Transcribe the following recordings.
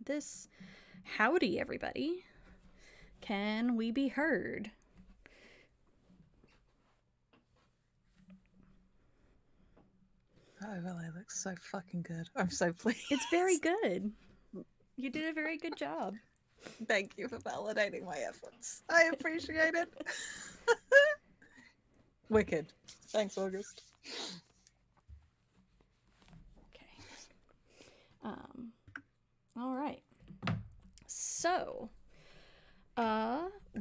this. Howdy, everybody. Can we be heard? Oh, well, it looks so fucking good. I'm so pleased. It's very good. You did a very good job. Thank you for validating my efforts. I appreciate it. Wicked. Thanks, August. Okay. All right. So,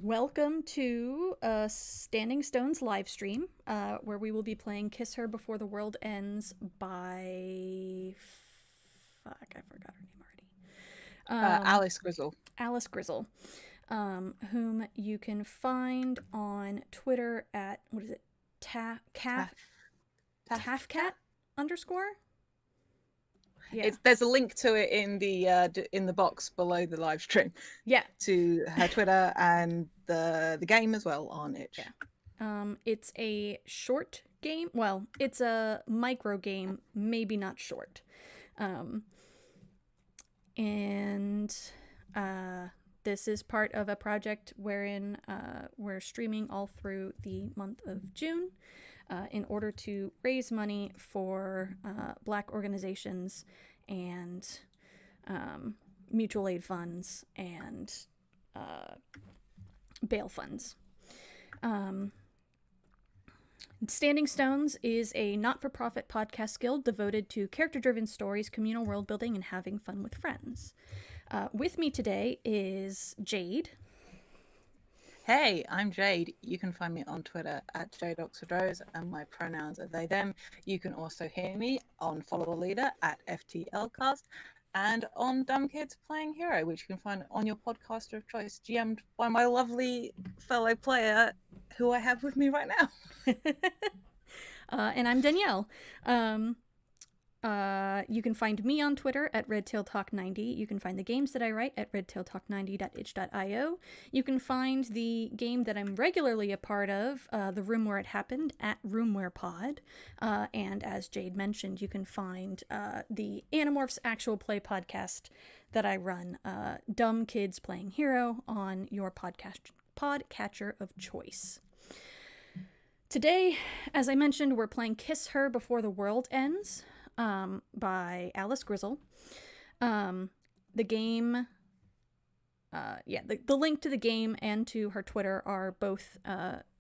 welcome to Standing Stones live stream, where we will be playing Kiss Her Before the World Ends by... Fuck, I forgot her name already. Alice Grizzle. Alice Grizzle, whom you can find on Twitter at, what is it? Tafcat underscore? Yeah. There's a link to it in the box below the live stream. Yeah. To her Twitter and the game as well on itch. Yeah. It's a short game. Well, it's a micro game, maybe not short. This is part of a project wherein we're streaming all through the month of June in order to raise money for Black organizations and mutual aid funds and bail funds. Standing Stones is a not-for-profit podcast guild devoted to character-driven stories, communal world-building, and having fun with friends. With me today is Jade. Hey, I'm Jade. You can find me on Twitter at JadeOxfordRose, and my pronouns are they, them. You can also hear me on Follow the Leader at FTLcast and on Dumb Kids Playing Hero, which you can find on your podcaster of choice, GM'd by my lovely fellow player who I have with me right now. And I'm Danielle. You can find me on Twitter at RedtailTalk90. You can find the games that I write at redtailtalk90.itch.io. You can find the game that I'm regularly a part of, The Room Where It Happened, at RoomWherePod. And as Jade mentioned, you can find the Animorphs Actual Play podcast that I run, Dumb Kids Playing Hero, on your podcatcher of choice. Today, as I mentioned, we're playing Kiss Her Before the World Ends by Alice Grizzle. The game, the link to the game and to her Twitter are both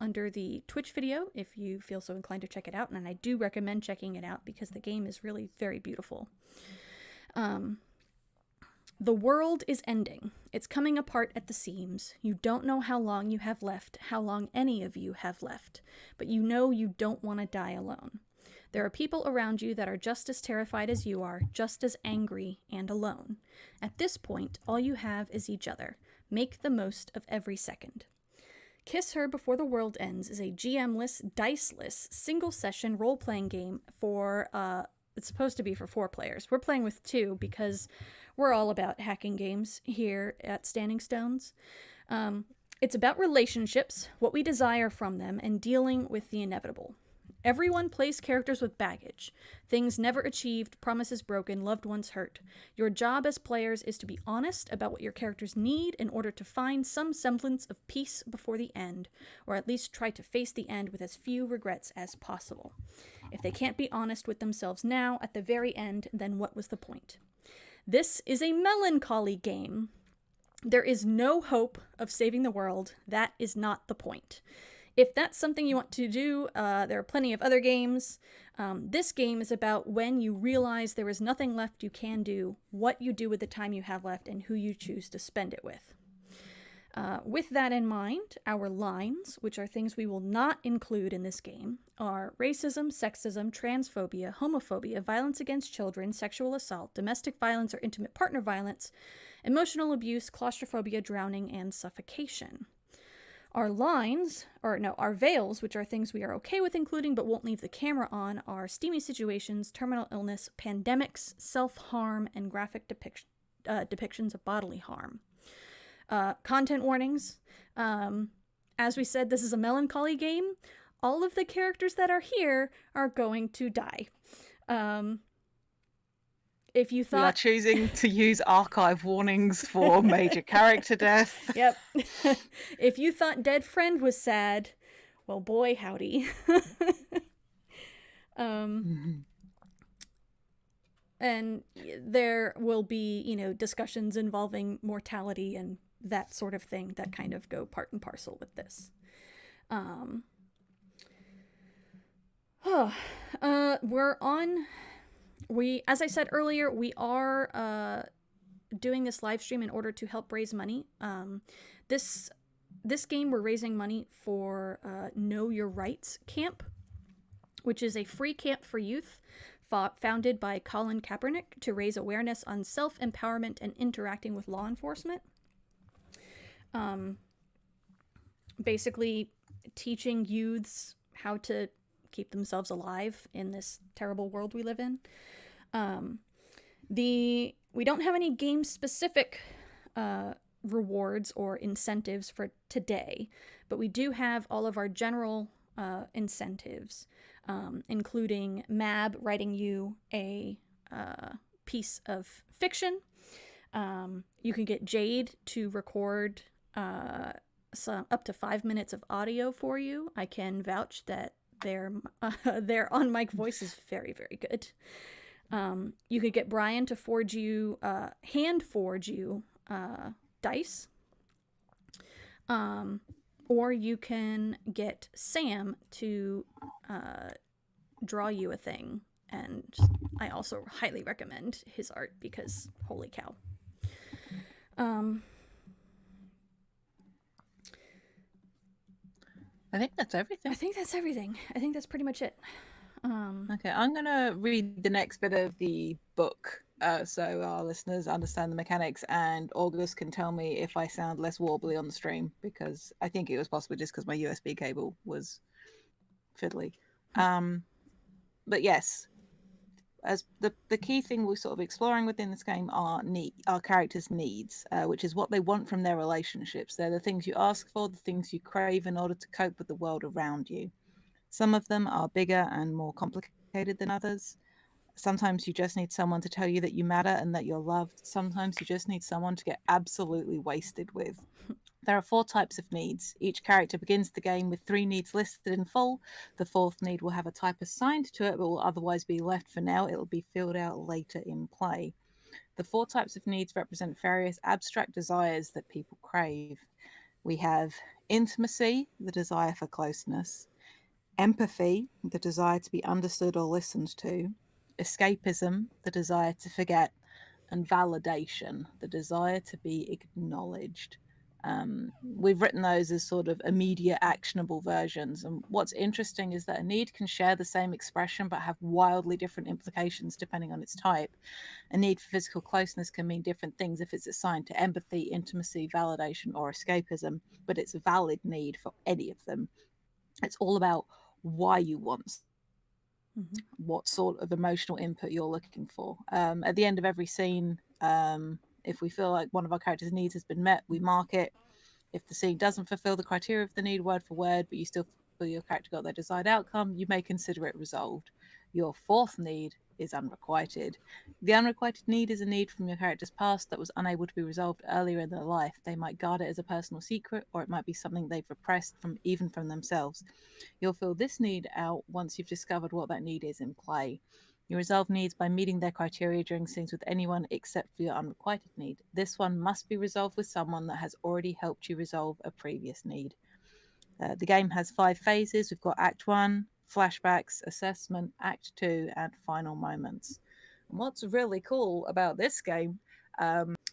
under the Twitch video if you feel so inclined to check it out, and I do recommend checking it out because the game is really very beautiful. The world is ending. It's coming apart at the seams. You don't know how long you have left, how long any of you have left, but you know you don't want to die alone. There are people around you that are just as terrified as you are, just as angry and alone. At this point, all you have is each other. Make the most of every second. Kiss Her Before the World Ends is a GM-less, dice-less, single-session role-playing game for, it's supposed to be for 4 players. We're playing with 2 because we're all about hacking games here at Standing Stones. It's about relationships, what we desire from them, and dealing with the inevitable. Everyone plays characters with baggage. Things never achieved, promises broken, loved ones hurt. Your job as players is to be honest about what your characters need in order to find some semblance of peace before the end, or at least try to face the end with as few regrets as possible. If they can't be honest with themselves now, at the very end, then what was the point? This is a melancholy game. There is no hope of saving the world. That is not the point. If that's something you want to do, there are plenty of other games. This game is about when you realize there is nothing left you can do, what you do with the time you have left, and who you choose to spend it with. With that in mind, our lines, which are things we will not include in this game, are racism, sexism, transphobia, homophobia, violence against children, sexual assault, domestic violence or intimate partner violence, emotional abuse, claustrophobia, drowning, and suffocation. Our lines, our veils, which are things we are okay with including but won't leave the camera on, are steamy situations, terminal illness, pandemics, self-harm, and graphic depictions of bodily harm. Content warnings. As we said, this is a melancholy game. All of the characters that are here are going to die. if you We are thought, choosing to use archive warnings for major character death. yep, if you thought Dead Friend was sad, well, boy, howdy. And there will be, you know, discussions involving mortality and that sort of thing that kind of go part and parcel with this. As I said earlier, we are doing this live stream in order to help raise money. This game, we're raising money for Know Your Rights Camp, which is a free camp for youth founded by Colin Kaepernick to raise awareness on self-empowerment and interacting with law enforcement. Basically teaching youths how to keep themselves alive in this terrible world we live in. We don't have any game-specific rewards or incentives for today, but we do have all of our general incentives, including Mab writing you a piece of fiction. You can get Jade to record up to 5 minutes of audio for you. I can vouch that their on-mic voice is very, very good. You could get Brian to forge you, hand forge you dice. Or you can get Sam to draw you a thing. And I also highly recommend his art because holy cow. I think that's everything. I think that's pretty much it. Okay, I'm going to read the next bit of the book so our listeners understand the mechanics, and August can tell me if I sound less warbly on the stream, because I think it was possibly just because my USB cable was fiddly. But yes, as the key thing we're sort of exploring within this game are our characters' needs, which is what they want from their relationships. They're the things you ask for, the things you crave in order to cope with the world around you. Some of them are bigger and more complicated than others. Sometimes you just need someone to tell you that you matter and that you're loved. Sometimes you just need someone to get absolutely wasted with. There are 4 types of needs. Each character begins the game with 3 needs listed in full. The 4th need will have a type assigned to it, but will otherwise be left for now. It will be filled out later in play. The 4 types of needs represent various abstract desires that people crave. We have intimacy, the desire for closeness; empathy, the desire to be understood or listened to; escapism, the desire to forget; and validation, the desire to be acknowledged. We've written those as sort of immediate actionable versions, and what's interesting is that a need can share the same expression but have wildly different implications depending on its type. A need for physical closeness can mean different things if it's assigned to empathy, intimacy, validation, or escapism, but it's a valid need for any of them. It's all about why you want, what sort of emotional input you're looking for. At the end of every scene, if we feel like one of our characters' needs has been met, we mark it. If the scene doesn't fulfill the criteria of the need word for word, but you still feel your character got their desired outcome, you may consider it resolved. Your 4th need is unrequited. The unrequited need is a need from your character's past that was unable to be resolved earlier in their life. They might guard it as a personal secret, or it might be something they've repressed even from themselves. You'll fill this need out once you've discovered what that need is in play. You resolve needs by meeting their criteria during scenes with anyone except for your unrequited need. This one must be resolved with someone that has already helped you resolve a previous need. The game has 5 phases. We've got Act 1, flashbacks, assessment, Act 2, and final moments. And what's really cool about this game,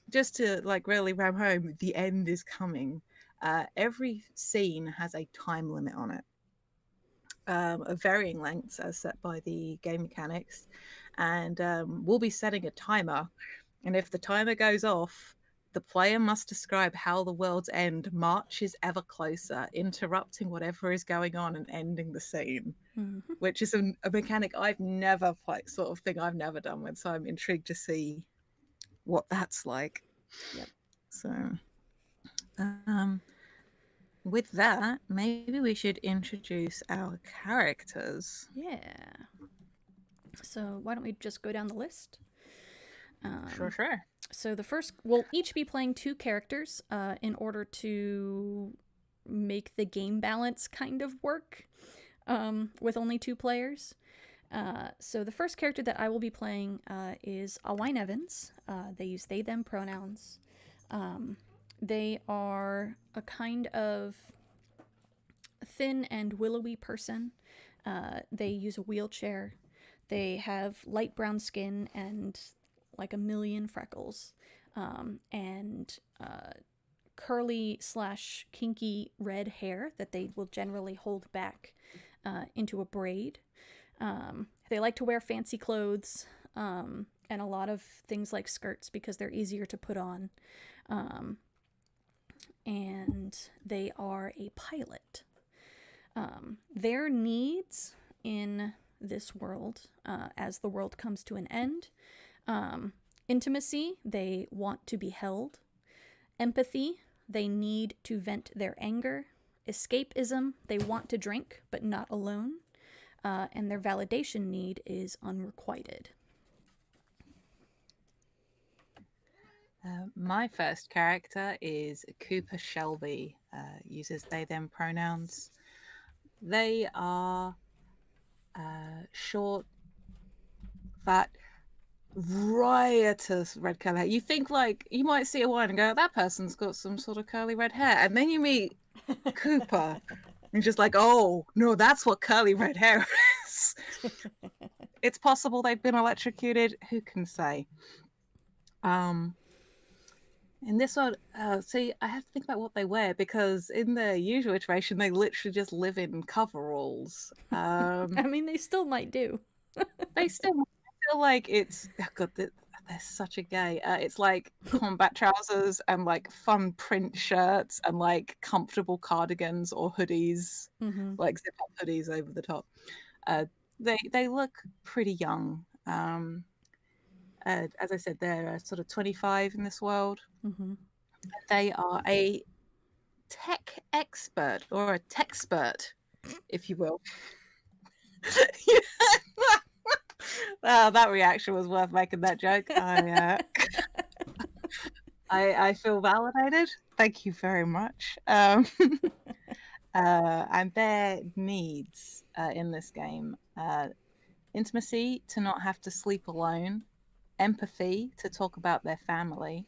just to like really ram home, the end is coming. Every scene has a time limit on it. Of varying lengths as set by the game mechanics, and we'll be setting a timer, and if the timer goes off, the player must describe how the world's end marches ever closer, interrupting whatever is going on and ending the scene. Which is a mechanic I've never played, sort of thing I've never done with, so I'm intrigued to see what that's like. Yep. So with that, maybe we should introduce our characters. Yeah. So why don't we just go down the list? Sure. So the first, we'll each be playing 2 characters in order to make the game balance kind of work with only 2 players. So the first character that I will be playing is Alwine Evans. They use they, them pronouns. They are a kind of thin and willowy person. They use a wheelchair. They have light brown skin and like a million freckles. And curly / kinky red hair that they will generally hold back into a braid. They like to wear fancy clothes and a lot of things like skirts because they're easier to put on. And they are a pilot. Their needs in this world, as the world comes to an end, intimacy, they want to be held. Empathy, they need to vent their anger. Escapism, they want to drink, but not alone. And their validation need is unrequited. My first character is Cooper Shelby. Uses they, them pronouns. They are short, fat, riotous red color hair. You think like you might see a wine and go, that person's got some sort of curly red hair, and then you meet Cooper and just like, oh no, that's what curly red hair is. It's possible they've been electrocuted. Who can say? In this one, see, I have to think about what they wear because in the usual iteration, they literally just live in coveralls. I mean, they still might do. They still feel like it's God. They're such a gay. It's like combat trousers and like fun print shirts and like comfortable cardigans or hoodies, like zip up hoodies over the top. They look pretty young. As I said, they're sort of 25 in this world. They are a tech expert or a techspert, if you will. That reaction was worth making that joke. I feel validated. Thank you very much. And their needs in this game: intimacy, to not have to sleep alone; empathy, to talk about their family;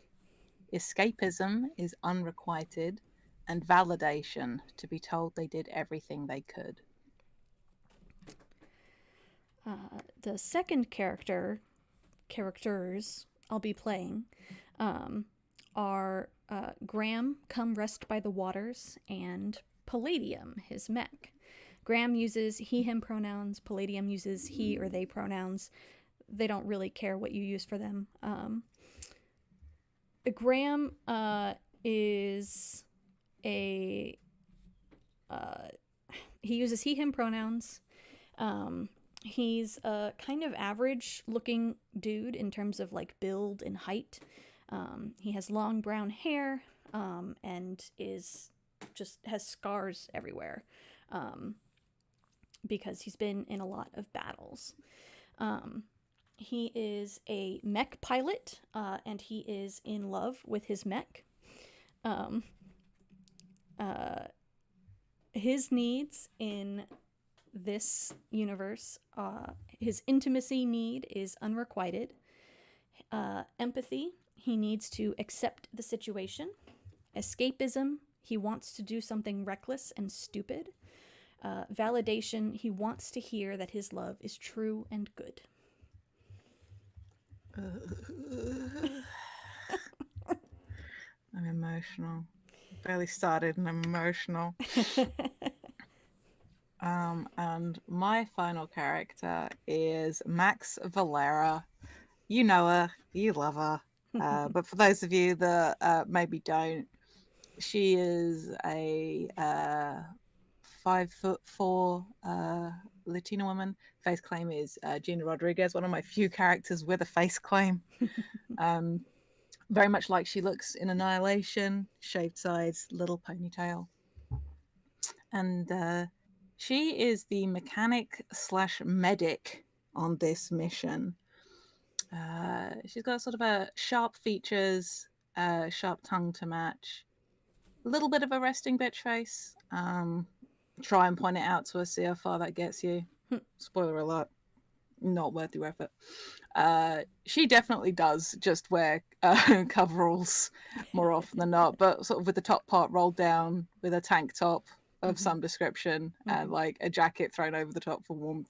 escapism is unrequited; and validation, to be told they did everything they could. The second characters I'll be playing are Graham, come rest by the waters, and Palladium, his mech. Graham uses he, him pronouns. Palladium uses he or they pronouns. They don't really care what you use for them. Graham is a... he uses he, him pronouns. He's a kind of average looking dude in terms of like build and height. He has long brown hair and is just has scars everywhere because he's been in a lot of battles. He is a mech pilot and he is in love with his mech. His needs in this universe, his intimacy need is unrequited. Empathy, he needs to accept the situation. Escapism, he wants to do something reckless and stupid. Validation, he wants to hear that his love is true and good. I'm emotional. Barely started and I'm emotional. And my final character is Max Valera. You know her, you love her. But for those of you that maybe don't, she is a 5'4" Latina woman. Face claim is Gina Rodriguez, one of my few characters with a face claim. Very much like she looks in Annihilation, shaved sides, little ponytail. And she is the mechanic / medic on this mission. She's got sort of a sharp features, sharp tongue to match, a little bit of a resting bitch face. Try and point it out to her, see how far that gets you. Spoiler alert, not worth your effort. She definitely does just wear coveralls more often than not, but sort of with the top part rolled down, with a tank top of some description, and like a jacket thrown over the top for warmth.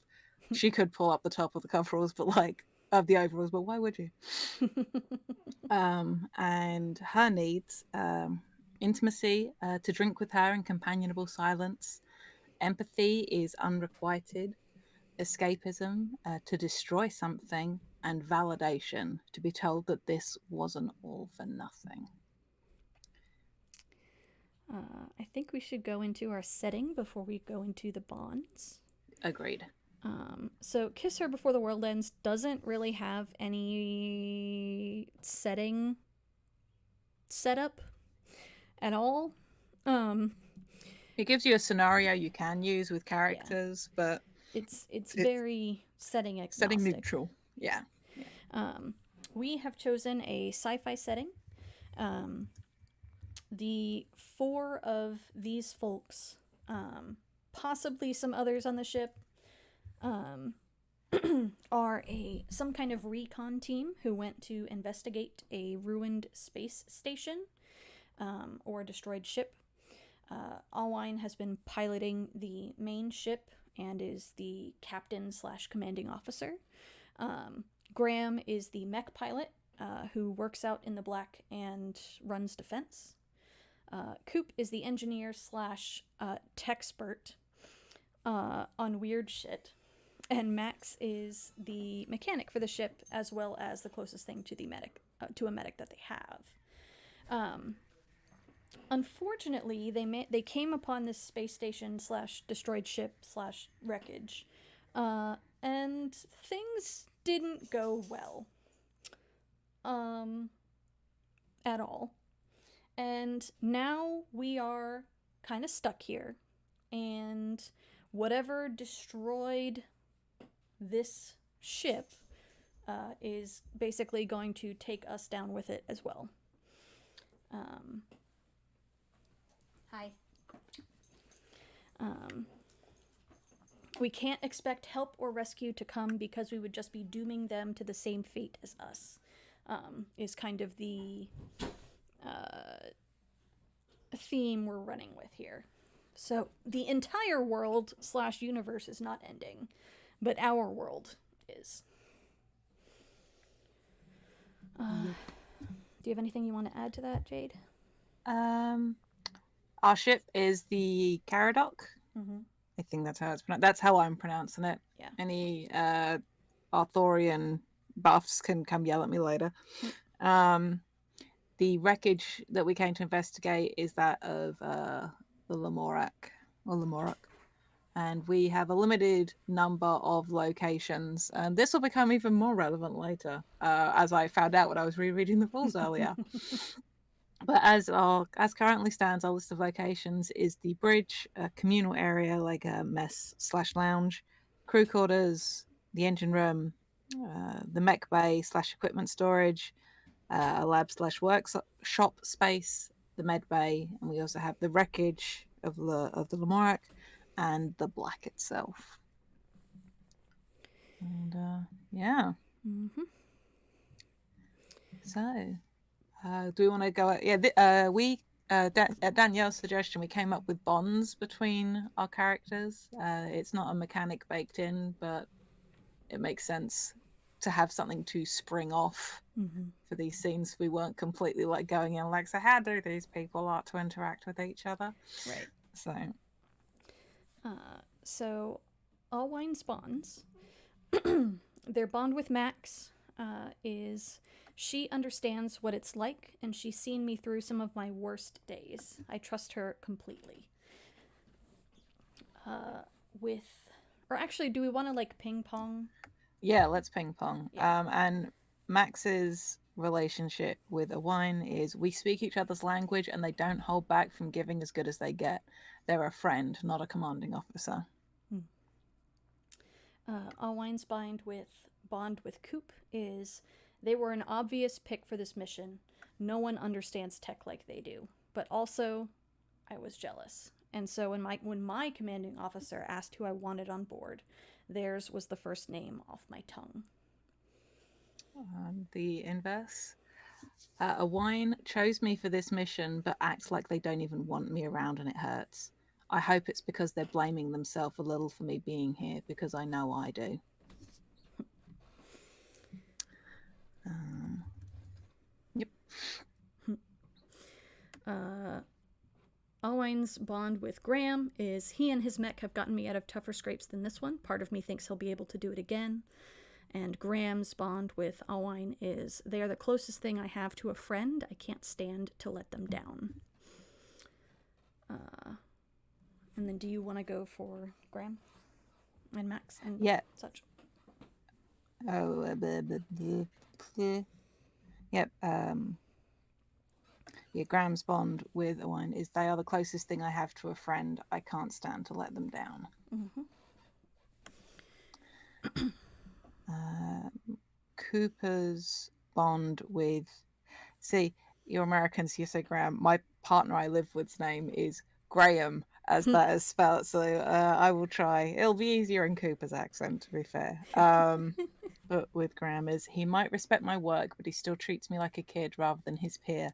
She could pull up the top of the coveralls, but like of the overalls, but why would you? And her needs, intimacy, to drink with her in companionable silence. Empathy is unrequited. Escapism, to destroy something. And validation, to be told that this wasn't all for nothing. I think we should go into our setting before we go into the bonds. Agreed. So Kiss Her Before the World Ends doesn't really have any setting setup at all. It gives you a scenario you can use with characters, but it's very setting agnostic. Setting neutral. Yeah. We have chosen a sci-fi setting. The four of these folks, possibly some others on the ship, are some kind of recon team who went to investigate a ruined space station, or a destroyed ship. Alwine has been piloting the main ship and is the captain / commanding officer. Graham is the mech pilot, who works out in the black and runs defense. Coop is the engineer / techspert on weird shit. And Max is the mechanic for the ship, as well as the closest thing to the medic, to a medic that they have. Unfortunately, they came upon this space station / destroyed ship / wreckage, and things didn't go well. At all. And now we are kind of stuck here, and whatever destroyed this ship is basically going to take us down with it as well. Hi. We can't expect help or rescue to come because we would just be dooming them to the same fate as us, is kind of the theme we're running with here. So the entire world / universe is not ending, but our world is. Do you have anything you want to add to that, Jade? Our ship is the Caradoc. I think that's how it's pronounced. That's how I'm pronouncing it. Yeah. Any Arthurian buffs can come yell at me later. The wreckage that we came to investigate is that of the Lamorak, and we have a limited number of locations, and this will become even more relevant later, as I found out when I was rereading the rules earlier. But as currently stands, our list of locations is the bridge, a communal area like a mess / lounge, crew quarters, the engine room, the mech bay / equipment storage, a lab / workshop space, the med bay, and we also have the wreckage of the Lamorak and the black itself. And yeah. So, do we want to go? Yeah, at Danielle's suggestion, we came up with bonds between our characters. It's not a mechanic baked in, but it makes sense to have something to spring off for these scenes. We weren't completely like going in like, so how do these people like to interact with each other? Right. So Alwine's bonds. Their bond with Max is she understands what it's like, and she's seen me through some of my worst days. I trust her completely. Or actually, do we want to like ping pong? Yeah, let's ping pong. Yeah. And Max's relationship with Alwine is we speak each other's language, and they don't hold back from giving as good as they get. They're a friend, not a commanding officer. Alwine's bind with bond with Coop is they were an obvious pick for this mission. No one understands tech like they do. But also, I was jealous. And so when my commanding officer asked who I wanted on board, theirs was the first name off my tongue. The inverse. A wine chose me for this mission, but acts like they don't even want me around, and it hurts. I hope it's because they're blaming themselves a little for me being here, because I know I do. Yep. Alwine's bond with Graham is he and his mech have gotten me out of tougher scrapes than this one. Part of me thinks he'll be able to do it again. And Graham's bond with Alwine is they are the closest thing I have to a friend. I can't stand to let them down. And then do you want to go for Graham and Max and such? Oh, yep. Yeah, Graham's bond with Alwine is they are the closest thing I have to a friend. I can't stand to let them down. Cooper's bond with... See, you're American, so you say Graham. My partner I live with's name is Graham, as that is spelled, so I will try. It'll be easier in Cooper's accent, to be fair. But with Graham is he might respect my work, but he still treats me like a kid rather than his peer.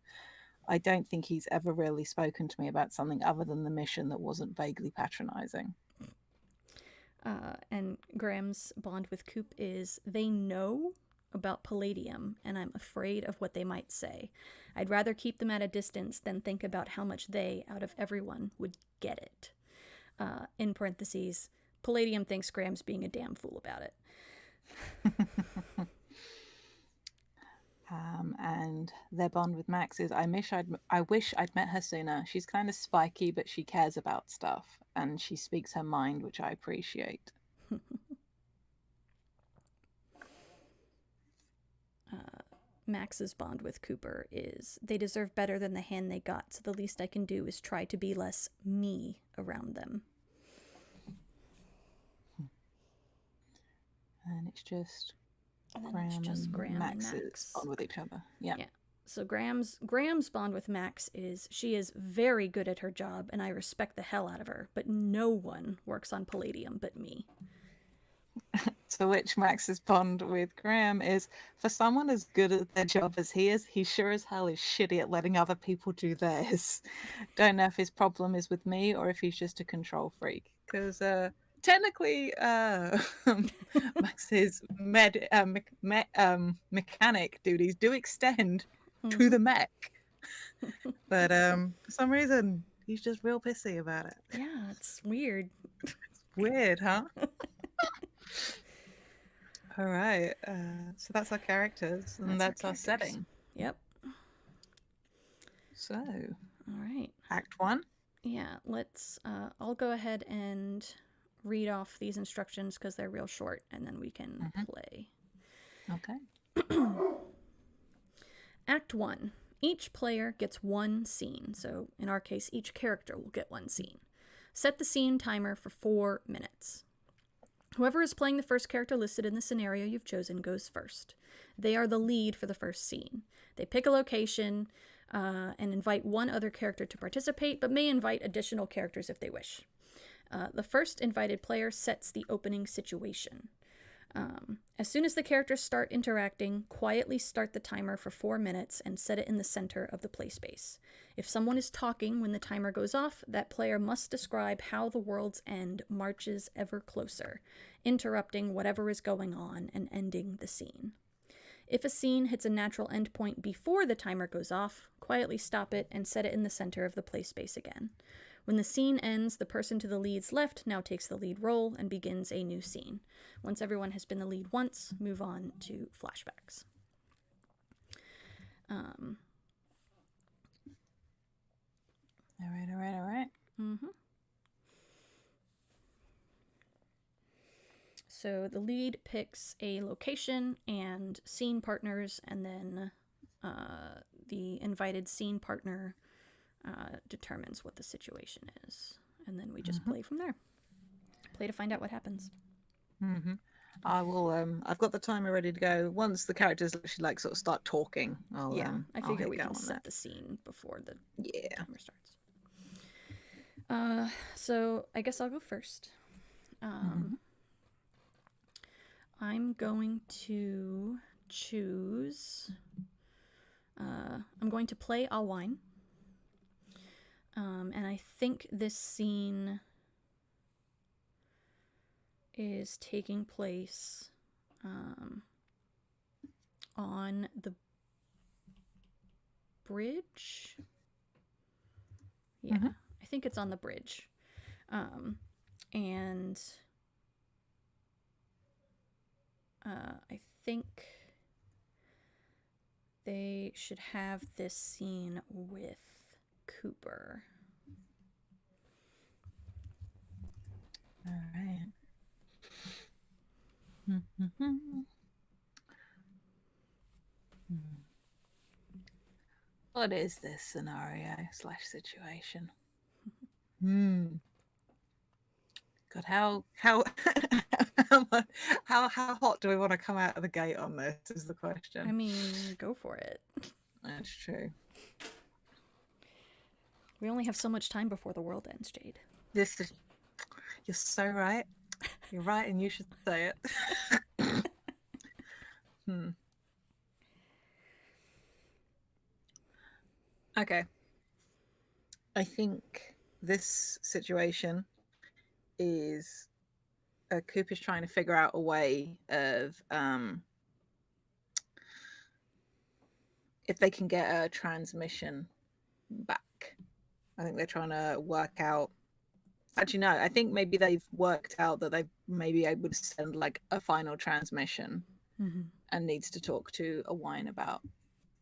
I don't think he's ever really spoken to me about something other than the mission that wasn't vaguely patronizing. And Graham's bond with Coop is they know about Palladium, and I'm afraid of what they might say. I'd rather keep them at a distance than think about how much they, out of everyone, would get it. In parentheses, Palladium thinks Graham's being a damn fool about it. And their bond with Max is I wish I'd met her sooner. She's kind of spiky, but she cares about stuff, and she speaks her mind, which I appreciate. Max's bond with Cooper is they deserve better than the hand they got, so the least I can do is try to be less me around them. And it's just Graham and Max bond with each other. Yeah. So Graham's bond with Max is she is very good at her job, and I respect the hell out of her, but no one works on Palladium but me. To which Max's bond with Graham is, for someone as good at their job as he is, he sure as hell is shitty at letting other people do theirs. Don't know if his problem is with me or if he's just a control freak. Because technically, Max's mechanic duties do extend to the mech. But for some reason, he's just real pissy about it. Yeah, it's weird. It's weird, huh? All right, so that's our characters, and that's our setting. Yep. So, all right. Act 1? Yeah, let's, I'll go ahead and read off these instructions because they're real short, and then we can play. Okay. Act 1. Each player gets one scene, so in our case, each character will get one scene. Set the scene timer for 4 minutes. Whoever is playing the first character listed in the scenario you've chosen goes first. They are the lead for the first scene. They pick a location and invite one other character to participate, but may invite additional characters if they wish. The first invited player sets the opening situation. As soon as the characters start interacting, quietly start the timer for 4 minutes and set it in the center of the play space. If someone is talking when the timer goes off, that player must describe how the world's end marches ever closer, interrupting whatever is going on and ending the scene. If a scene hits a natural endpoint before the timer goes off, quietly stop it and set it in the center of the play space again. When the scene ends, the person to the lead's left now takes the lead role and begins a new scene. Once everyone has been the lead once, move on to flashbacks. All right. So the lead picks a location and scene partners, and then the invited scene partner determines what the situation is. And then we just play from there. Play to find out what happens. I will. I've got the timer ready to go. Once the characters actually like sort of start talking, Yeah, I I'll figure hit we go can on set that. the scene before the Yeah. timer starts. So I guess I'll go first. Mm-hmm. I'm going to choose. I'm going to play Alwine. And I think this scene is taking place on the bridge. Yeah, Mm-hmm. I think it's on the bridge. And I think they should have this scene with Cooper. All right. Mm-hmm. What is this scenario / situation? God, how hot do we want to come out of the gate on this? Is the question. I mean, go for it. That's true. We only have so much time before the world ends, Jade. This is. You're so right. You're right, and you should say it. Okay. I think this situation is Cooper's trying to figure out a way of if they can get a transmission back. I think they're trying to work out. Actually, no, I think maybe they've worked out that they may be able to send like a final transmission and needs to talk to Alwine about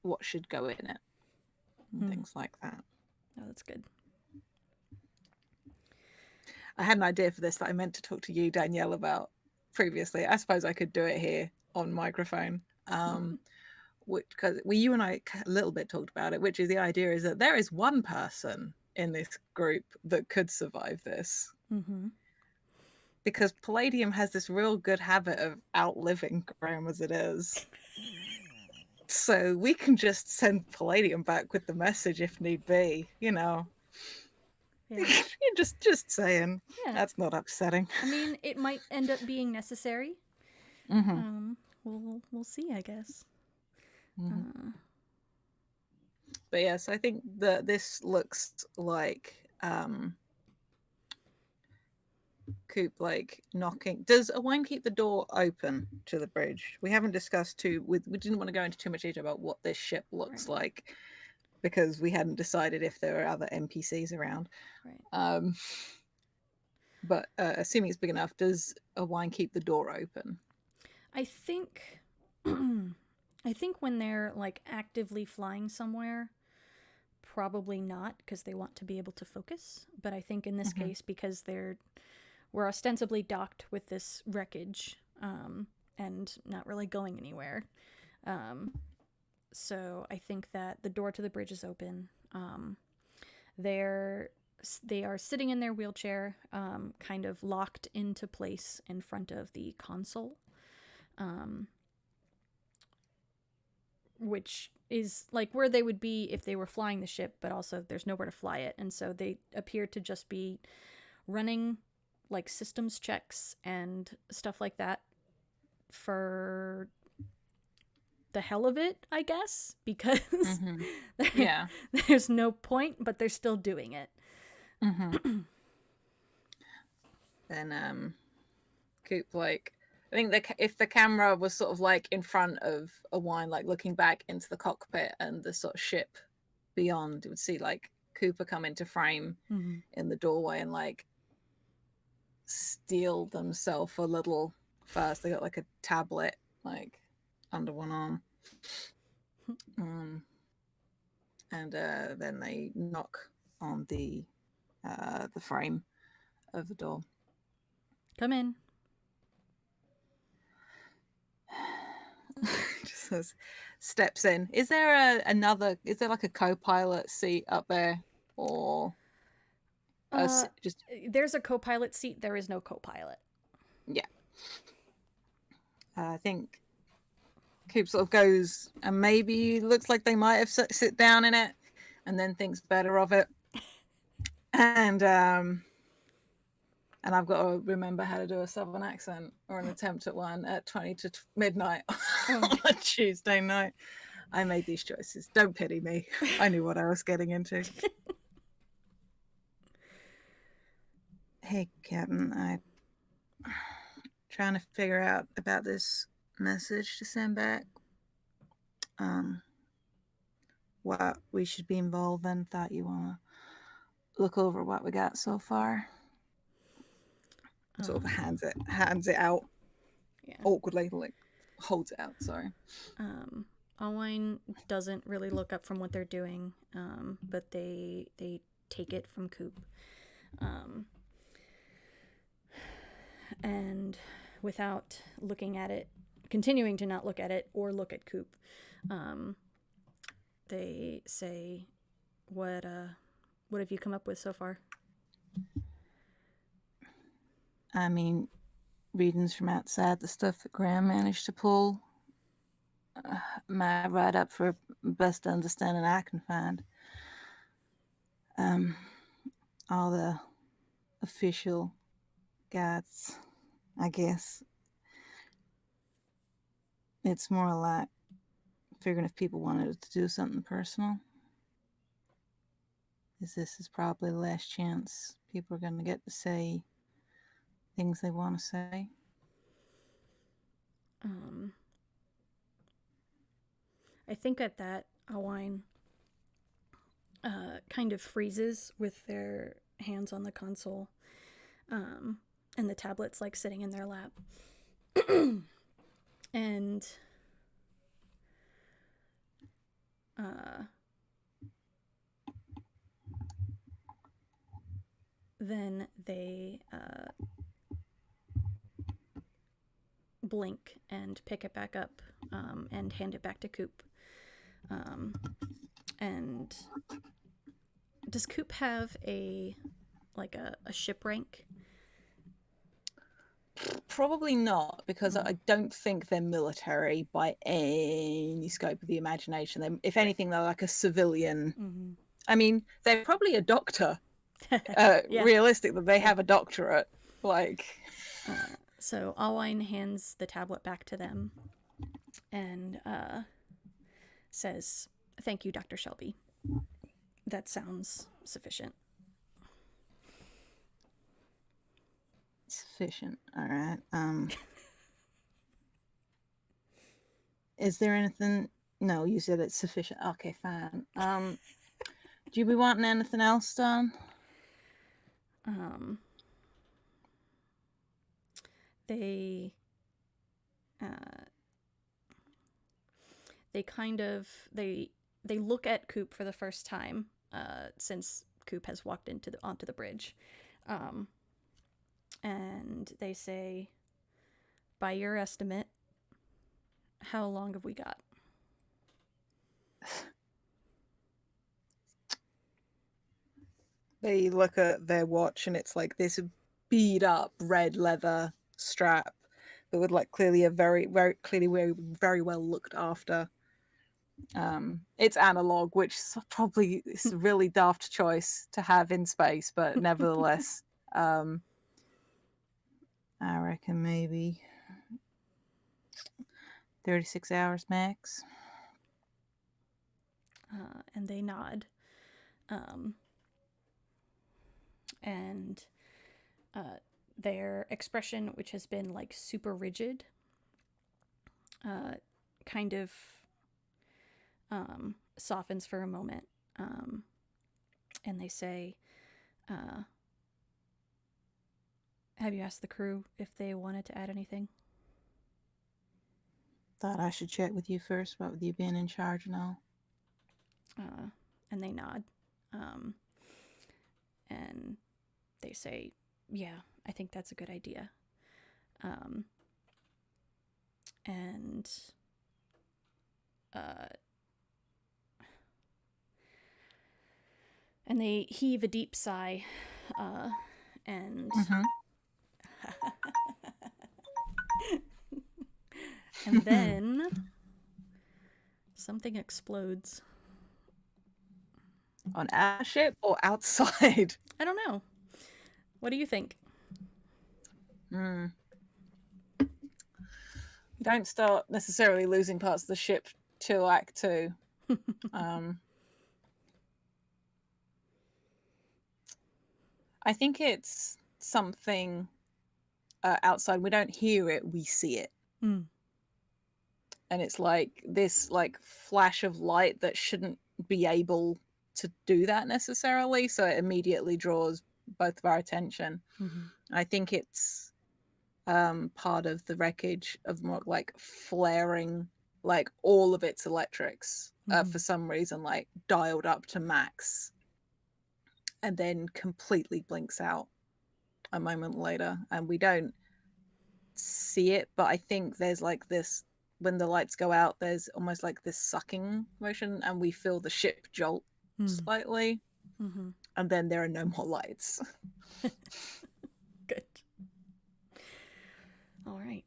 what should go in it and things like that. Oh, that's good. I had an idea for this that I meant to talk to you, Danielle, about previously. I suppose I could do it here on microphone. Which, because you and I a little bit talked about it, which is the idea is that there is one person in this group that could survive this. Because Palladium has this real good habit of outliving Graham as it is. So we can just send Palladium back with the message if need be, you know. Yeah. You're just saying. Yeah. That's not upsetting. I mean, it might end up being necessary. We'll see, I guess. But yes, I think that this looks like Coop like knocking. Does Owain keep the door open to the bridge? We haven't discussed we didn't want to go into too much detail about what this ship looks like because we hadn't decided if there are other NPCs around. Right. But assuming it's big enough, does Owain keep the door open? I think when they're like actively flying somewhere, probably not, because they want to be able to focus. But I think in this case, because we're ostensibly docked with this wreckage and not really going anywhere. So I think that the door to the bridge is open. They are sitting in their wheelchair, kind of locked into place in front of the console, which is like where they would be if they were flying the ship, but also there's nowhere to fly it. And so they appear to just be running like systems checks and stuff like that for the hell of it, I guess, because there's no point, but they're still doing it. Then Coop, like, I think if the camera was sort of like in front of Owain, like looking back into the cockpit and the sort of ship beyond, it would see like Cooper come into frame in the doorway and like steal themselves a little first. They got like a tablet like under one arm. And then they knock on the frame of the door. Come in. Just steps in. Is there is there like a co-pilot seat up there, or just there's a co-pilot seat? There is no co-pilot. Yeah. I think Coop sort of goes and maybe looks like they might have sit down in it, and then thinks better of it. And I've got to remember how to do a Southern accent or an attempt at one at 20 to midnight on Tuesday night. I made these choices. Don't pity me. I knew what I was getting into. Hey, Captain. I'm trying to figure out about this message to send back. What we should be involved in. Thought you want to look over what we got so far. Sort of hands it out awkwardly, like holds it out. Sorry. Alwine doesn't really look up from what they're doing, but they take it from Coop, and without looking at it, continuing to not look at it or look at Coop, they say, "What have you come up with so far?" I mean, readings from outside, the stuff that Graham managed to pull, might write up for best understanding I can find. All the official guides, I guess. It's more like figuring if people wanted to do something personal. This is probably the last chance people are going to get to say things they want to say. I think at that, Alwine kind of freezes with their hands on the console, and the tablet's like sitting in their lap. And then they blink and pick it back up, and hand it back to Coop. And does Coop have a ship rank? Probably not, because I don't think they're military by any scope of the imagination. If anything, they're like a civilian. I mean, they're probably a doctor. Realistic that they have a doctorate. So Alwine hands the tablet back to them and says, "Thank you, Dr. Shelby. That sounds sufficient." Sufficient. All right. Is there anything? No, you said it's sufficient. Okay, fine. Do you be wanting anything else done? They kind of they look at Coop for the first time since Coop has walked onto the bridge, and they say, "By your estimate, how long have we got?" They look at their watch and it's like this beat up red leather strap, but with like clearly a very, very clearly very well looked after. It's analog, which is probably is a really daft choice to have in space, but nevertheless, I reckon maybe 36 hours max. And they nod. And their expression, which has been like super rigid, kind of softens for a moment. And they say, "Have you asked the crew if they wanted to add anything?" Thought I should check with you first, what with you being in charge and all. And they nod. And they say, "Yeah, I think that's a good idea." And they heave a deep sigh, and And then something explodes. On our ship or outside? I don't know. What do you think? You don't start necessarily losing parts of the ship till Act 2. I think it's something outside. We don't hear it, we see it. Mm. And it's like this like flash of light that shouldn't be able to do that necessarily, so it immediately draws both of our attention. I think it's part of the wreckage of more like flaring like all of its electrics for some reason, like dialed up to max, and then completely blinks out a moment later, and we don't see it, but I think there's like this, when the lights go out, there's almost like this sucking motion, and we feel the ship jolt slightly, and then there are no more lights. Good. All right.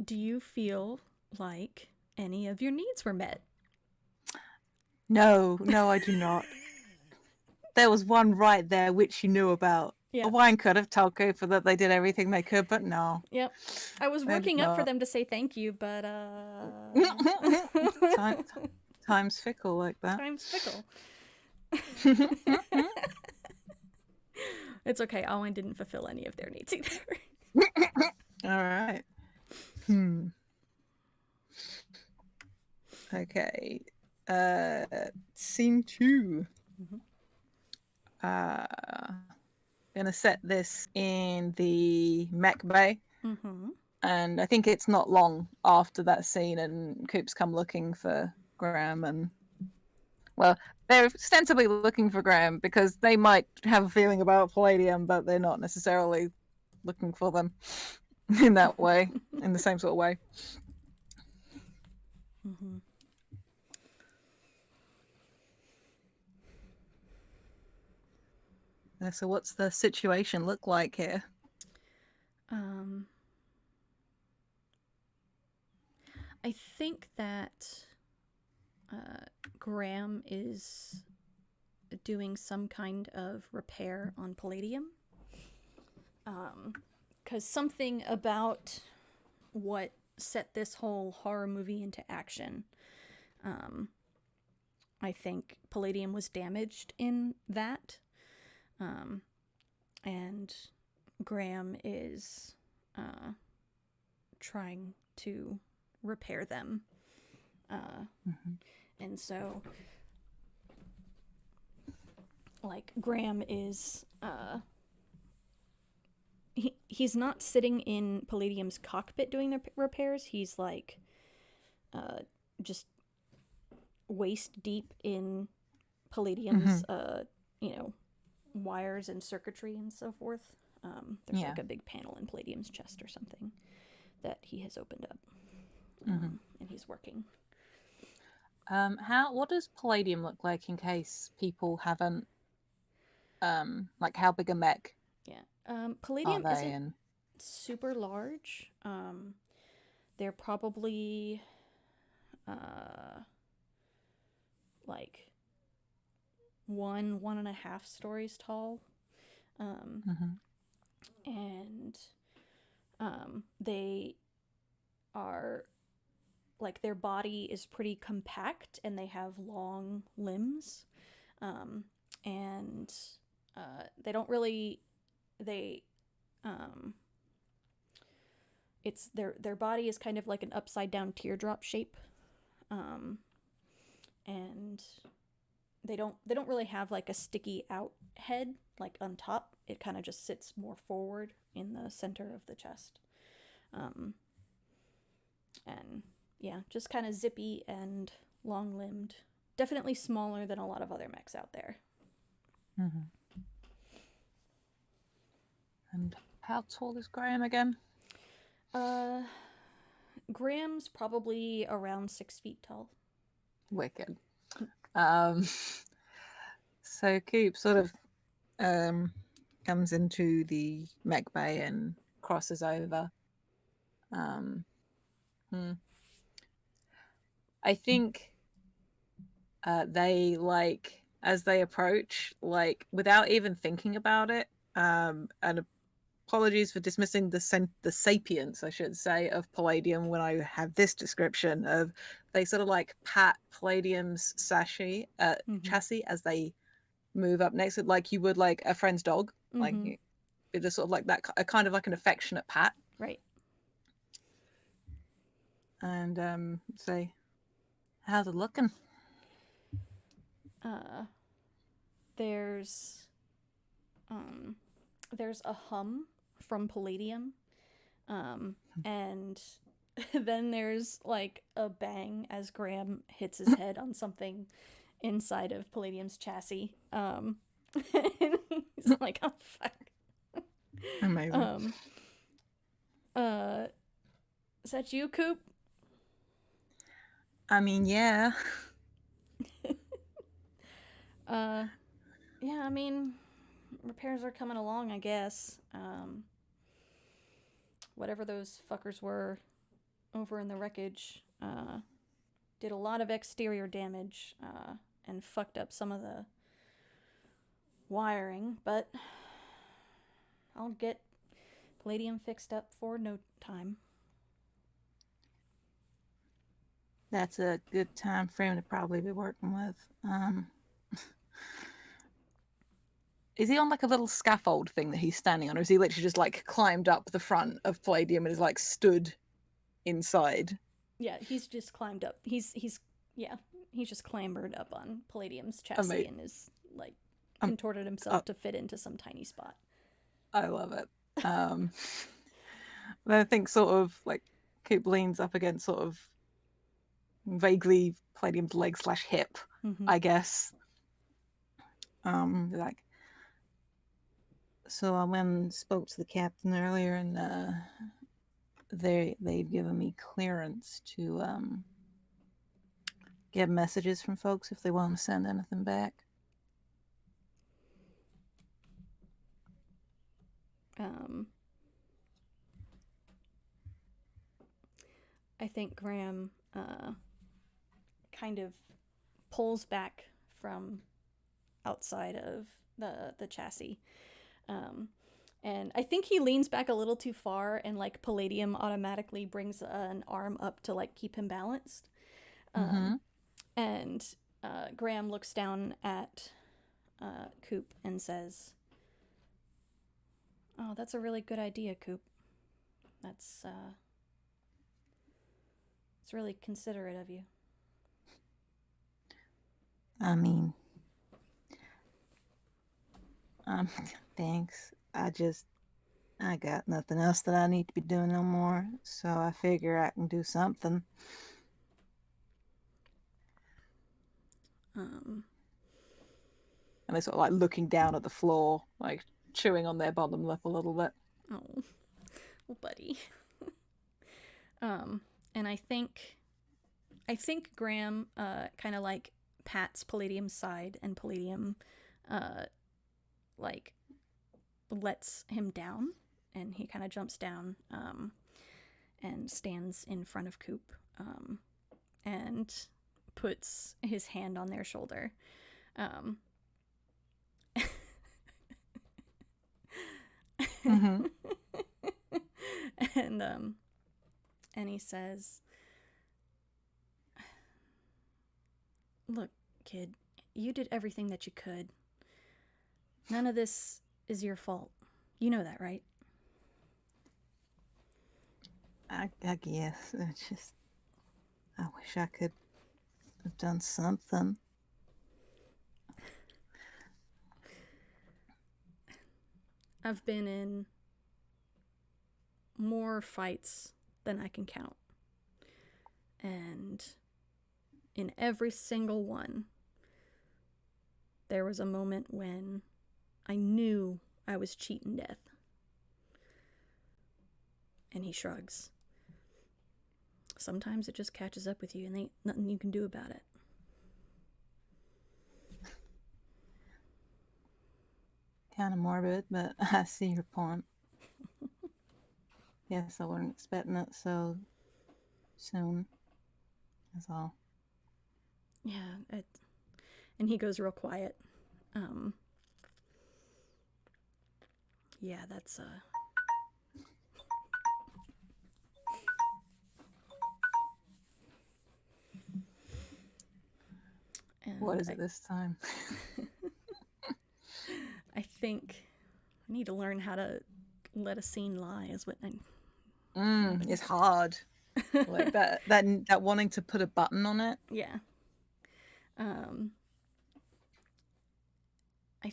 Do you feel like any of your needs were met? No, I do not. There was one right there which you knew about. Yeah. Wine could have told Cooper that they did everything they could, but no. Yep. I was working up for them to say thank you, but Time's fickle like that. Time's fickle. It's okay. Owen didn't fulfill any of their needs either. All right. Okay. Scene 2. Gonna set this in the mech bay. And I think it's not long after that scene, and Coop's come looking for Graham, and well, they're ostensibly looking for Graham because they might have a feeling about Palladium, but they're not necessarily looking for them in that way, in the same sort of way. So what's the situation look like here? I think that Graham is doing some kind of repair on Palladium. Because something about what set this whole horror movie into action, I think Palladium was damaged in that. And Graham is trying to repair them. And so, like, Graham is, he's not sitting in Palladium's cockpit doing the repairs. He's, like, just waist deep in Palladium's, wires and circuitry and so forth. There's like a big panel in Palladium's chest or something that he has opened up. And he's working. What does Palladium look like, in case people haven't, like, how big a mech? Yeah. Palladium isn't super large. They're probably like 1.5 stories tall. And they are, like, their body is pretty compact and they have long limbs. And they don't really, it's their body is kind of like an upside down teardrop shape. And they don't really have like a sticky out head like on top. It kind of just sits more forward in the center of the chest. And yeah, just kind of zippy and long limbed. Definitely smaller than a lot of other mechs out there. And how tall is Graham again? Graham's probably around 6 feet tall. Wicked. So Coop sort of comes into the mech bay and crosses over. Um, hmm. I think they like as they approach, like without even thinking about it. And apologies for dismissing the sapience, I should say, of Palladium when I have this description of they sort of like pat Palladium's Mm-hmm. chassis as they move up next, like you would like a friend's dog, like Mm-hmm. it just sort of like that, a kind of like an affectionate pat, Right. and say, "How's it looking?" Uh, there's um, there's a hum from Palladium, and then there's like a bang as Graham hits his head on something inside of Palladium's chassis. And he's like, "Oh fuck." Amazing. Um, uh, is that you, Coop? I mean, yeah. Uh, yeah. I mean, repairs are coming along, I guess. Whatever those fuckers were over in the wreckage, did a lot of exterior damage, and fucked up some of the wiring, but I'll get Palladium fixed up for no time. That's a good time frame to probably be working with. Is he on like a little scaffold thing that he's standing on, or is he literally just like climbed up the front of Palladium and is like stood inside? Yeah, he's just climbed up. Yeah, he's just clambered up on Palladium's I mean, chassis and is like um, contorted himself to fit into some tiny spot. I love it. Um, I think sort of like Coop leans up against sort of vaguely Palladium's leg slash hip, Mm-hmm. I guess. Like, so I went and spoke to the captain earlier, and they'd given me clearance to get messages from folks if they want to send anything back. I think Graham kind of pulls back from outside of the chassis. And I think he leans back a little too far, and like Palladium automatically brings an arm up to like keep him balanced. Mm-hmm. And Graham looks down at Coop and says, "Oh, that's a really good idea, Coop. That's it's really considerate of you." I mean, thanks. I got nothing else that I need to be doing no more, so I figure I can do something. Um, And they're sort of like looking down at the floor, like chewing on their bottom lip a little bit. oh, well, buddy. And I think Graham kind of like pats Palladium's side, and Palladium like lets him down, and he kind of jumps down and stands in front of Coop, and puts his hand on their shoulder. Um, Mm-hmm. and and he says, "Look, kid, you did everything that you could. None of this is your fault. You know that, right?" I guess. It's just, I wish I could have done something. I've been in more fights than I can count. And in every single one, there was a moment when I knew I was cheating death. And he shrugs. Sometimes it just catches up with you and ain't nothing you can do about it. Kind of morbid, but I see your point. Yes, I wasn't expecting it so soon as well. Yeah, and he goes real quiet. Um, yeah, that's What and is it this time? I think I need to learn how to let a scene lie. Is what It's hard. Like that wanting to put a button on it. yeah. Um, I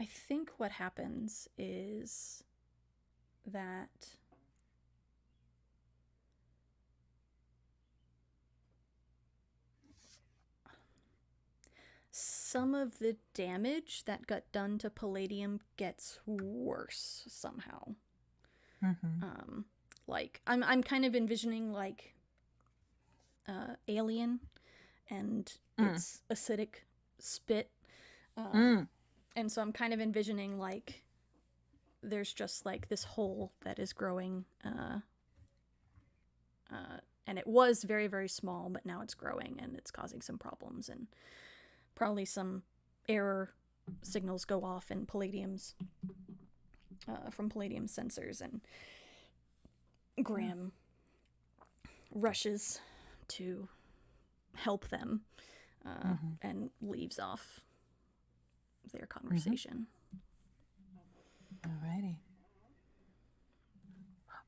think what happens is that some of the damage that got done to Palladium gets worse somehow. Mm-hmm. Like I'm kind of envisioning like Alien and its acidic spit. And so I'm kind of envisioning like there's just like this hole that is growing, and it was very, very small, but now it's growing and it's causing some problems, and probably some error signals go off in Palladium's from Palladium sensors, and Graham rushes to help them and leaves off their conversation. Alrighty.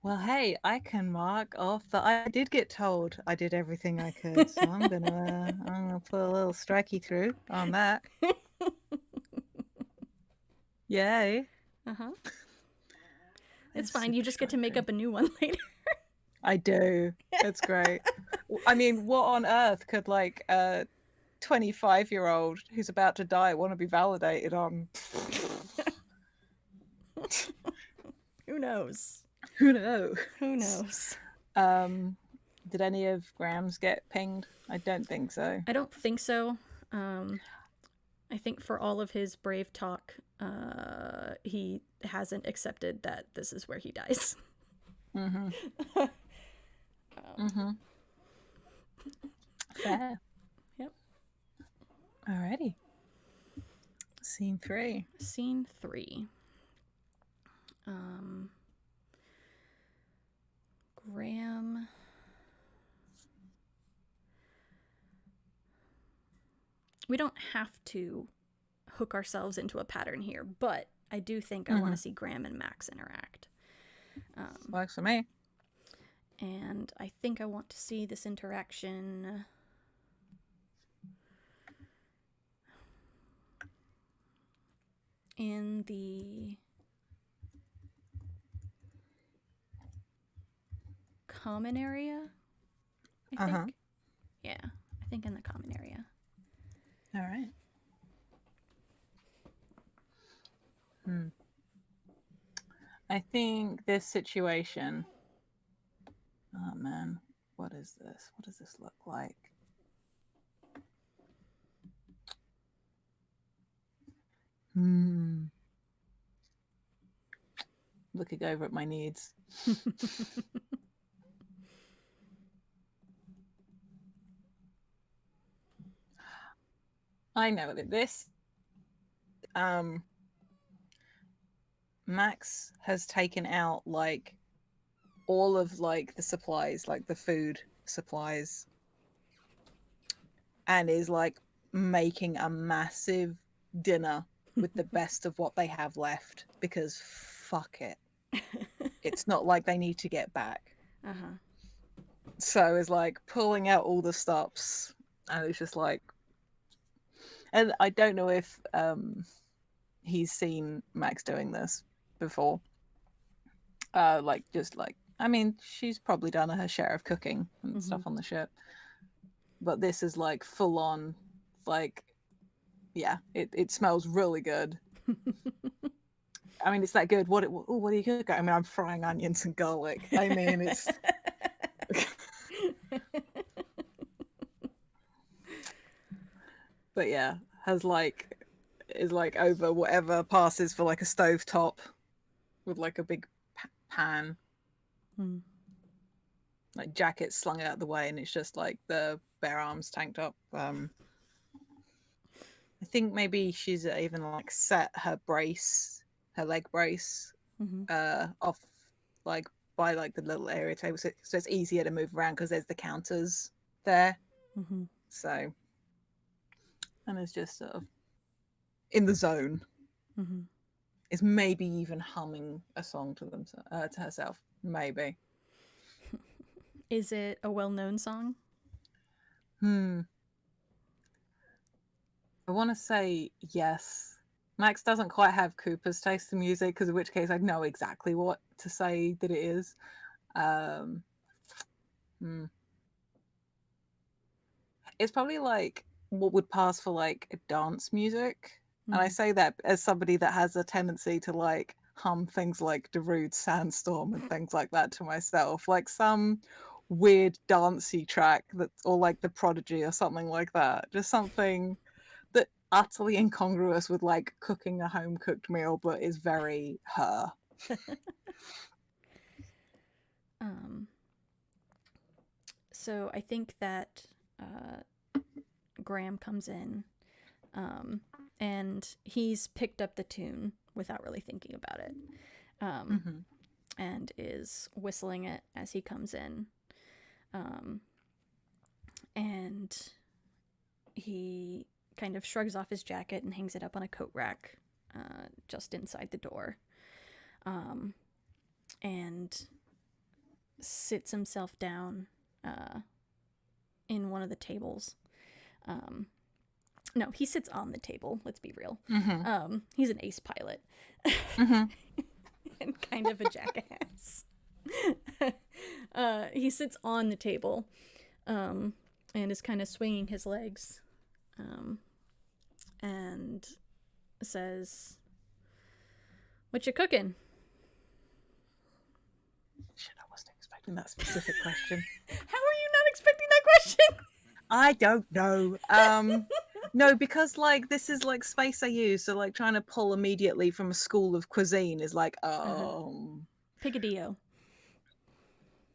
Well, hey, I can mark off that I did get told I did everything I could, so I'm gonna put a little strikey through on that. Yay! Uh-huh. That's It's fine. You super just get to make strike up a new one later. I do. It's great. I mean, what on earth could like a 25-year-old who's about to die want to be validated on? Who knows? Who knows? Who knows? Did any of Graham's get pinged? I don't think so. I don't think so. I think for all of his brave talk, he hasn't accepted that this is where he dies. Fair. Yep. Alrighty. Scene 3. Scene 3. Graham. We don't have to hook ourselves into a pattern here, but I do think I want to see Graham and Max interact. Works for me. And I think I want to see this interaction in the common area, I think. Yeah, I think in the common area. All right. I think this situation. Oh man, what is this? What does this look like? Looking over at my needs. I know that this Max has taken out like all of like the supplies, like the food supplies, and is like making a massive dinner with the best of what they have left because fuck it. It's not like they need to get back. So it's like pulling out all the stops, and it's just like, and I don't know if he's seen Max doing this before. Like just like, I mean, she's probably done her share of cooking and stuff on the ship, but this is like full on, like, yeah, it smells really good. I mean, it's that good. What do you cook? I mean, I'm frying onions and garlic. I mean, it's. But yeah, has like is like over whatever passes for like a stove top with like a big pan, like jacket slung out the way, and it's just like the bare arms tanked up. I think maybe she's even like set her brace, her leg brace, off like by like the little area table, so it's easier to move around because there's the counters there. So, and it's just sort of in the zone. Is maybe even humming a song to them to herself. Maybe. Is it a well-known song? I want to say yes. Max doesn't quite have Cooper's taste in music, because in which case I'd know exactly what to say that it is. It's probably like what would pass for like dance music. And I say that as somebody that has a tendency to like hum things like Darude Sandstorm and things like that to myself, like some weird dancey track that's, or like The Prodigy or something like that. Just something that utterly incongruous with like cooking a home cooked meal, but is very her. So I think that Graham comes in, and he's picked up the tune without really thinking about it, and is whistling it as he comes in. And he kind of shrugs off his jacket and hangs it up on a coat rack just inside the door, and sits himself down in one of the tables. No, he sits on the table, let's be real. He's an ace pilot. And kind of a jackass. He sits on the table and is kind of swinging his legs and says, "What you cooking?" Shit, I wasn't expecting that specific question. How are you not expecting that question? I don't know. No, because like this is like space I use, so like trying to pull immediately from a school of cuisine is like, Picadillo.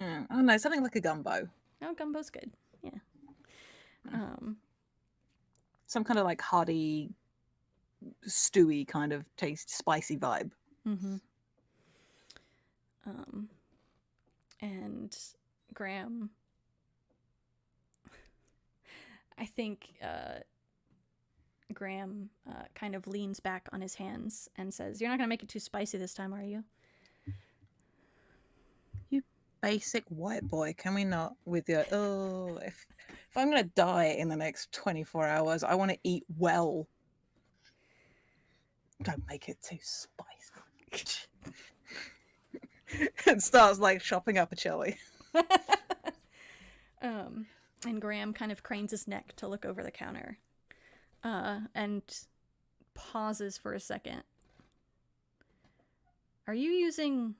Oh no, something like a gumbo. Oh, gumbo's good. Yeah. Some kind of like hearty, stewy kind of taste, spicy vibe. And Graham, I think Graham kind of leans back on his hands and says, "You're not going to make it too spicy this time, are you?" You basic white boy, can we not with your, if I'm going to die in the next 24 hours, I want to eat well. Don't make it too spicy. It starts like chopping up a chili. And Graham kind of cranes his neck to look over the counter and pauses for a second. "Are you using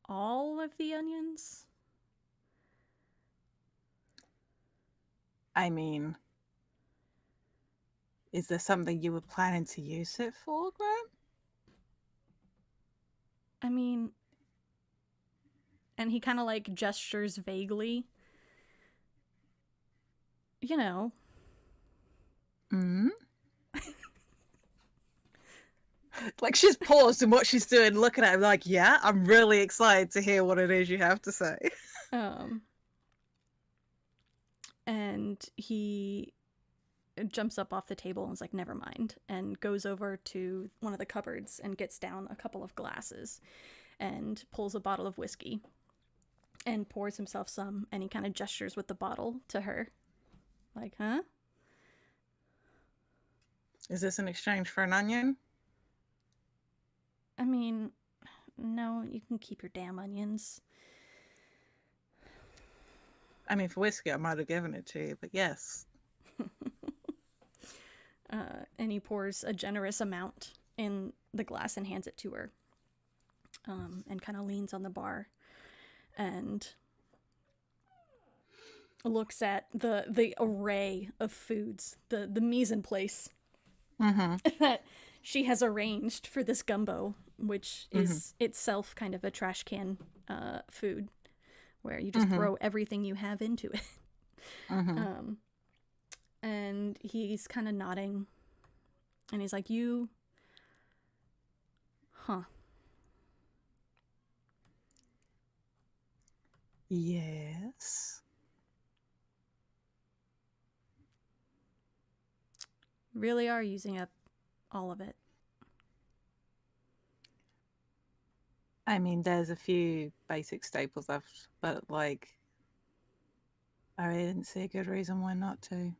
all of the onions?" I mean, is there something you were planning to use it for, Graham? I mean, and he kind of like gestures vaguely. You know. Like she's paused in what she's doing, looking at him like, yeah, I'm really excited to hear what it is you have to say. And he jumps up off the table and is like, "Never mind," and goes over to one of the cupboards and gets down a couple of glasses and pulls a bottle of whiskey and pours himself some, and he kind of gestures with the bottle to her. Like, huh? Is this an exchange for an onion? I mean, no, you can keep your damn onions. I mean, for whiskey, I might have given it to you, but yes. And he pours a generous amount in the glass and hands it to her. And kind of leans on the bar and looks at the array of foods, the mise en place Mm-hmm. that she has arranged for this gumbo, which Mm-hmm. is itself kind of a trash can food where you just Mm-hmm. throw everything you have into it. Mm-hmm. And he's kind of nodding, and he's like, "You, huh? Yes. Really are using up all of it." I mean, there's a few basic staples left, but like, I really didn't see a good reason why not to.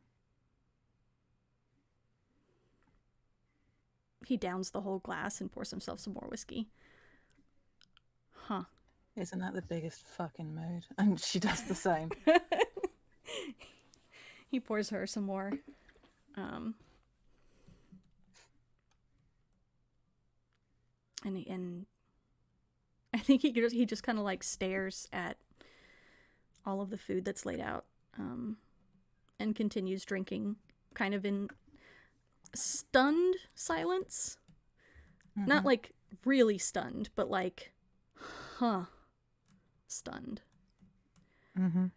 He downs the whole glass and pours himself some more whiskey. Huh. Isn't that the biggest fucking mood? And she does the same. He pours her some more. Um, and I think he just kind of like stares at all of the food that's laid out, and continues drinking, kind of in stunned silence. Mm-hmm. Not like really stunned, but like, huh, stunned. Mm-hmm.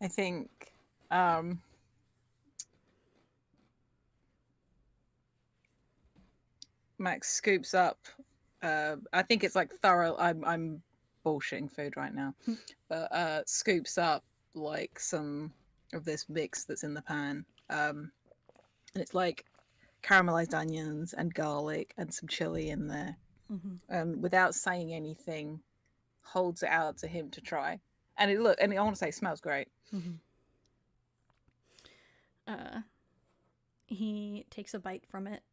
I think Max scoops up. I think it's like thorough. I'm bullshitting food right now, but scoops up like some of this mix that's in the pan. And it's like caramelized onions and garlic and some chili in there. Without saying anything, holds it out to him to try. And I want to say, it smells great. He takes a bite from it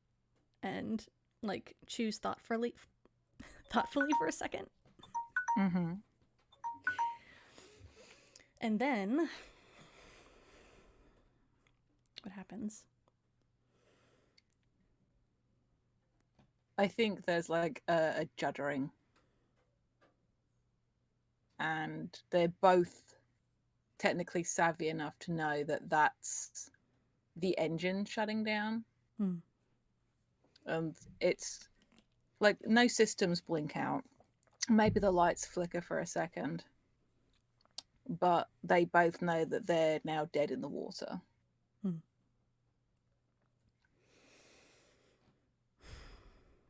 and like chews thoughtfully for a second. Mm-hmm. And then what happens? I think there's like a juddering, and they're both technically savvy enough to know that that's the engine shutting down. And it's like no systems blink out. Maybe the lights flicker for a second, but they both know that they're now dead in the water.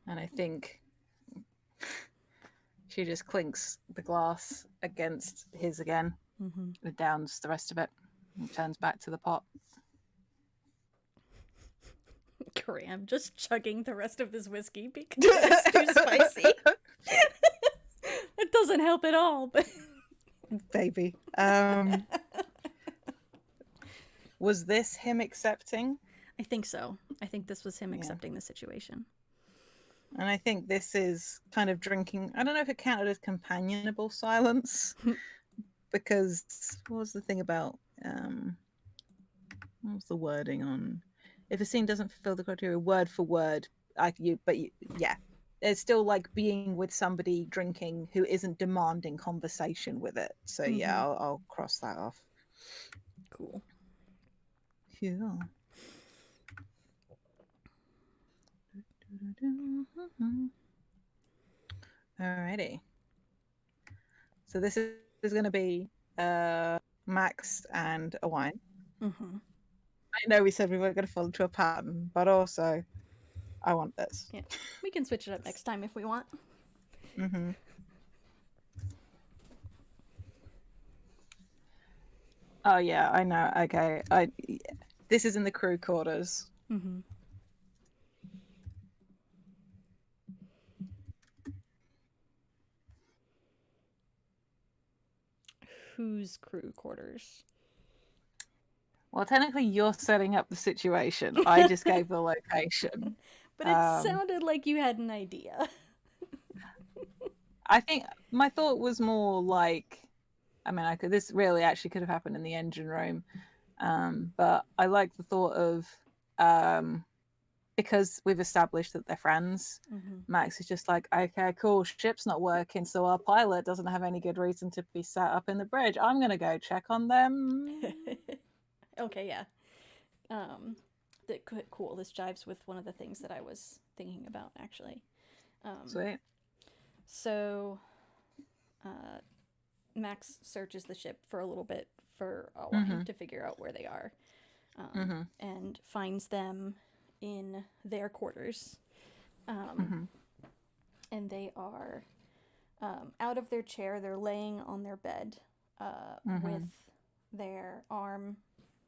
And I think she just clinks the glass against his again, and downs the rest of it, and turns back to the pot. Graham just chugging the rest of this whiskey because it's too spicy. It doesn't help at all, but Baby. Was this him accepting? I think so. I think this was him accepting the situation. And I think this is kind of drinking. I don't know if it counted as companionable silence, because what was the thing about? What was the wording on? If a scene doesn't fulfill the criteria word for word, yeah, it's still like being with somebody drinking who isn't demanding conversation with it. So yeah, I'll cross that off. Cool. Yeah. Alrighty. So this is going to be Max and a wine. I know we said we weren't going to follow to a pattern, but also I want this. Yeah, we can switch it up next time if we want. Oh yeah, I know. Okay, this is in the crew quarters. Whose crew quarters? Well, technically, you're setting up the situation. I just gave the location. But it sounded like you had an idea. I think my thought was more like, I mean, this really actually could have happened in the engine room, but I like the thought of because we've established that they're friends, Max is just like, okay, cool, ship's not working, so our pilot doesn't have any good reason to be sat up in the bridge. I'm gonna go check on them. Okay, yeah. Cool. This jives with one of the things that I was thinking about, actually. Sweet. So, Max searches the ship for a little bit for Alwine to figure out where they are, and finds them in their quarters. And they are out of their chair. They're laying on their bed with their arm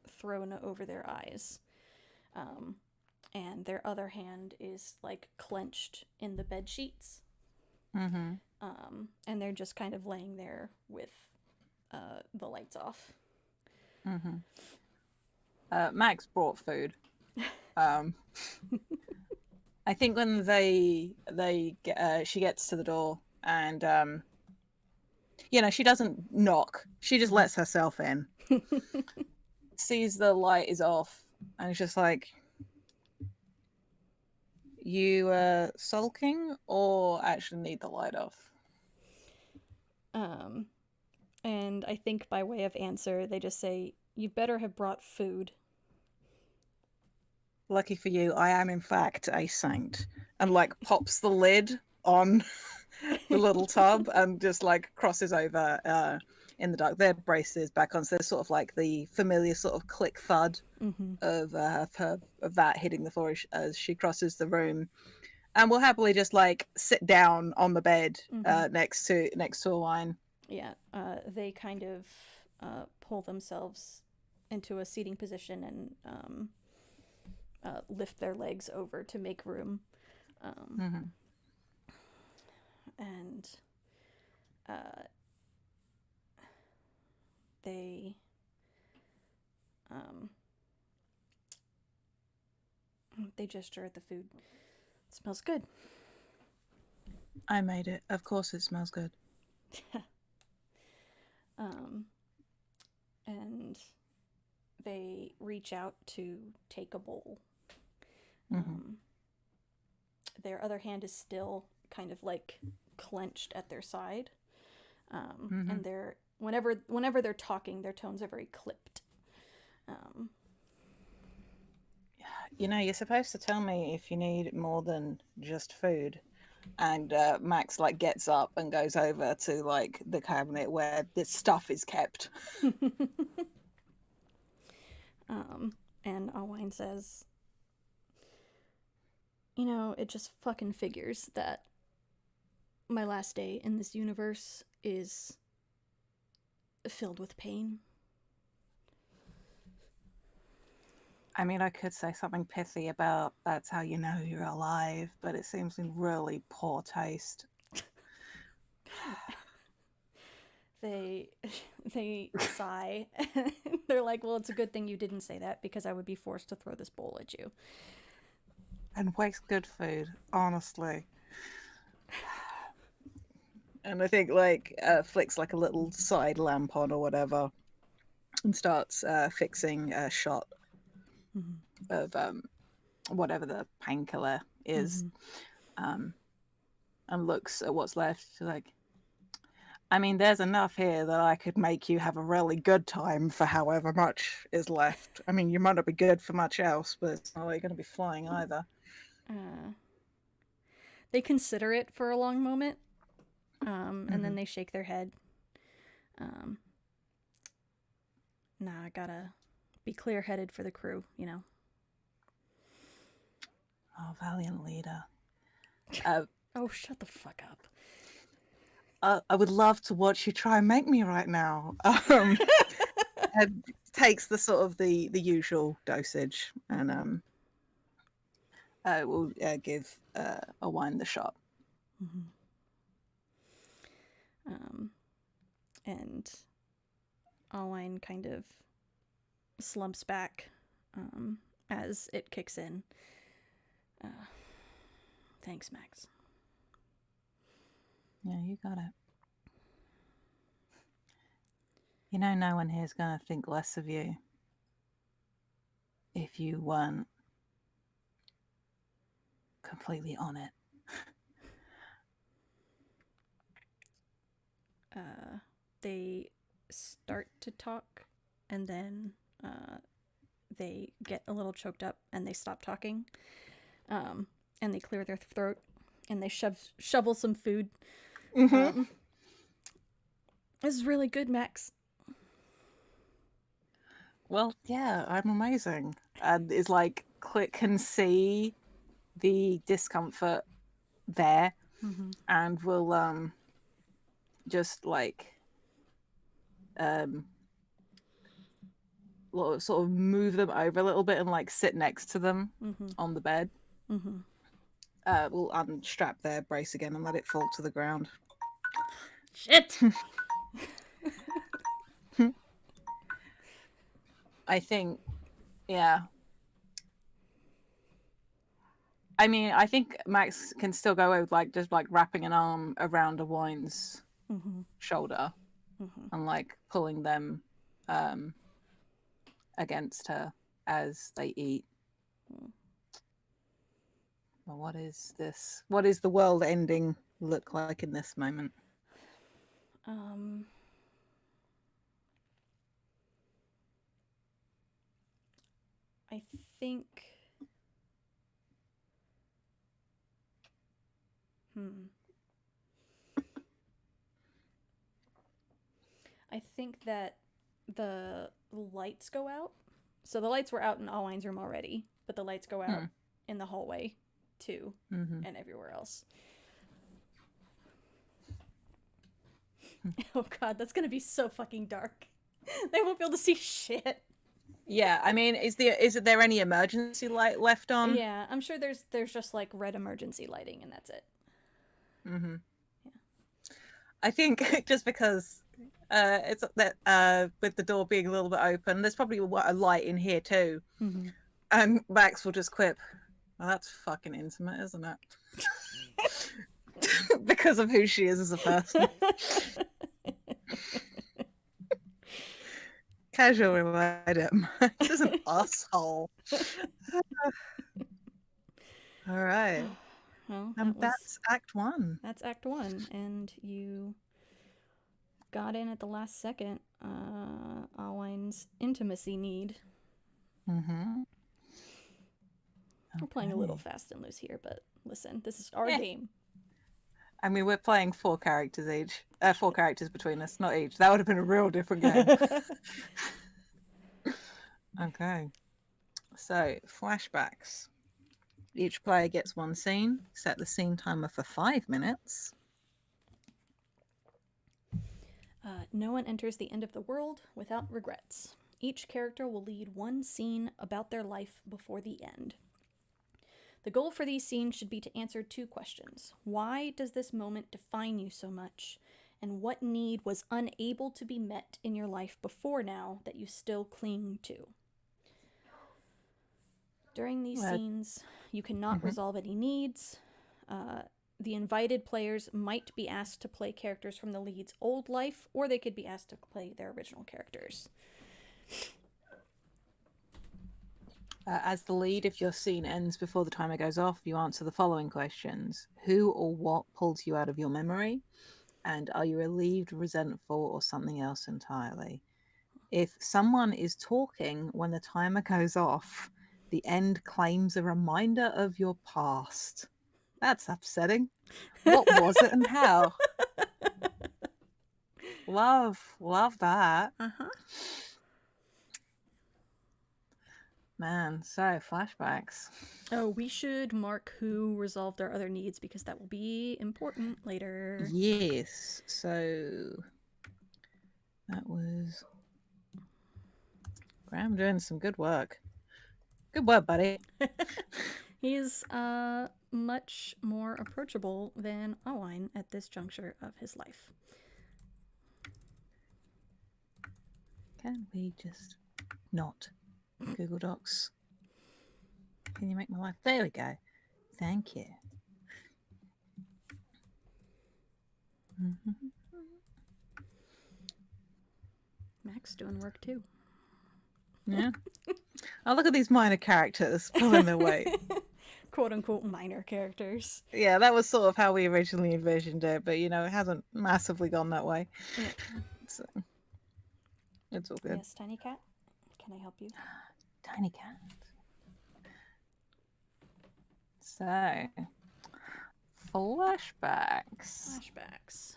thrown over their eyes. And their other hand is like clenched in the bed sheets. And they're just kind of laying there with the lights off. Max brought food. I think when she gets to the door and she doesn't knock. She just lets herself in. Sees the light is off, and it's just like, you sulking or actually need the light off? And I think by way of answer, they just say, "You better have brought food." Lucky for you, I am in fact a saint. And like pops the lid on the little tub and just like crosses over in the dark. Their braces back on, so there's sort of like the familiar sort of click thud of that hitting the floor as she crosses the room. And we'll happily just like sit down on the bed next to Alwine. Yeah, they kind of pull themselves into a seating position and lift their legs over to make room. And they gesture at the food. It smells good. I made it. Of course it smells good. And they reach out to take a bowl. Their other hand is still kind of like clenched at their side. And they're whenever they're talking, their tones are very clipped. You're supposed to tell me if you need more than just food. And Max like gets up and goes over to like the cabinet where this stuff is kept. And Alwine says, it just fucking figures that my last day in this universe is filled with pain. I mean, I could say something pithy about that's how you know you're alive, but it seems in really poor taste. They sigh. They're like, well, it's a good thing you didn't say that because I would be forced to throw this bowl at you. And waste good food, honestly. And I think like flicks like a little side lamp on or whatever and starts fixing a shot of whatever the painkiller is, and looks at what's left. She's like, I mean, there's enough here that I could make you have a really good time for however much is left. I mean, you might not be good for much else, but it's not like you're going to be flying either. They consider it for a long moment, and then they shake their head. Nah, I gotta be clear-headed for the crew, Oh, valiant leader. Oh, shut the fuck up. I would love to watch you try and make me right now. And takes the sort of the usual dosage and will give Alwine the shot. And Alwine kind of slumps back as it kicks in. Thanks, Max. Yeah, you got it. No one here is going to think less of you if you weren't completely on it. They start to talk, and then they get a little choked up, and they stop talking, and they clear their throat, and they shovel some food. This is really good, Max. Well, yeah, I'm amazing. And it's like, can see the discomfort there, and will just like sort of move them over a little bit and like sit next to them on the bed. We'll unstrap their brace again and let it fall to the ground. Shit. I think, yeah. I mean, I think Max can still go with like just like wrapping an arm around Owine's shoulder and like pulling them against her as they eat. Well, what is this? What is the world ending look like in this moment? I think. I think that the lights go out. So the lights were out in Alwine's room already, but the lights go out in the hallway too, and everywhere else. Oh god, that's gonna be so fucking dark. They won't be able to see shit. Yeah, I mean, is there any emergency light left on? Yeah, I'm sure there's just like red emergency lighting, and that's it. Yeah. I think just because it's that with the door being a little bit open, there's probably a light in here too, and Max will just quip, "Well, that's fucking intimate, isn't it?" Because of who she is as a person. Casual reminder, Max is an asshole. All right. Well, that's Act 1. That's Act 1, and you got in at the last second. Alwine's intimacy need. We're playing a little fast and loose here, but listen, this is our game. I mean, we're playing 4 characters each. 4 characters between us, not each. That would have been a real different game. Okay. So, flashbacks. Each player gets 1 scene. Set the scene timer for 5 minutes. No one enters the end of the world without regrets. Each character will lead 1 scene about their life before the end. The goal for these scenes should be to answer 2 questions. Why does this moment define you so much? And what need was unable to be met in your life before now that you still cling to? During these scenes, you cannot resolve any needs. The invited players might be asked to play characters from the lead's old life, or they could be asked to play their original characters. As the lead, if your scene ends before the timer goes off, you answer the following questions. Who or what pulled you out of your memory? And are you relieved, resentful, or something else entirely? If someone is talking when the timer goes off, the end claims a reminder of your past. That's upsetting. What was it and how? Love that. Man, so flashbacks. Oh, we should mark who resolved our other needs because that will be important later. Yes, so that was Graham doing some good work. Good work, buddy. He's much more approachable than Alwine at this juncture of his life. Can we just not Google Docs? Can you make my life? There we go. Thank you. Max doing work too. Yeah. Oh, look at these minor characters pulling their weight. quote unquote minor characters. Yeah, that was sort of how we originally envisioned it, but it hasn't massively gone that way. Yeah. So it's all good. Yes, Tiny Cat. Can I help you? Tiny cat. So, flashbacks. Flashbacks.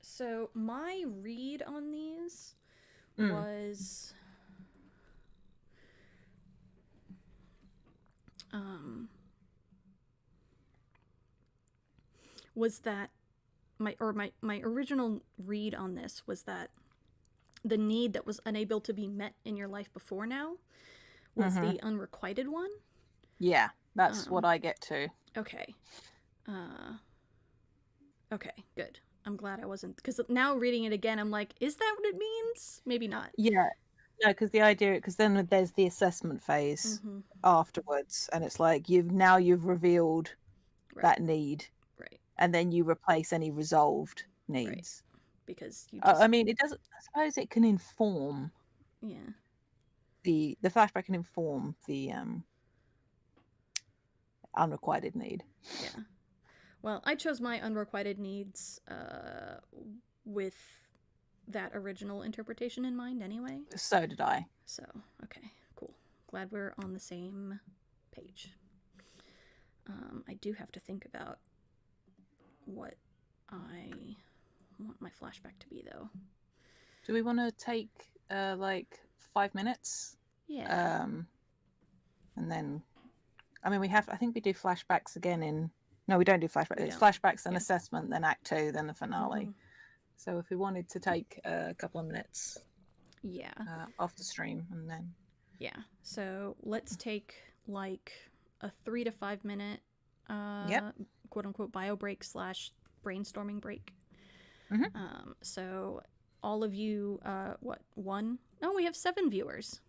So my read on these was that my original read on this was that the need that was unable to be met in your life before now was the unrequited one. Yeah, that's what I get to. Okay. Okay, good. I'm glad I wasn't, because now reading it again, I'm like, is that what it means? Maybe not. Yeah, no, because then there's the assessment phase afterwards, and it's like you've revealed that need, Right. and then you replace any resolved needs. Because you just I mean, it doesn't. I suppose it can inform yeah. the flashback can inform the unrequited need. Yeah. Well, I chose my unrequited needs with that original interpretation in mind anyway. So did I. So, okay, cool. Glad we're on the same page. I do have to think about what I want my flashback to be, though. Do we want to take like 5 minutes? Yeah. And then, I mean, I think we do flashbacks again in. No, we don't do flashbacks. It's don't. flashbacks, then assessment, then act 2, then the finale. So if we wanted to take a couple of minutes, yeah, off the stream, and then yeah. So let's take like a 3 to 5 minute, quote unquote, bio break / brainstorming break. So all of you, what, one? Oh, we have 7 viewers.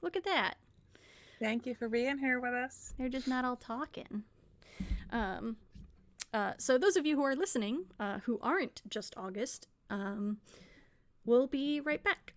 Look at that. thank you for being here with us. They're just not all talking. So those of you who are listening, who aren't just August, we'll be right back.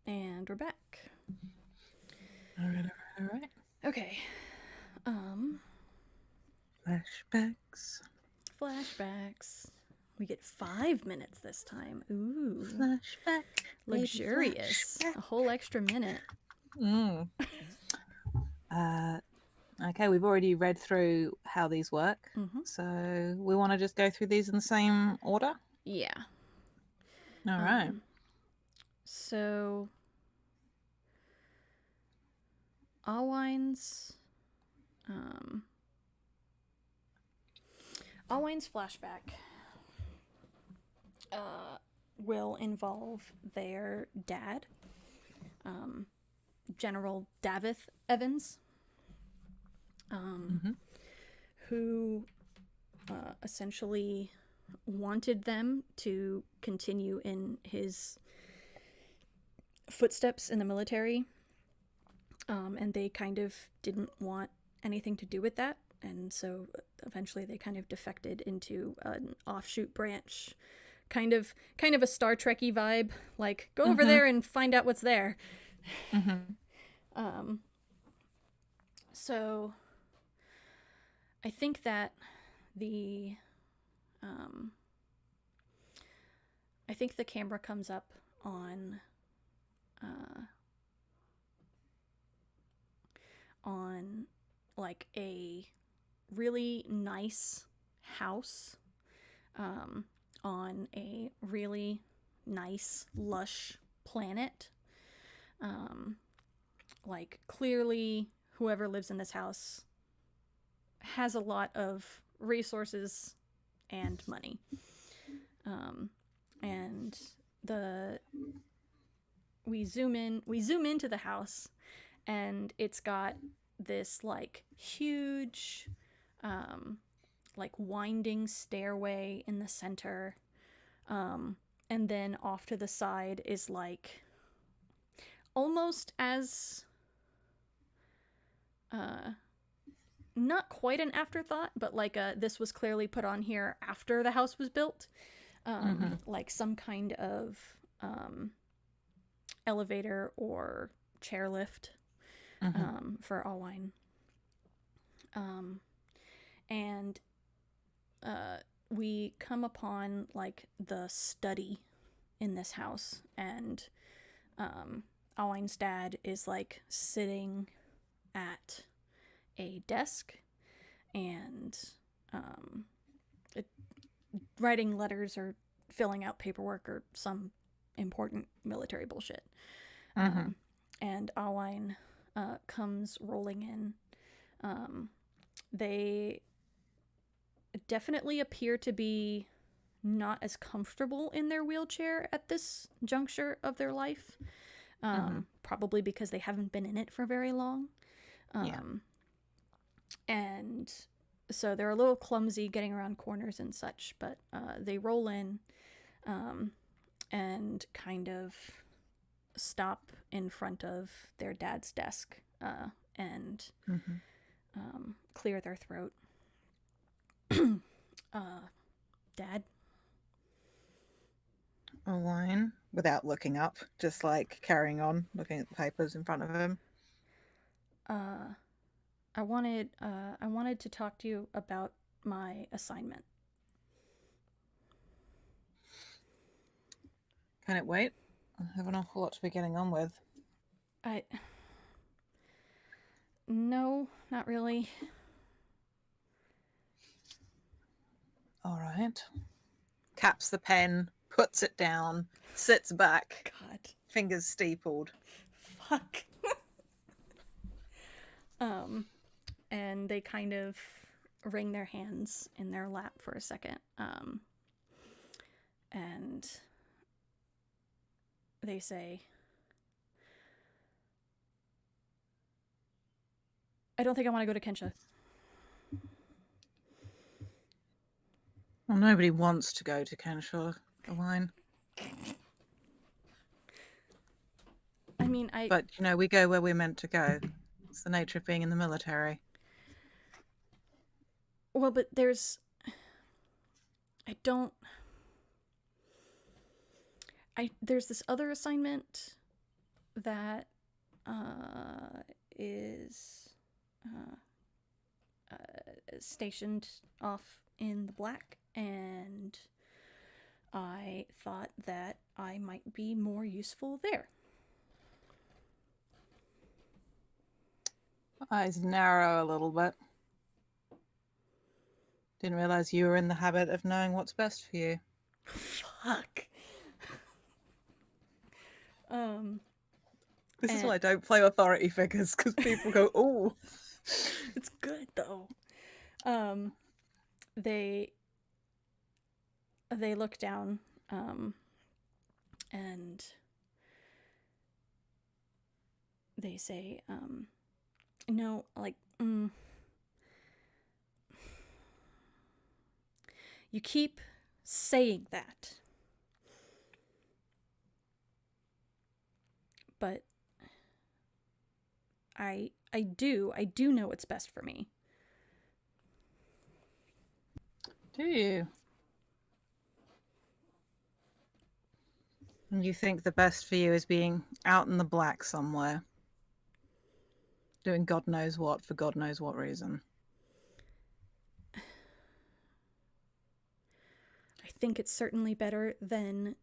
And we're back. All right. Okay. Flashbacks. Flashbacks. We get 5 minutes this time. Ooh. Flashback. Luxurious. Flashback. A whole extra minute. Okay, we've already read through how these work. So we want to just go through these in the same order? Yeah. All right. So, Alwine's flashback will involve their dad, General Davith Evans, who essentially wanted them to continue in his footsteps in the military, and they kind of didn't want anything to do with that, and so eventually they kind of defected into an offshoot branch, kind of a Star Trek-y vibe, like go over there and find out what's there. So I think that the camera comes up on like a really nice house on a really nice lush planet. Like clearly whoever lives in this house has a lot of resources and money. And we zoom into the house, and it's got this like huge like winding stairway in the center, and then off to the side is like almost as not quite an afterthought, but like this was clearly put on here after the house was built, like some kind of elevator or chairlift for Alwine. And we come upon like the study in this house, and Alwine's dad is like sitting at a desk and writing letters or filling out paperwork or some important military bullshit. And Alwine comes rolling in. They definitely appear to be not as comfortable in their wheelchair at this juncture of their life, probably because they haven't been in it for very long. And so they're a little clumsy getting around corners and such, but they roll in and kind of stop in front of their dad's desk and clear their throat. Dad? Alwine, without looking up, just like carrying on, looking at the papers in front of him. I wanted to talk to you about my assignment. Can it wait? I have an awful lot to be getting on with. No, not really. All right. Caps the pen, puts it down, sits back. God. Fingers steepled. Fuck. And they kind of wring their hands in their lap for a second. And they say, I don't think I want to go to Kensha. Well, nobody wants to go to Kensha, Alwine. I mean, But, you know, we go where we're meant to go. It's the nature of being in the military. Well, but there's this other assignment that is stationed off in the black, and I thought that I might be more useful there. Eyes narrow a little bit. Didn't realize you were in the habit of knowing what's best for you. Fuck. This is And- why I don't play authority figures, because people go, "Oh, It's good though. They look down, and they say, no, like, you keep saying that, but I do know what's best for me. do you?" And you think the best for you is being out in the black somewhere, doing God knows what for God knows what reason. I think it's certainly better than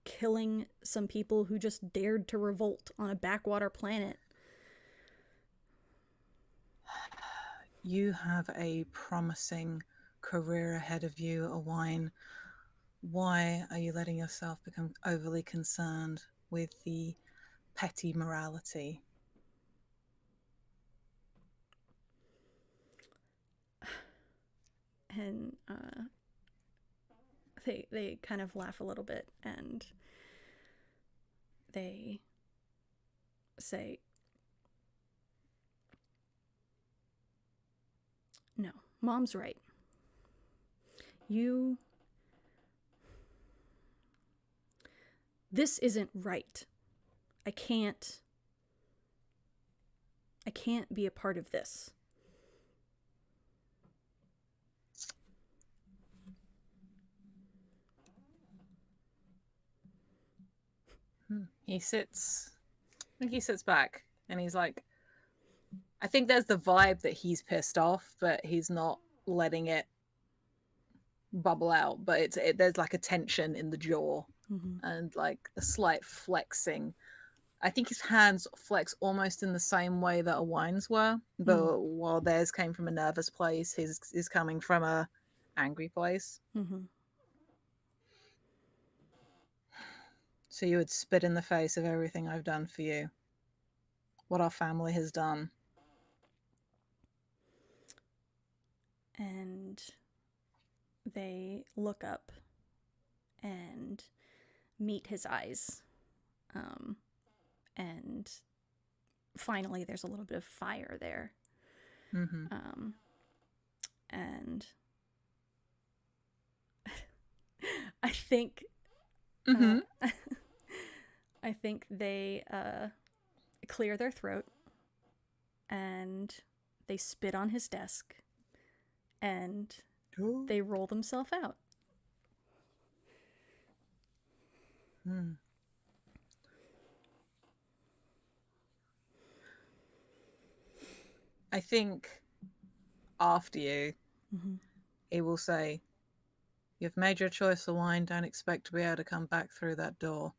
killing some people who just dared to revolt on a backwater planet. You have a promising career ahead of you, Owain. Why are you letting yourself become overly concerned with the petty morality? And they kind of laugh a little bit, and they say, no, Mom's right. This isn't right. I can't be a part of this. He sits, I think he sits back and he's like, I think there's the vibe that he's pissed off, but he's not letting it bubble out. But there's like a tension in the jaw and like a slight flexing. I think his hands flex almost in the same way that Owain's were, but while theirs came from a nervous place, his is coming from a angry place. So you would spit in the face of everything I've done for you, what our family has done. And they look up and meet his eyes. And finally, there's a little bit of fire there. And I think I think they clear their throat, and they spit on his desk, and they roll themselves out. I think after you, he will say, "You've made your choice, Owain. Don't expect to be able to come back through that door."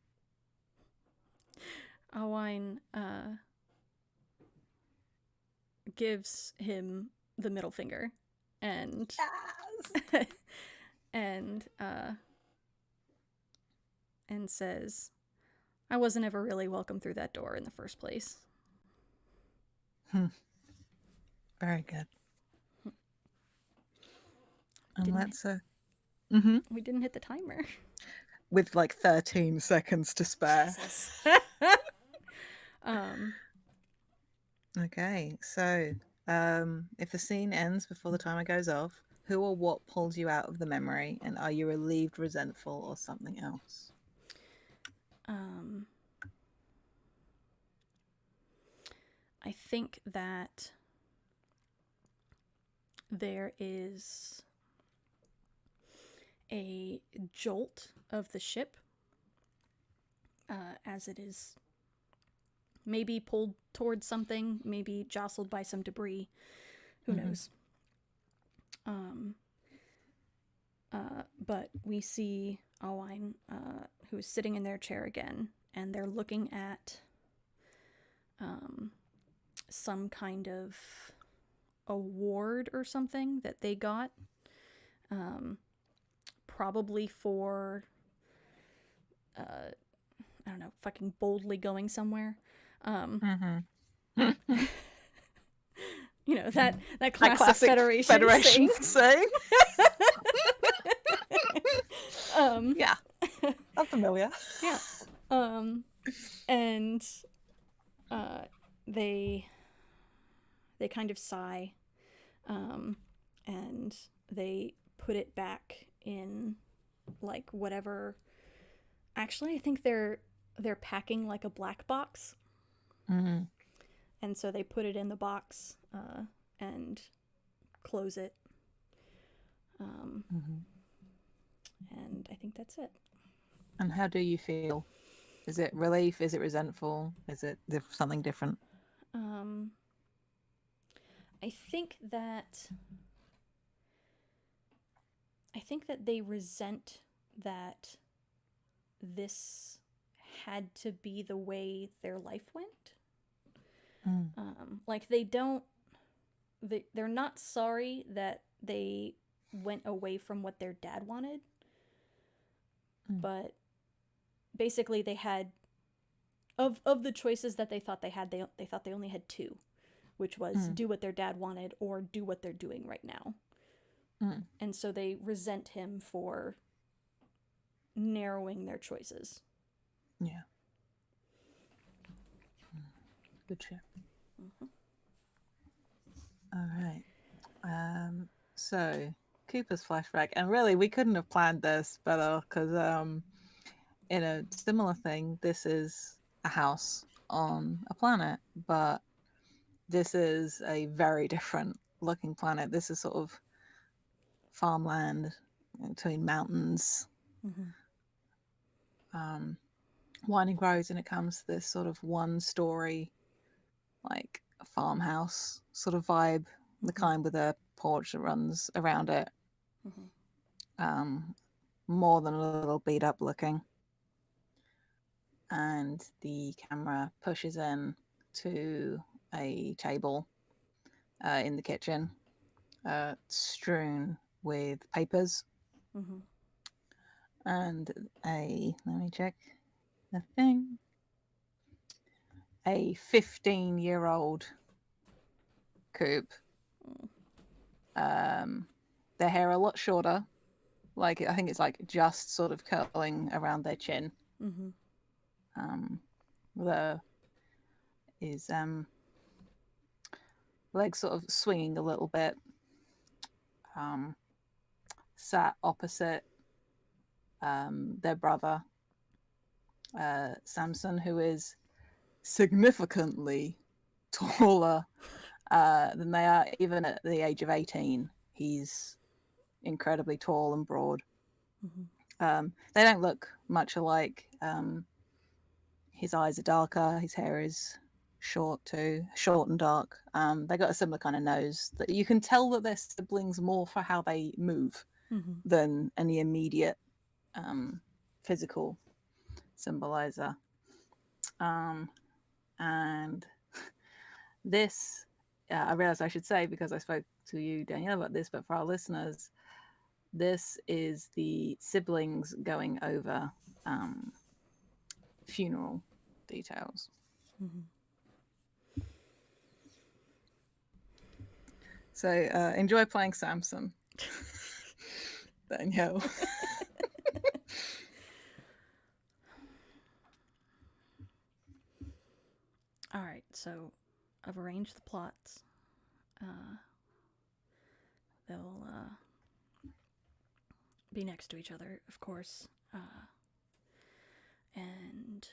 Owain gives him the middle finger, and and says, "I wasn't ever really welcome through that door in the first place." Very good. And Didn't that's We didn't hit the timer. with like 13 seconds to spare. Okay, so if the scene ends before the timer goes off, who or what pulls you out of the memory, and are you relieved, resentful, or something else? I think that there is a jolt of the ship as it is maybe pulled towards something, maybe jostled by some debris. Who knows? But we see Alwine, who is sitting in their chair again, and they're looking at some kind of award or something that they got, probably for, I don't know, fucking boldly going somewhere. You know, that classic Federation saying. Yeah, I'm familiar. Yeah. And they kind of sigh, and they put it back in, like, whatever. Actually, I think they're packing like a black box. And so they put it in the box and close it. And I think that's it. And how do you feel? Is it relief? Is it resentful? Is it something different? I think that they resent that this had to be the way their life went. Like, they're not sorry that they went away from what their dad wanted, but basically they had, of the choices that they thought they had, they thought they only had two, which was do what their dad wanted or do what they're doing right now. And so they resent him for narrowing their choices. Yeah. Good shit. All right. So Cooper's flashback, and really we couldn't have planned this better, because in a similar thing, this is a house on a planet, but this is a very different looking planet. This is sort of farmland between mountains, winding roads, and it comes to this sort of one-story, like a farmhouse sort of vibe, the kind with a porch that runs around it. More than a little beat up looking. And the camera pushes in to a table in the kitchen, strewn with papers. And let me check the thing, a 15-year-old Coop. Their hair a lot shorter, like I think it's like just sort of curling around their chin. There is legs sort of swinging a little bit. Sat opposite their brother, Samson, who is significantly taller than they are, even at the age of 18. He's incredibly tall and broad. They don't look much alike. His eyes are darker, his hair is short and dark. They got a similar kind of nose. That you can tell that they're siblings more for how they move than any immediate physical symbolizer. And this, I realized I should say, because I spoke to you, Danielle, about this, but for our listeners, this is the siblings going over funeral details. So enjoy playing Samson, Danielle. All right, so I've arranged the plots. They'll be next to each other, of course. And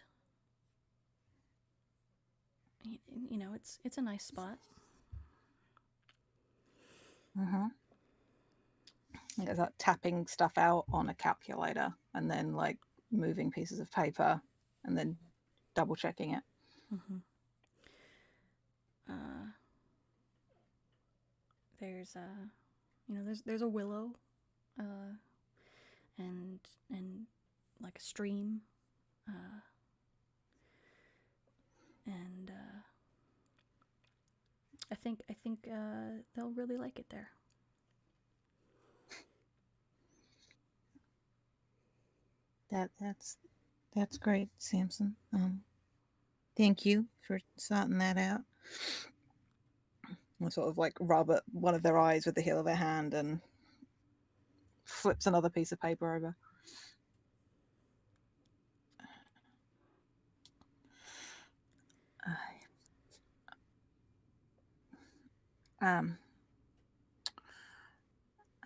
you know, it's a nice spot. It's like tapping stuff out on a calculator and then like moving pieces of paper and then double checking it. There's there's a willow, and like a stream, and I think they'll really like it there. That's great, Samson. Thank you for sorting that out. I sort of like rub at one of their eyes with the heel of their hand and flips another piece of paper over.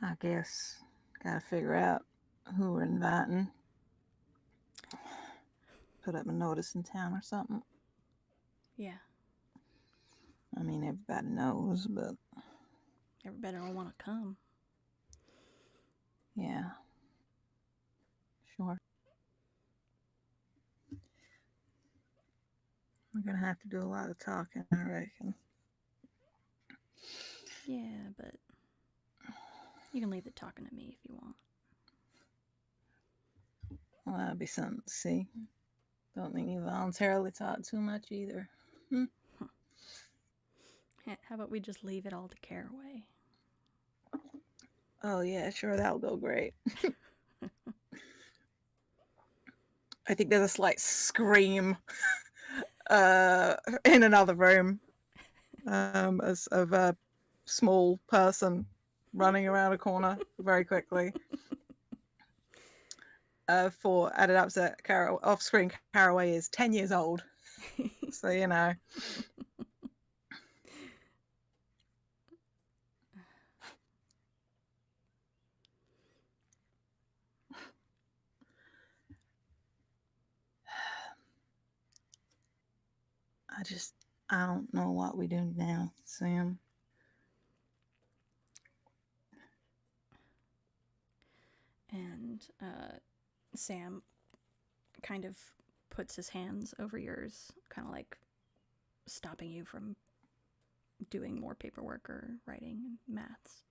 I guess gotta figure out who we're inviting. Put up a notice in town or something. Yeah. I mean, everybody knows, but everybody will want to come. Yeah. Sure. We're gonna have to do a lot of talking, I reckon. Yeah, but you can leave the talking to me if you want. Well, that'd be something to see. Don't think you voluntarily talk too much either. How about we just leave it all to Caraway? Oh yeah, sure, that'll go great. I think there's a slight scream in another room as of a small person running around a corner very quickly. For added up to off-screen, Caraway is 10 years old. So, you know. I don't know what we do now, Sam. And Sam kind of puts his hands over yours, kind of like stopping you from doing more paperwork or writing and maths.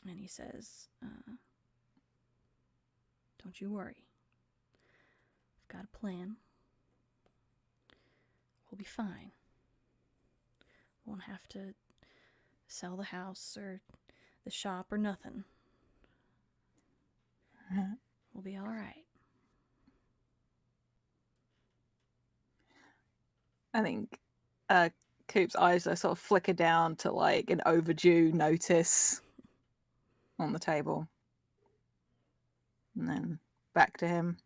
And he says, don't you worry. I've got a plan. We'll be fine. Won't have to sell the house or the shop or nothing. We'll be all right. I think Coop's eyes are sort of flicker down to like an overdue notice on the table. And then back to him.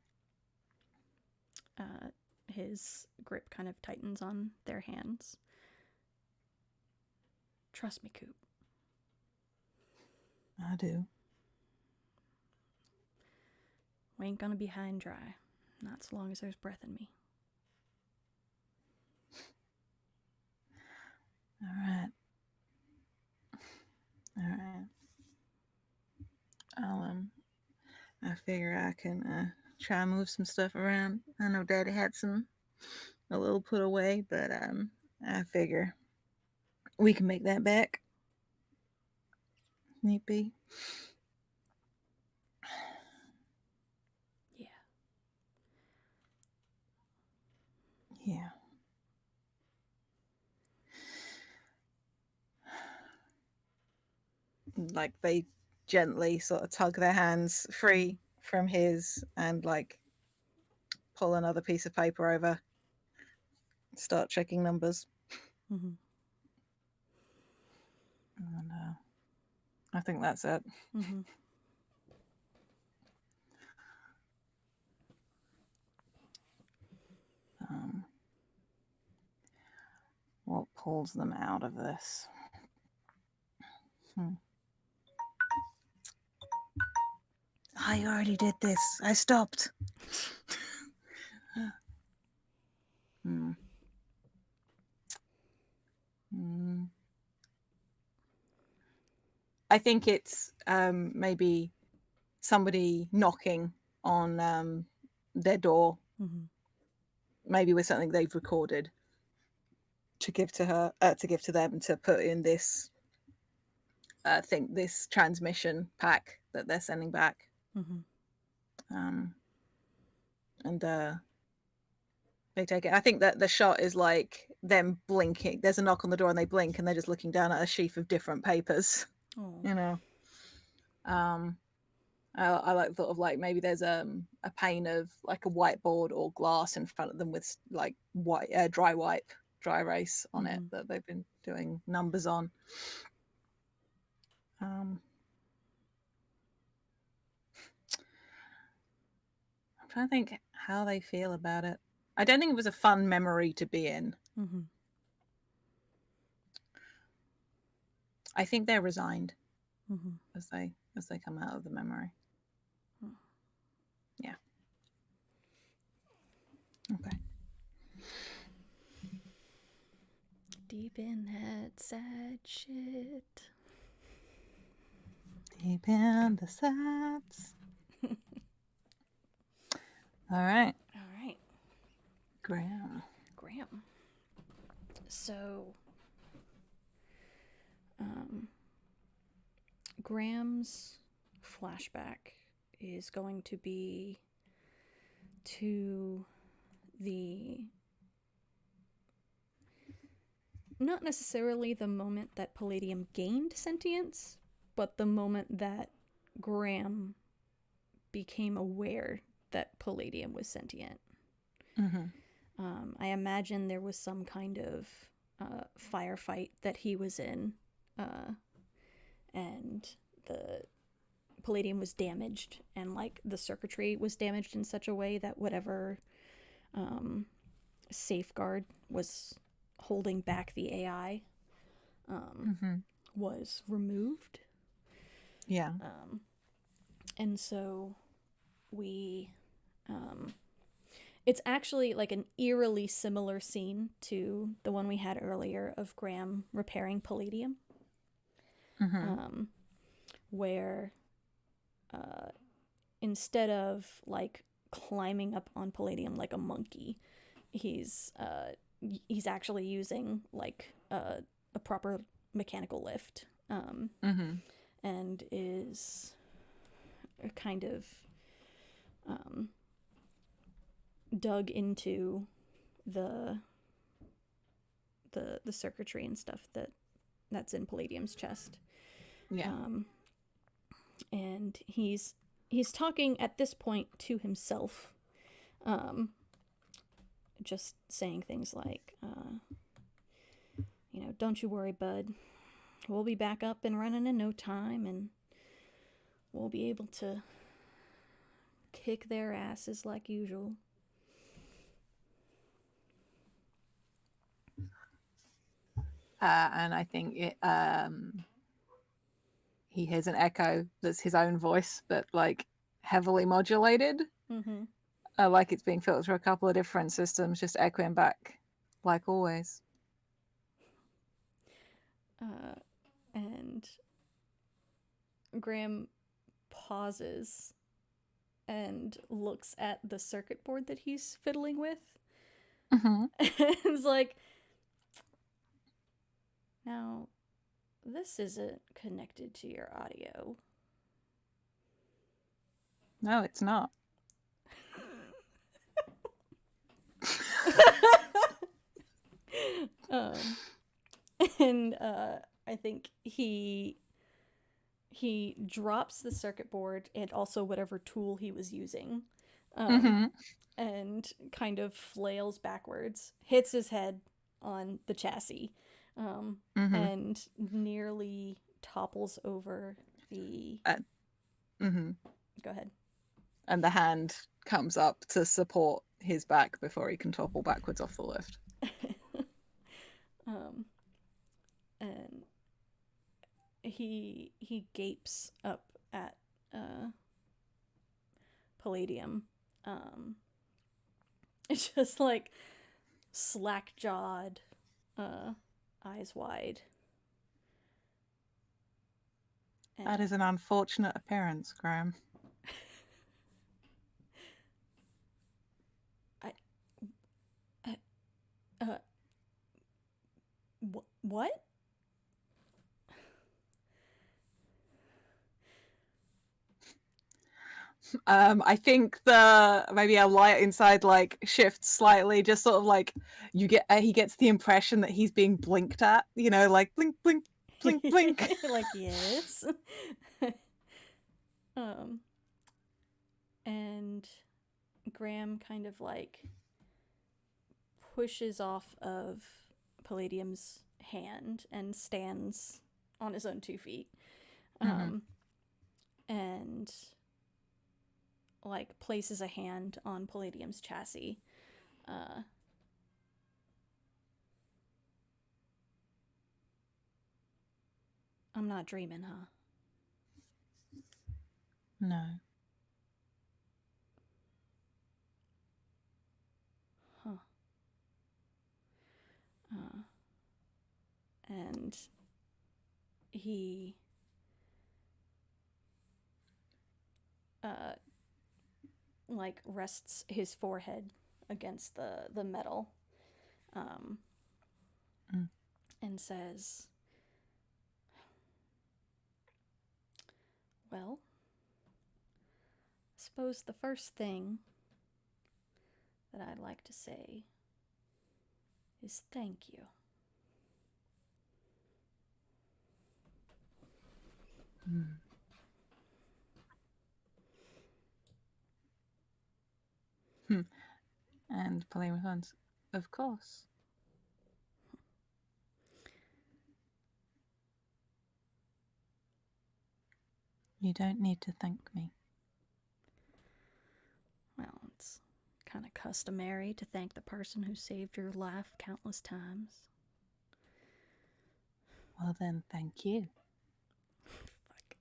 His grip kind of tightens on their hands. Trust me, Coop. I do. We ain't gonna be high and dry. Not so long as there's breath in me. All right. I figure I can try and move some stuff around. I know Daddy had a little put away, but I figure we can make that back. Need be. Yeah. Like they gently sort of tug their hands free from his and like pull another piece of paper over, start checking numbers. Mm-hmm. And I think that's it. Mm-hmm. What pulls them out of this? I already did this. I stopped. I think it's maybe somebody knocking on their door maybe with something they've recorded to give to her, to give to them to put in this, this transmission pack that they're sending back. Mm-hmm. And they take it. I think that the shot is like them blinking. There's a knock on the door and they blink and they're just looking down at a sheaf of different papers. Oh. You know. I like thought of like maybe there's a pane of like a whiteboard or glass in front of them with like white dry erase on it that they've been doing numbers on. I'm trying to think how they feel about it. I don't think it was a fun memory to be in. Mm-hmm. I think they're resigned Mm-hmm. as they come out of the memory. Yeah. Okay. Deep in that sad shit. Deep in the sads. All right. Graham. So, Graham's flashback is going to be to the, not necessarily the moment that Palladium gained sentience, but the moment that Graham became aware that Palladium was sentient. Mm-hmm. I imagine there was some kind of firefight that he was in, and the Palladium was damaged, and like the circuitry was damaged in such a way that whatever safeguard was holding back the AI was removed. Yeah. And so we it's actually like an eerily similar scene to the one we had earlier of Graham repairing Palladium. Where instead of like climbing up on Palladium like a monkey, he's actually using like a proper mechanical lift, and is kind of dug into the circuitry and stuff that's in Palladium's chest. Yeah. And he's talking at this point to himself, just saying things like, don't you worry, bud. We'll be back up and running in no time, and we'll be able to kick their asses like usual. And I think he hears an echo that's his own voice, but like heavily modulated. Like it's being filtered through a couple of different systems, just echoing back like always. And Graham pauses and looks at the circuit board that he's fiddling with. And it's like, now, this isn't connected to your audio. No, it's not. And I think he drops the circuit board and also whatever tool he was using, and kind of flails backwards, hits his head on the chassis, and nearly topples over the... Go ahead. And the hand comes up to support his back before he can topple backwards off the lift. And he gapes up at Palladium. It's just like slack-jawed, eyes wide. That is an unfortunate appearance, Graham. What? I think the maybe our light inside like shifts slightly, just sort of like he gets the impression that he's being blinked at, you know, like blink, blink, blink, blink. Like, yes. And Graham kind of like pushes off of Palladium's hand and stands on his own 2 feet. And like places a hand on Palladium's chassis. I'm not dreaming, huh? No. Huh. And he like rests his forehead against the metal and says, well, I suppose the first thing that I'd like to say is thank you. And Palladium responds, of course. You don't need to thank me. Well, it's kind of customary to thank the person who saved your life countless times. Well then, thank you. Fuck.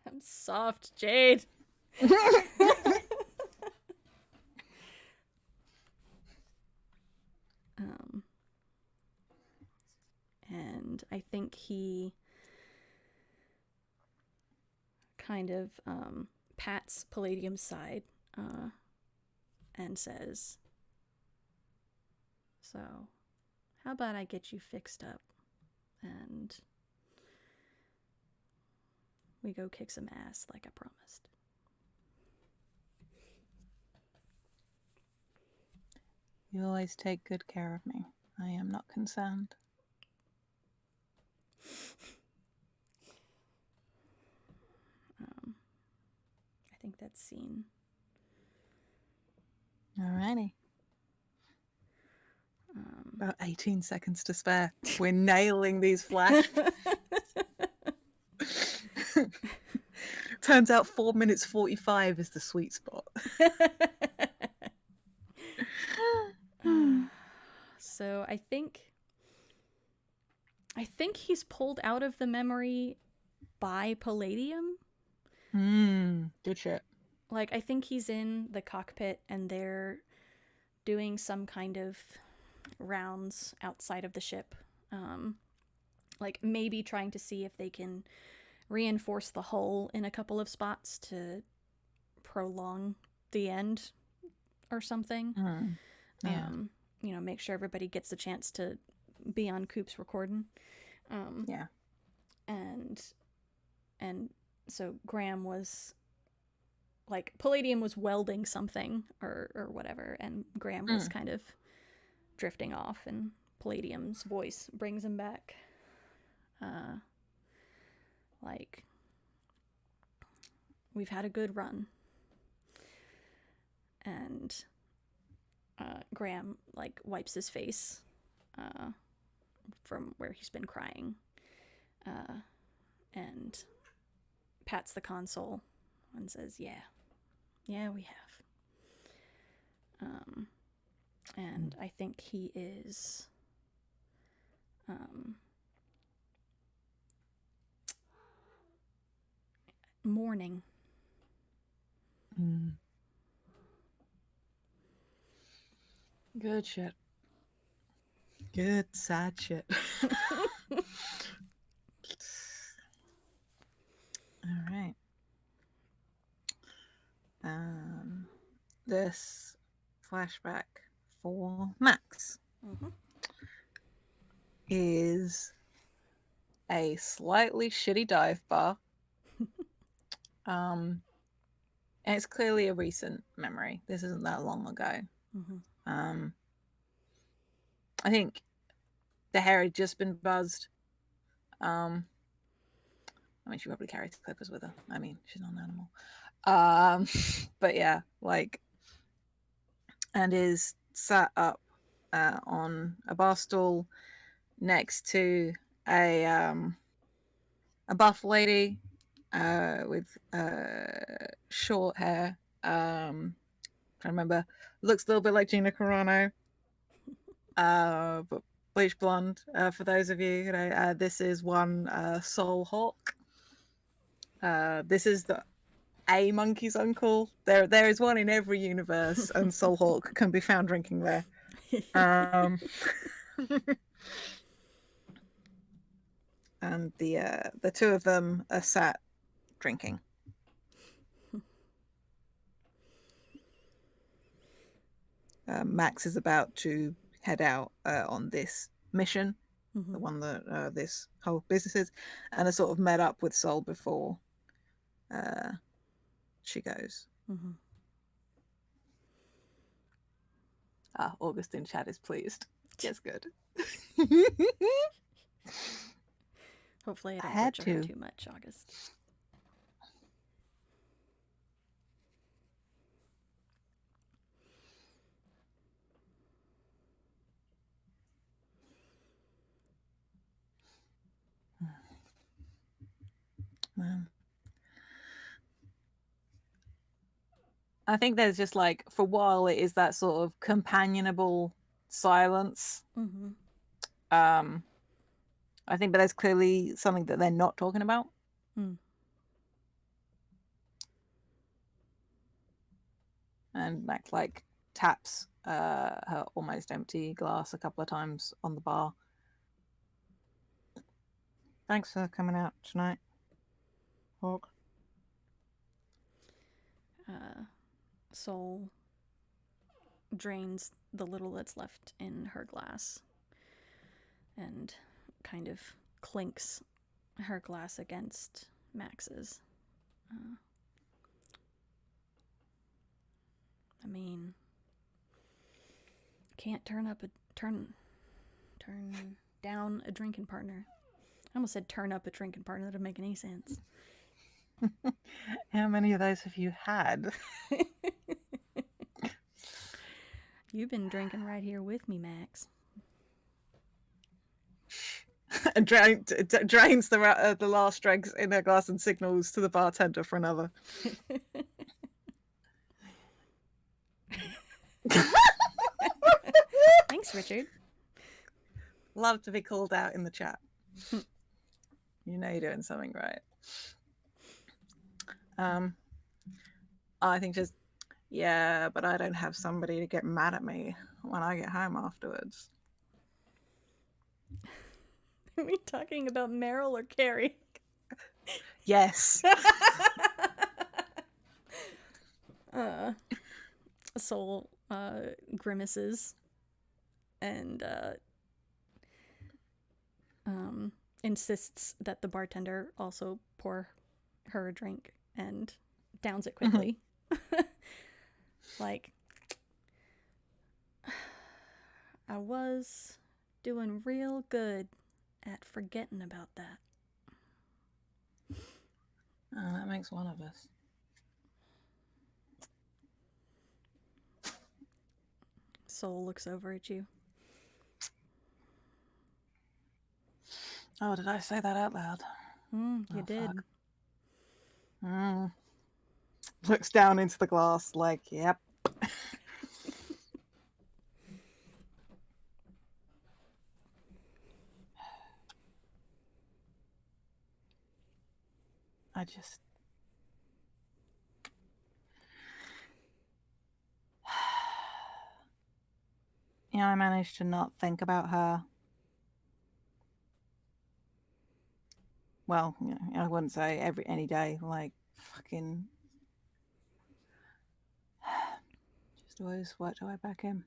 I'm soft, Jade. And I think he kind of pats Palladium's side and says, so how about I get you fixed up and we go kick some ass like I promised. You always take good care of me. I am not concerned. I think that's scene. Alrighty. About 18 seconds to spare. We're nailing these flashbacks. Turns out 4 minutes 45 is the sweet spot. So I think he's pulled out of the memory by Palladium. Good shit. Like, I think he's in the cockpit and they're doing some kind of rounds outside of the ship. Like, maybe trying to see if they can reinforce the hull in a couple of spots to prolong the end or something. Yeah. You know, make sure everybody gets a chance to be on Coop's recording. Yeah. And so Graham was like, Palladium was welding something or whatever, and Graham was kind of drifting off, and Palladium's voice brings him back. Like, we've had a good run. And Graham like wipes his face from where he's been crying and pats the console and says, yeah, we have. And I think he is mourning. Good shit. Good sad shit. All right. This flashback for Max. is a slightly shitty dive bar. And it's clearly a recent memory. This isn't that long ago. I think the hair had just been buzzed. I mean, she probably carries clippers with her. I mean, she's not an animal. But yeah, like, and is sat up on a bar stool next to a buff lady with short hair. Trying to remember, looks a little bit like Gina Carano, but bleach blonde. For those of you, this is one Soul Hawk. This is a monkey's uncle. There is one in every universe, and Soul Hawk can be found drinking there. And the two of them are sat drinking. Max is about to head out on this mission, the one that this whole business is, and has sort of met up with Sol before she goes. August in chat is pleased. Yes, good. Hopefully I don't butcher her too much, August. I think there's just like, for a while, it is that sort of companionable silence. I think, but there's clearly something that they're not talking about. And Max like taps her almost empty glass a couple of times on the bar. Thanks for coming out tonight, Hawk. Sol drains the little that's left in her glass and kind of clinks her glass against Max's. I mean, can't turn down a drinking partner. I almost said turn up a drinking partner. That doesn't make any sense. How many of those have you had? You've been drinking right here with me, Max. And drains the last dregs in her glass and signals to the bartender for another. Thanks, Richard. Love to be called out in the chat. You know you're doing something right. I think just, yeah, but I don't have somebody to get mad at me when I get home afterwards. Are we talking about Meryl or Carrie? Yes. Sol grimaces and insists that the bartender also pour her a drink and downs it quickly. Like, I was doing real good at forgetting about that. That makes one of us. Sol looks over at you. Oh, did I say that out loud? You did. Looks down into the glass like, yep. I just... Yeah, I managed to not think about her. Well, I wouldn't say any day, like fucking just always worked our way back in.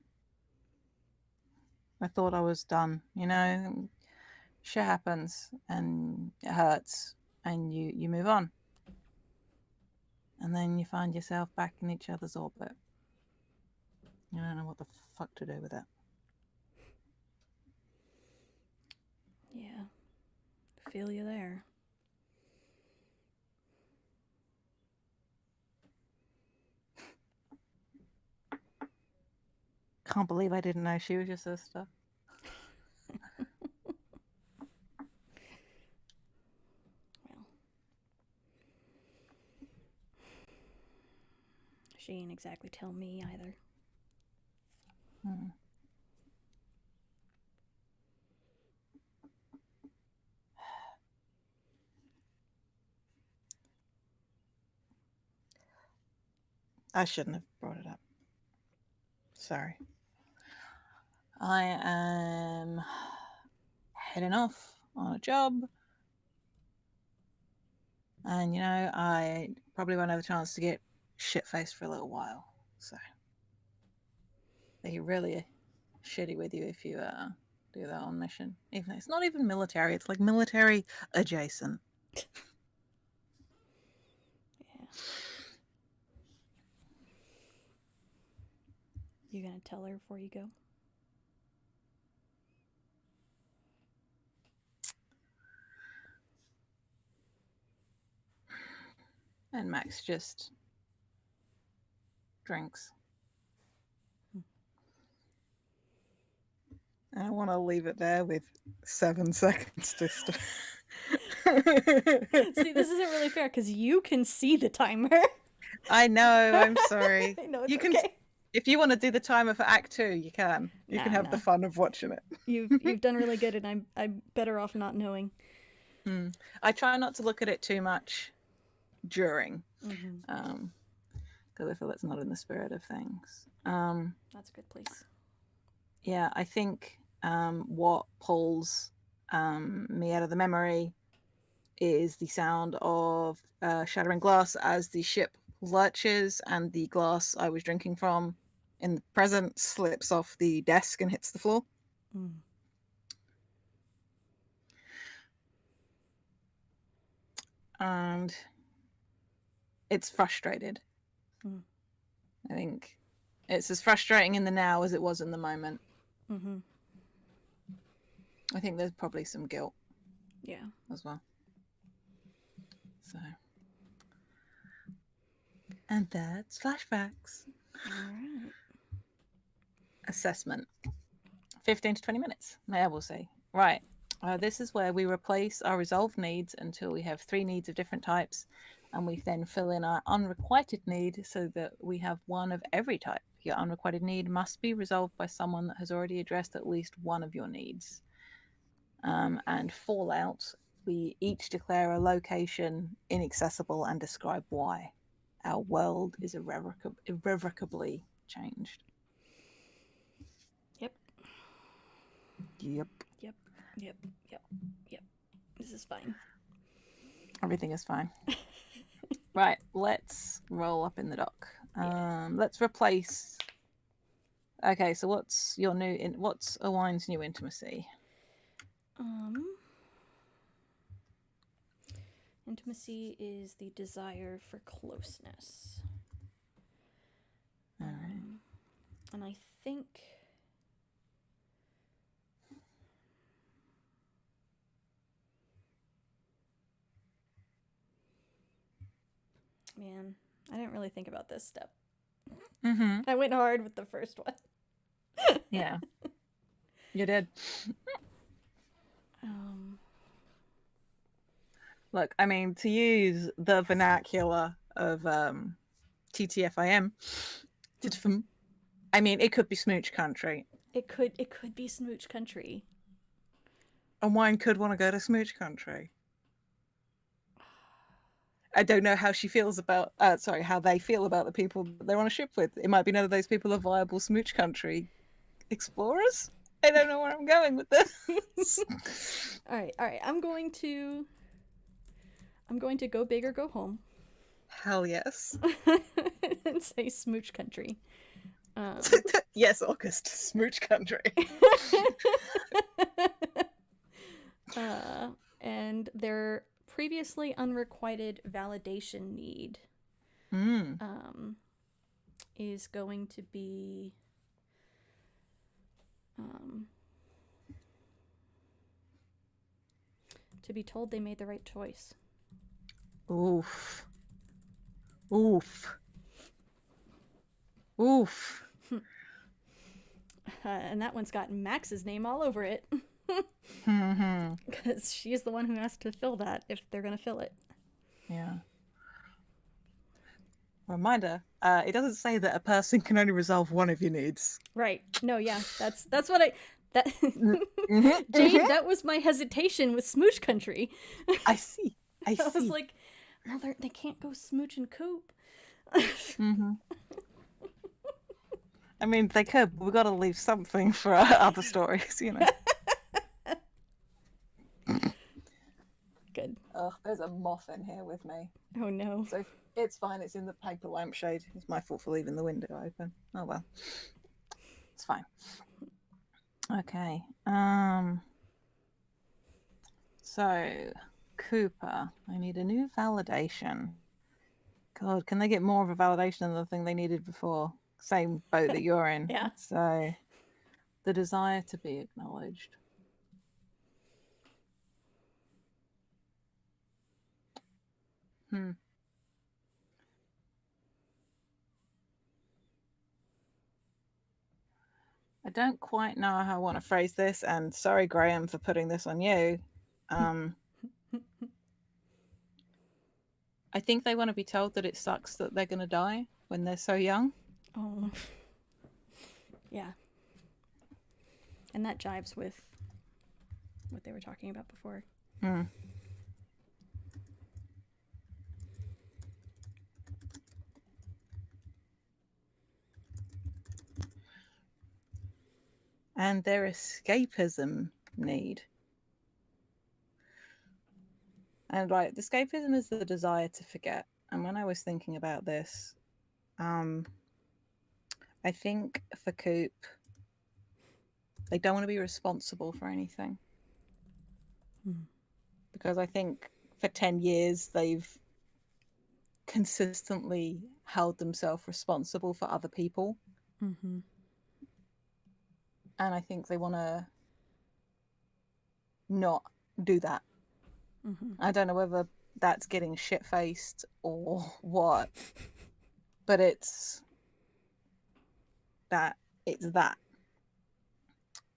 I thought I was done, shit happens and it hurts and you move on. And then you find yourself back in each other's orbit. You don't know what the fuck to do with it. Yeah. Feel you there. Can't believe I didn't know she was your sister. Well, she ain't exactly tell me either. I shouldn't have brought it up. Sorry. I am heading off on a job. And, I probably won't have a chance to get shit-faced for a little while. So, they get really shitty with you if you do that on mission. Even though it's not even military, it's like military adjacent. Yeah. You gonna tell her before you go? And Max just drinks. And I want to leave it there with 7 seconds to start. See, this isn't really fair because you can see the timer. I know, I'm sorry. I know, it's You can, okay. if you want to do the timer for Act 2, you can. You can have the Nah. fun of watching it. You've done really good, and I'm better off not knowing. I try not to look at it too much during, Mm-hmm. because I feel that's not in the spirit of things. That's a good place. Yeah, I think what pulls me out of the memory is the sound of shattering glass as the ship lurches and the glass I was drinking from in the present slips off the desk and hits the floor. And it's frustrated. I think it's as frustrating in the now as it was in the moment. Mm-hmm. I think there's probably some guilt. Yeah. As well. So. And that's flashbacks. All right. Assessment. 15 to 20 minutes, I will say. Right. This is where we replace our resolved needs until we have 3 needs of different types, and we then fill in our unrequited need so that we have one of every type. Your unrequited need must be resolved by someone that has already addressed at least one of your needs. And Fallout, we each declare a location inaccessible and describe why. Our world is irrevocably changed. Yep. Yep. Yep. Yep. Yep. Yep. This is fine. Everything is fine. Right, let's roll up in the dock. Let's replace. Okay, so what's Owine's new intimacy? Intimacy is the desire for closeness. All right. And I think man, I didn't really think about this step. Mm-hmm. I went hard with the first one. Yeah. You did. Look, I mean, to use the vernacular of TTFIM, I mean, it could be smooch country. It could be smooch country. And Wine could want to go to smooch country. I don't know how she feels about, how they feel about the people they're on a ship with. It might be none of those people are viable smooch country explorers. I don't know where I'm going with this. All right. I'm going to go big or go home. Hell yes. And say smooch country. Yes, August, smooch country. And their previously unrequited validation need Mm. is going to be to be told they made the right choice. Oof. Oof. Oof. And that one's got Max's name all over it. Because she's the one who has to fill that if they're going to fill it. Yeah. Reminder, it doesn't say that a person can only resolve one of your needs. Right. No, yeah. That's what I... That Mm-hmm, Jade, that was my hesitation with Smooch Country. I see. I was see. like, well, they can't go Smooch and Coop. I mean, they could, but we got to leave something for our other stories, you know. Good. Oh, there's a moth in here with me. Oh no. So it's fine. It's in the paper lampshade. It's my fault for leaving the window open. Oh well, it's fine. Okay. So Cooper, I need a new validation. God, can they get more of a validation than the thing they needed before? Same boat that you're in. Yeah. So the desire to be acknowledged. I don't quite know how I want to phrase this, and sorry, Graham, for putting this on you. I think they want to be told that it sucks that they're going to die when they're so young. Oh. Yeah. And that jives with what they were talking about before. And their escapism need. And right, the escapism is the desire to forget. And when I was thinking about this, I think for Coop, they don't want to be responsible for anything. Because I think for 10 years they've consistently held themselves responsible for other people. Mm-hmm. And I think they want to not do that. Mm-hmm. I don't know whether that's getting shit-faced or what, but it's that.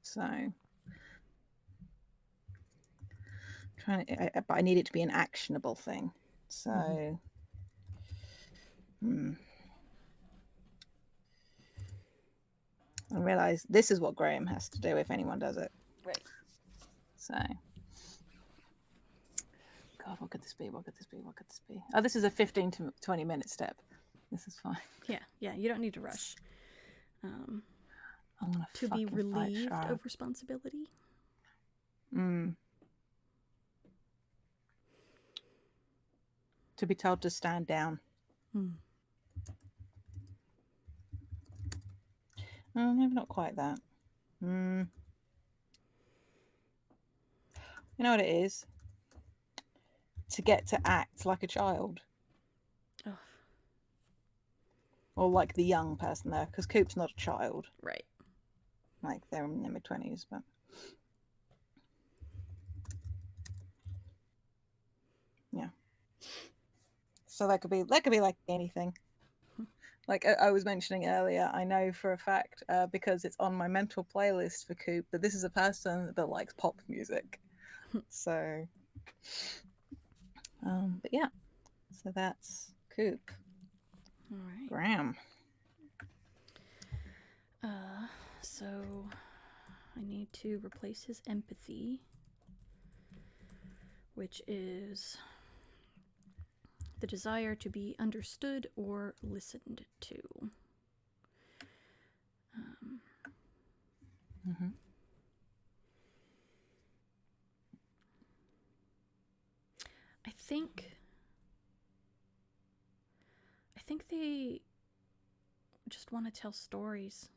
So but I need it to be an actionable thing. So I realize this is what Graham has to do if anyone does it. Right. So God, what could this be? Oh, this is a 15 to 20 minute step. This is fine. Yeah, you don't need to rush. To be relieved of responsibility. To be told to stand down. Oh, maybe not quite that. You know what it is? To get to act like a child. Oh. Or like the young person there, because Coop's not a child. Right. Like they're in their mid-20s, but yeah. So that could be like anything. Like I was mentioning earlier, I know for a fact, because it's on my mental playlist for Coop, that this is a person that likes pop music. So, but yeah, so that's Coop. All right. Graham. So I need to replace his empathy, which is the desire to be understood or listened to. I think they just want to tell stories.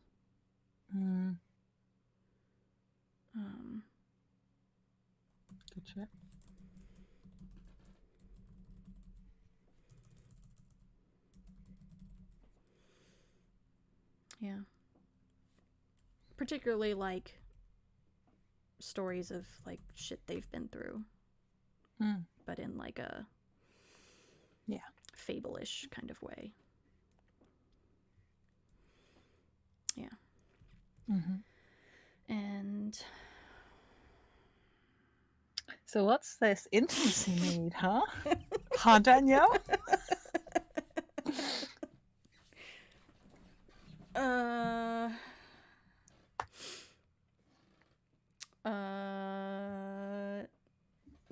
Good shit. Yeah. Particularly like stories of like shit they've been through, but in like a fable-ish kind of way. Yeah. And so what's this intimacy need, huh? Huh, Danielle?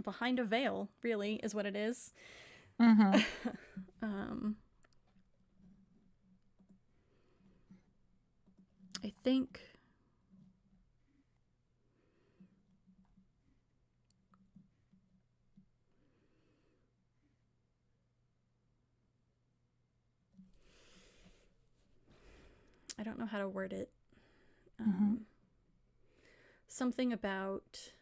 Behind a veil, really, is what it is. I think I don't know how to word it. Something about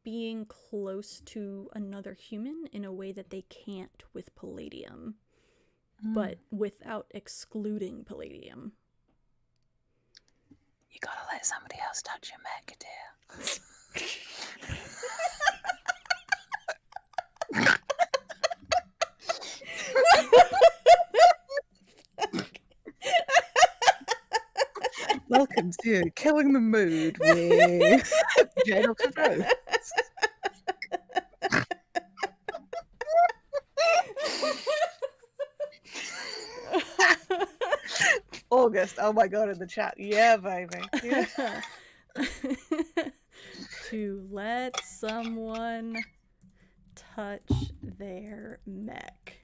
being close to another human in a way that they can't with Palladium, but without excluding Palladium. You gotta let somebody else touch your mech, dear. Welcome to Killing the Mood with J. Dr. Rose. August, oh my god, in the chat. Yeah, baby. Yeah. To let someone touch their mech.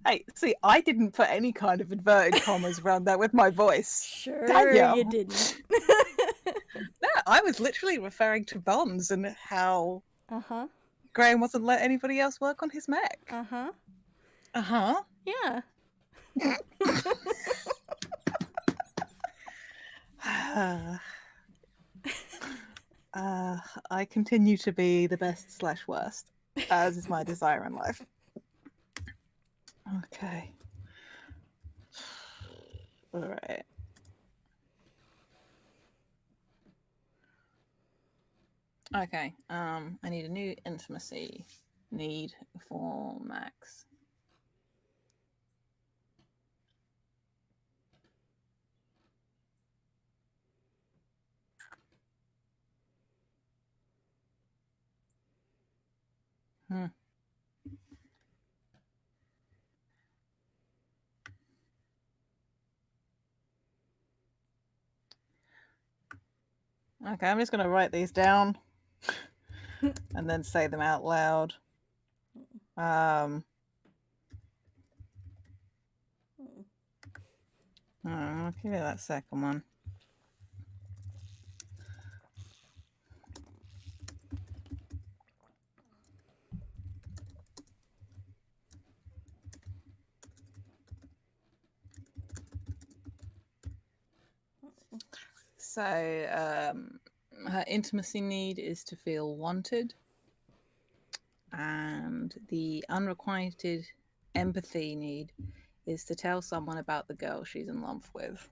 Hey, see, I didn't put any kind of inverted commas around that with my voice. Sure, Danielle. you didn't. No, I was literally referring to Bonds and how Graham wasn't let anybody else work on his mech. Yeah. I continue to be the best / worst, as is my desire in life. Okay. All right. Okay. I need a new intimacy need for Max. Okay, I'm just going to write these down and then say them out loud. I'll give you that second one. So her intimacy need is to feel wanted, and the unrequited empathy need is to tell someone about the girl she's in love with,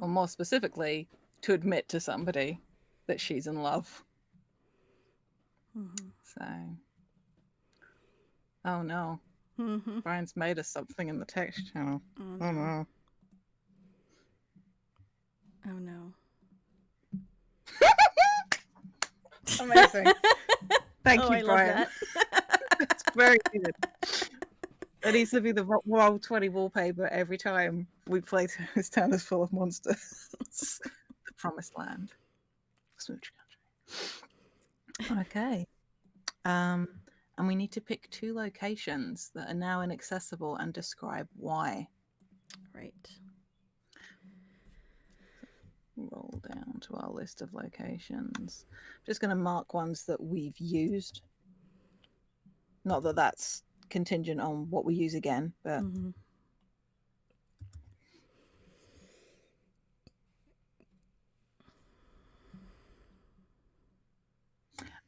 or more specifically, to admit to somebody that she's in love. So, oh no, Brian's made us something in the text channel. Oh no. Oh no. Amazing. Thank you, I Brian. love that. That's very good. That needs to be the Roll20 wallpaper every time we play This Town is Full of Monsters. The Promised Land. Smooch Country. Okay. And we need to pick 2 locations that are now inaccessible and describe why. Right. Roll down to our list of locations. I'm just going to mark ones that we've used. Not that that's contingent on what we use again, but Mm-hmm.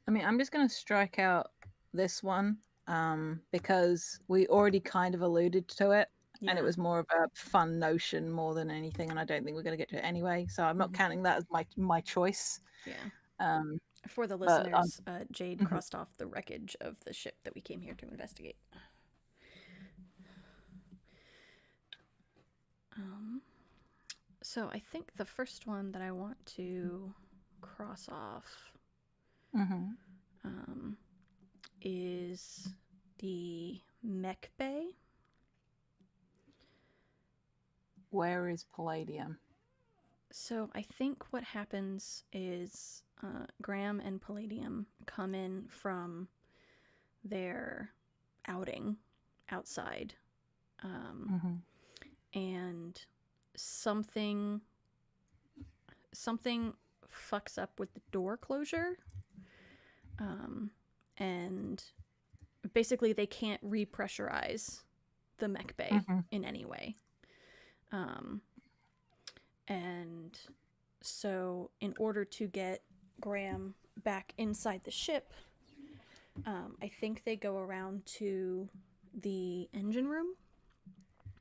I mean, I'm just going to strike out this one because we already kind of alluded to it, and it Yeah. was more of a fun notion more than anything, and I don't think we're going to get to it anyway. So I'm not Mhm. counting that as my choice. Yeah. Um, For the but listeners, Jade mhm. crossed off the wreckage of the ship that we came here to investigate. So I think the first one that I want to cross off Mhm. is the mech bay. Where is Palladium? So I think what happens is Graham and Palladium come in from their outing outside, Mhm. and something fucks up with the door closure, and basically they can't repressurize the mech bay Mhm. in any way. And so, in order to get Graham back inside the ship, I think they go around to the engine room.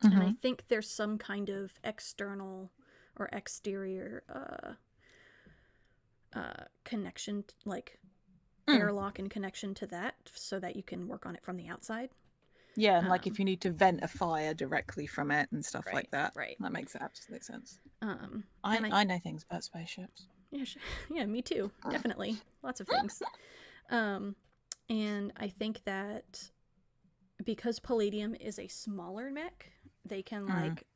And I Mhm. think there's some kind of external or exterior connection, like Mm. airlock and connection to that, so that you can work on it from the outside. Yeah, and like if you need to vent a fire directly from it and stuff Right, like that, right. that makes absolute sense. And I know things about spaceships. yeah, yeah, me too, definitely, lots of things. And I think that because Palladium is a smaller mech, they can like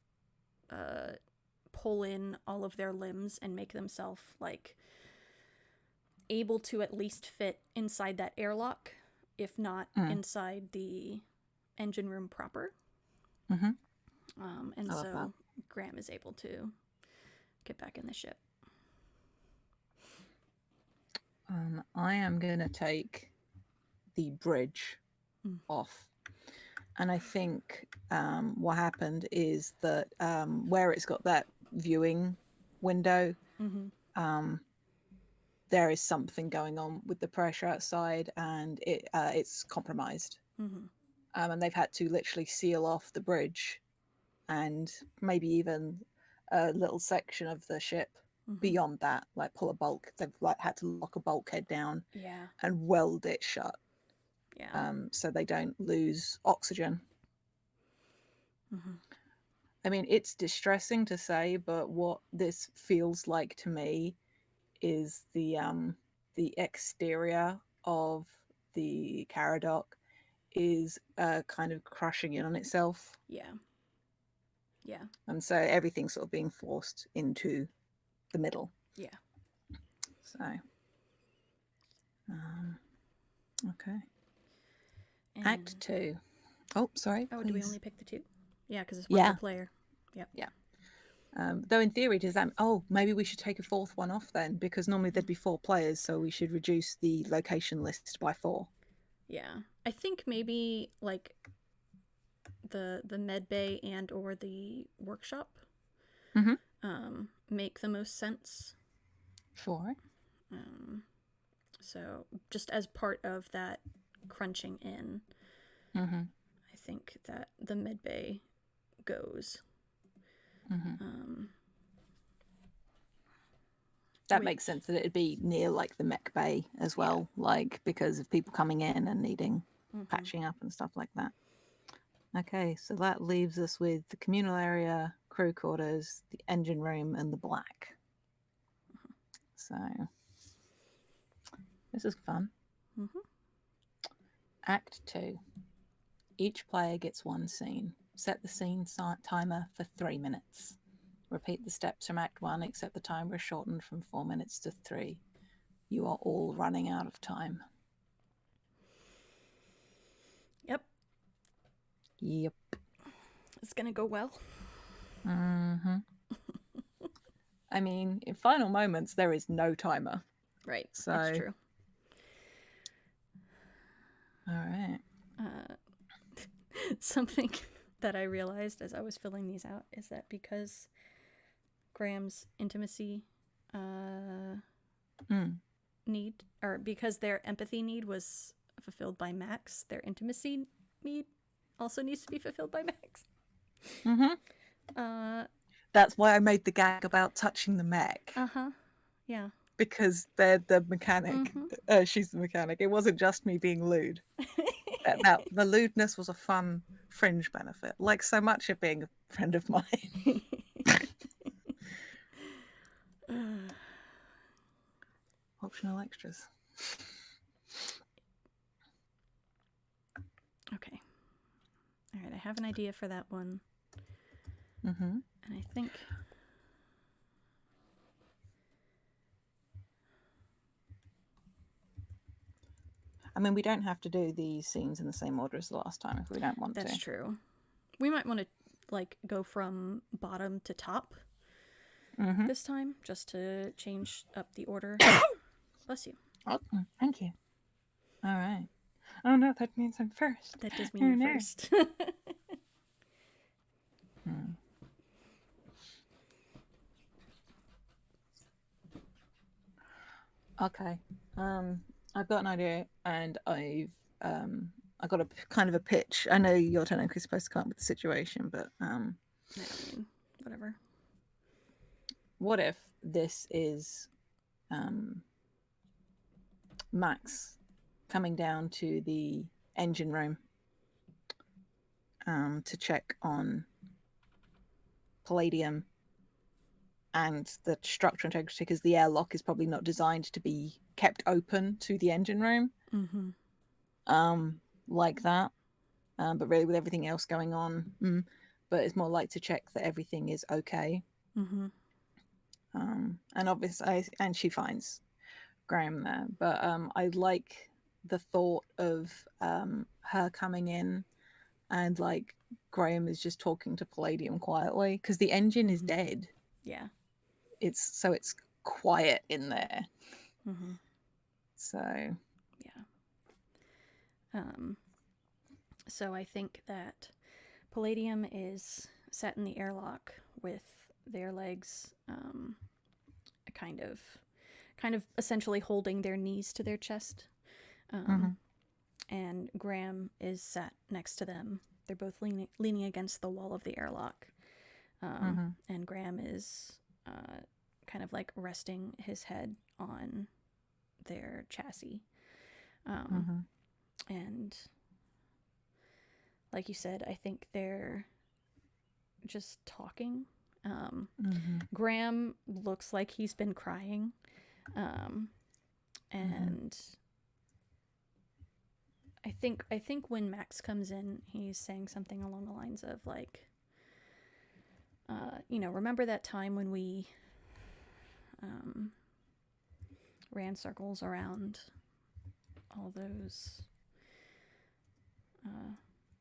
pull in all of their limbs and make themselves like able to at least fit inside that airlock, if not inside the engine room proper. Mm-hmm. And I love that. so Graham is able to get back in the ship. I am going to take the bridge off. And I think what happened is that where it's got that viewing window, there is something going on with the pressure outside, and it's compromised. And they've had to literally seal off the bridge and maybe even a little section of the ship beyond that, like pull a bulk. They've like had to lock a bulkhead down Yeah. and weld it shut, Yeah. so they don't lose oxygen. I mean, it's distressing to say, but what this feels like to me is the exterior of the Caradoc is kind of crushing in on itself. Yeah. Yeah. And so everything's sort of being forced into the middle. Yeah. So, okay. And... Act 2. Oh, sorry. Oh, please. do we only pick the two? Yeah, because it's one Yeah. per player. Yep. Yeah. Though in theory, does that? Oh, maybe we should take a fourth one off then, because normally there'd be 4 players, so we should reduce the location list by 4. Yeah, I think maybe like the med bay and or the workshop make the most sense. Sure. So just as part of that crunching in, I think that the med bay goes. That makes sense that it'd be near like the mech bay as well, like because of people coming in and needing patching up and stuff like that. Okay, so that leaves us with the communal area, crew quarters, the engine room, and the black. So this is fun. Act 2. Each player gets 1 scene. Set the scene timer for 3 minutes. Repeat the steps from Act 1, except the timer is shortened from 4 minutes to 3. You are all running out of time. Yep. Yep. It's gonna go well. I mean, in final moments, there is no timer. Right. So, that's true. All right. something that I realized as I was filling these out is that because Graham's intimacy need, or because their empathy need was fulfilled by Max, their intimacy need also needs to be fulfilled by Max. That's why I made the gag about touching the mech. Yeah. Because they're the mechanic. She's the mechanic. It wasn't just me being lewd. The lewdness was a fun fringe benefit, like so much of being a friend of mine. Optional extras. Okay. All right, I have an idea for that one. And I think... I mean, we don't have to do these scenes in the same order as the last time if we don't want to. That's true. We might want to, like, go from bottom to top this time, just to change up the order. Bless you. Oh, thank you. All right. Oh, no, that means I'm first. That does mean you're first. Okay. I've got an idea, and I got a kind of a pitch. I know you're technically supposed to come up with the situation, but I mean, whatever. What if this is Max coming down to the engine room to check on Palladium and the structural integrity, because the airlock is probably not designed to be kept open to the engine room like that, but really with everything else going on, but it's more like to check that everything is okay. And obviously, and she finds Graham there, but I like the thought of her coming in and like Graham is just talking to Palladium quietly because the engine is dead. Yeah. It's quiet in there. So yeah. So I think that Palladium is sat in the airlock with their legs kind of essentially holding their knees to their chest. And Graham is sat next to them. They're both leaning against the wall of the airlock. And Graham is kind of like resting his head on their chassis. And like you said, I think they're just talking. Graham looks like he's been crying. And I think when Max comes in, he's saying something along the lines of like, remember that time when we ran circles around all those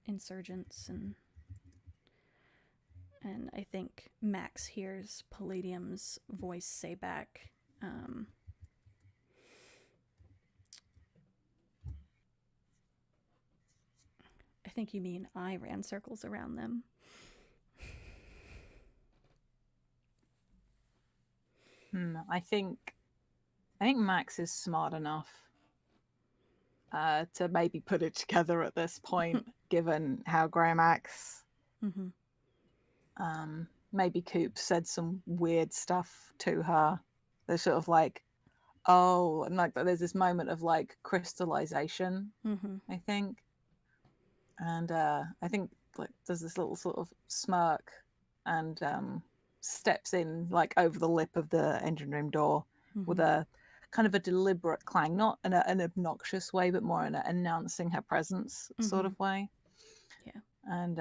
insurgents, and I think Max hears Palladium's voice say back, I think you mean I ran circles around them. I think Max is smart enough to maybe put it together at this point, given how Graham acts. Maybe Coop said some weird stuff to her. They're sort of like, oh, and like there's this moment of like crystallization, I think. And I think like there's this little sort of smirk and steps in like over the lip of the engine room door with a kind of a deliberate clang, not in an obnoxious way, but more in an announcing her presence sort of way. Yeah. And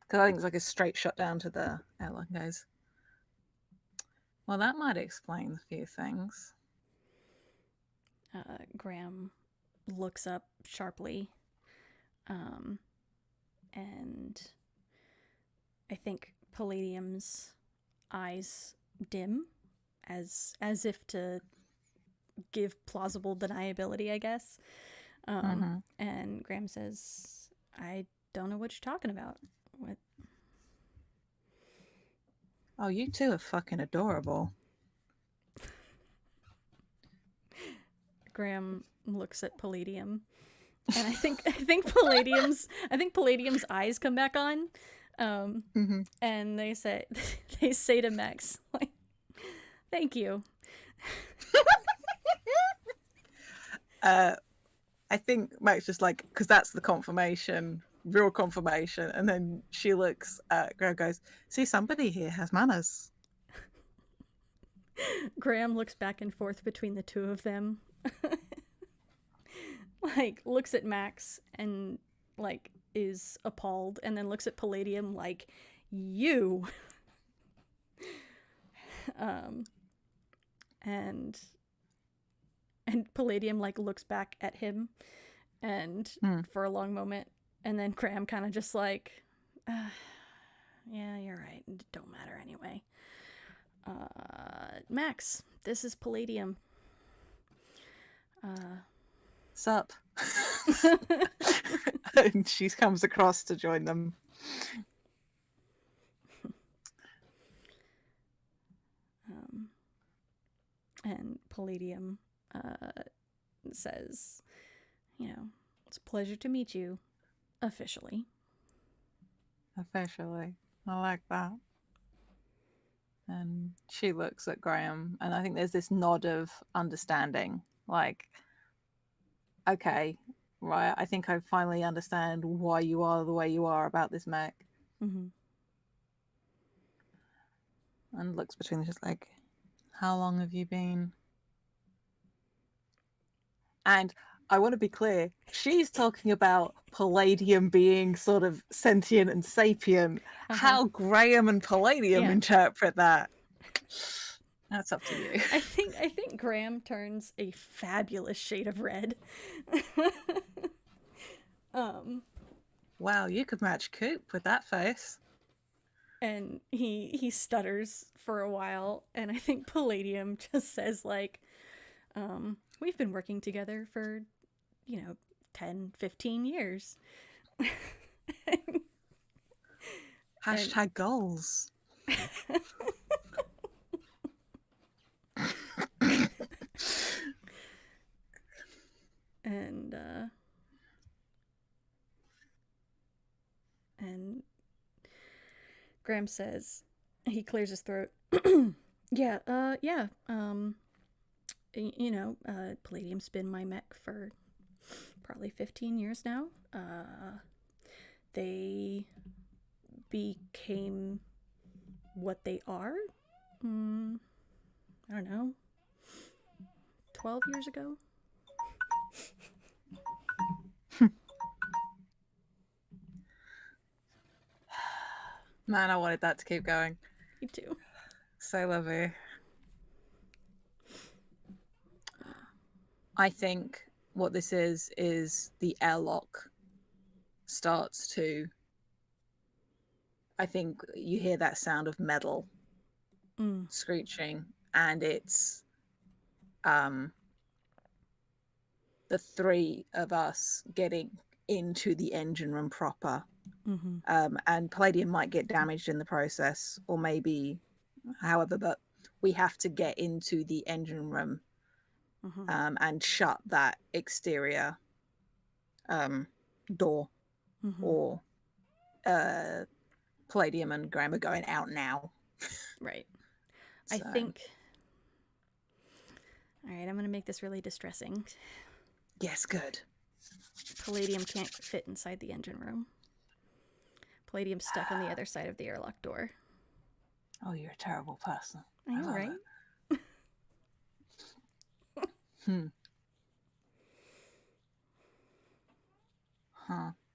because I think it's like a straight shot down to the airlock and goes, well, that might explain a few things. Graham looks up sharply, and I think Palladium's eyes dim, as if to give plausible deniability, I guess. And Graham says, I don't know what you're talking about. What? Oh, you two are fucking adorable. Graham looks at Palladium, and I think Palladium's eyes come back on, and they say to Max, like, "Thank you." I think Max just like, because that's the confirmation, real confirmation. And then she looks at Graham, goes, "See, somebody here has manners." Graham looks back and forth between the two of them, like looks at Max and like is appalled, and then looks at Palladium like, "You." And Palladium like looks back at him, and for a long moment, and then Graham kind of just like, yeah, you're right. It don't matter anyway. Max, this is Palladium. Sup? And she comes across to join them. And Palladium says, it's a pleasure to meet you, officially. Officially. I like that. And she looks at Graham, and I think there's this nod of understanding. Like, okay, right, I think I finally understand why you are the way you are about this mech. Mm-hmm. And looks between them, just like, how long have you been? And I want to be clear, she's talking about Palladium being sort of sentient and sapient. How Graham and Palladium interpret that, that's up to you. I think Graham turns a fabulous shade of red. Wow, you could match Coop with that face. And he stutters for a while, and I think Palladium just says like, we've been working together for 10, 15 years. Hashtag goals. And Graham says, he clears his throat. Yeah. Palladium's been my mech for probably 15 years now. They became what they are. I don't know. 12 years ago. Man, I wanted that to keep going. Me too. So lovely. I think what this is the airlock starts to, I think you hear that sound of metal screeching, and it's the three of us getting into the engine room proper. And Palladium might get damaged in the process, or maybe however, but we have to get into the engine room and shut that exterior door, or Palladium and Graham are going out now. Right. So. I think. All right, I'm going to make this really distressing. Yes, good. Palladium can't fit inside the engine room. Palladium's stuck on the other side of the airlock door. Oh, you're a terrible person. I know, right?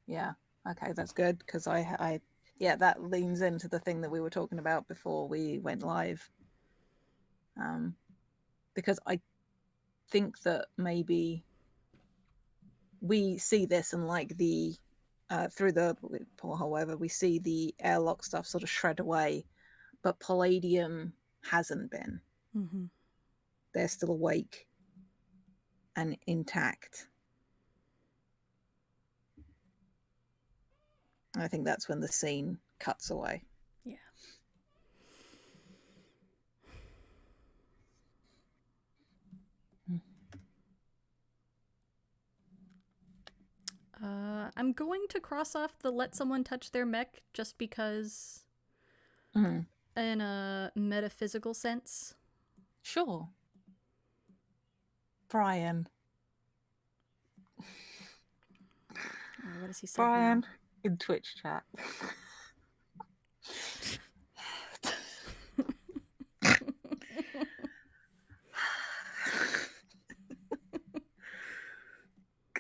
Yeah. Okay, that's good, because that leans into the thing that we were talking about before we went live. Because I think that maybe we see this, and like the through the porthole, whatever, we see the airlock stuff sort of shred away, but Palladium hasn't been. They're still awake and intact. I think that's when the scene cuts away. Yeah. I'm going to cross off the let someone touch their mech just because, Mm. in a metaphysical sense. Sure. Brian. What has he said Brian now? in Twitch chat.